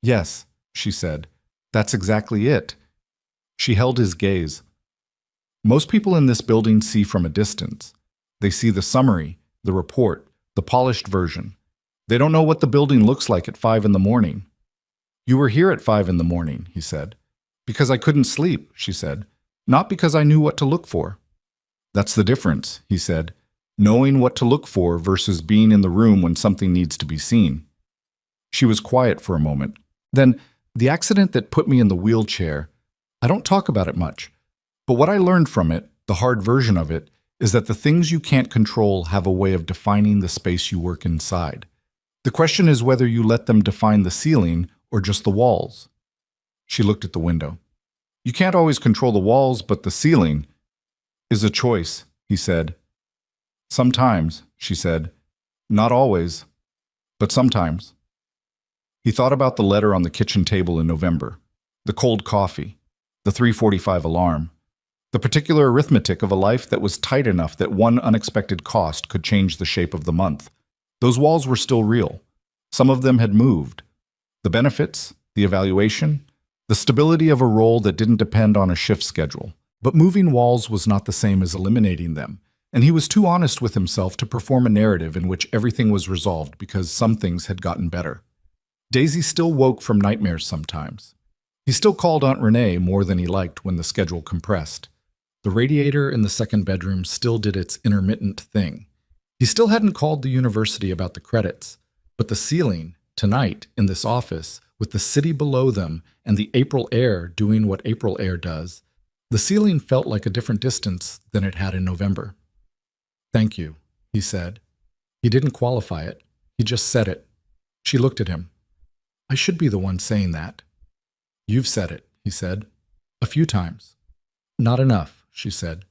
Yes, she said. That's exactly it. She held his gaze. Most people in this building see from a distance. They see the summary, the report, the polished version. They don't know what the building looks like at 5 in the morning. You were here at 5 in the morning, he said. Because I couldn't sleep, she said. Not because I knew what to look for. That's the difference, he said. Knowing what to look for versus being in the room when something needs to be seen. She was quiet for a moment. Then, the accident that put me in the wheelchair, I don't talk about it much. But what I learned from it, the hard version of it, is that the things you can't control have a way of defining the space you work inside. The question is whether you let them define the ceiling or just the walls. She looked at the window. You can't always control the walls, but the ceiling is a choice, he said. Sometimes, she said. Not always, but sometimes. He thought about the letter on the kitchen table in November, the cold coffee, the 3:45 alarm, the particular arithmetic of a life that was tight enough that one unexpected cost could change the shape of the month. Those walls were still real. Some of them had moved. The benefits, the evaluation, the stability of a role that didn't depend on a shift schedule. But moving walls was not the same as eliminating them, and he was too honest with himself to perform a narrative in which everything was resolved because some things had gotten better. Daisy still woke from nightmares sometimes. He still called Aunt Renee more than he liked when the schedule compressed. The radiator in the second bedroom still did its intermittent thing. He still hadn't called the university about the credits, but the ceiling, tonight, in this office, with the city below them and the April air doing what April air does, the ceiling felt like a different distance than it had in November. Thank you, he said. He didn't qualify it. He just said it. She looked at him. I should be the one saying that. You've said it, he said. A few times. Not enough, she said.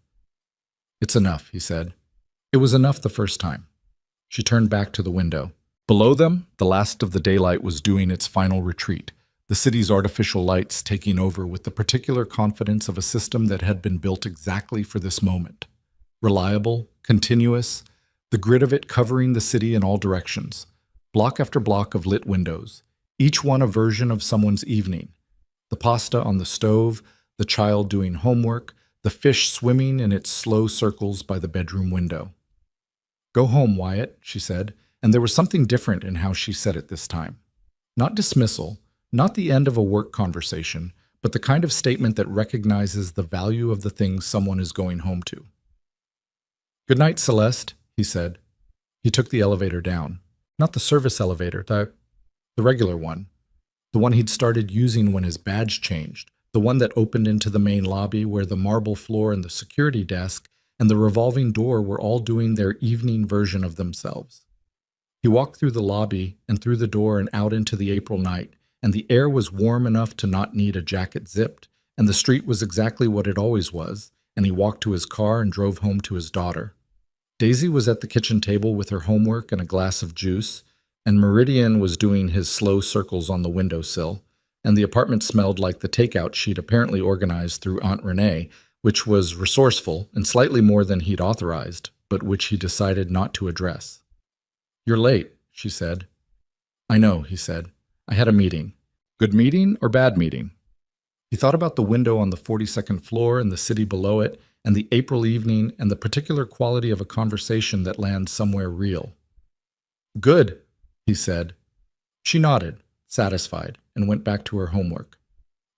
It's enough, he said. It was enough the first time. She turned back to the window. Below them, the last of the daylight was doing its final retreat, the city's artificial lights taking over with the particular confidence of a system that had been built exactly for this moment. Reliable, continuous, the grid of it covering the city in all directions, block after block of lit windows, each one a version of someone's evening. The pasta on the stove, the child doing homework, the fish swimming in its slow circles by the bedroom window. Go home, Wyatt, she said, and there was something different in how she said it this time. Not dismissal, not the end of a work conversation, but the kind of statement that recognizes the value of the things someone is going home to. Good night, Celeste, he said. He took the elevator down. Not the service elevator, the regular one. The one he'd started using when his badge changed. The one that opened into the main lobby where the marble floor and the security desk and the revolving door were all doing their evening version of themselves. He walked through the lobby and through the door and out into the April night, and the air was warm enough to not need a jacket zipped, and the street was exactly what it always was, and he walked to his car and drove home to his daughter. Daisy was at the kitchen table with her homework and a glass of juice, and Meridian was doing his slow circles on the windowsill, and the apartment smelled like the takeout she'd apparently organized through Aunt Renee, which was resourceful and slightly more than he'd authorized, but which he decided not to address. You're late, she said. I know, he said. I had a meeting. Good meeting or bad meeting? He thought about the window on the 42nd floor and the city below it, and the April evening and the particular quality of a conversation that lands somewhere real. Good, he said. She nodded, satisfied, and went back to her homework.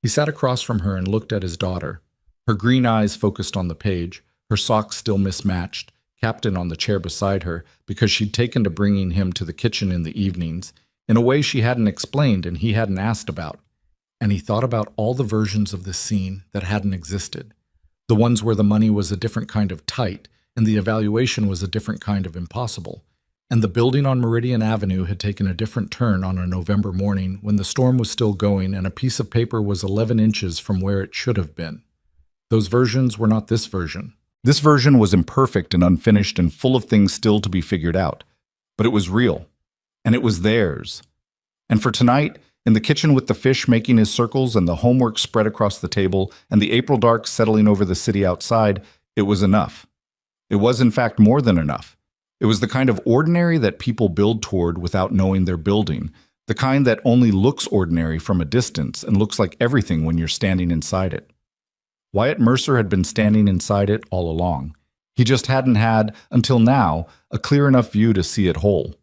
He sat across from her and looked at his daughter. Her green eyes focused on the page, her socks still mismatched, Captain on the chair beside her because she'd taken to bringing him to the kitchen in the evenings, in a way she hadn't explained and he hadn't asked about. And he thought about all the versions of this scene that hadn't existed. The ones where the money was a different kind of tight and the evaluation was a different kind of impossible. And the building on Meridian Avenue had taken a different turn on a November morning when the storm was still going and a piece of paper was 11 inches from where it should have been. Those versions were not this version. This version was imperfect and unfinished and full of things still to be figured out. But it was real. And it was theirs. And for tonight, in the kitchen with the fish making his circles and the homework spread across the table and the April dark settling over the city outside, it was enough. It was, in fact, more than enough. It was the kind of ordinary that people build toward without knowing they're building, the kind that only looks ordinary from a distance and looks like everything when you're standing inside it. Wyatt Mercer had been standing inside it all along. He just hadn't had, until now, a clear enough view to see it whole.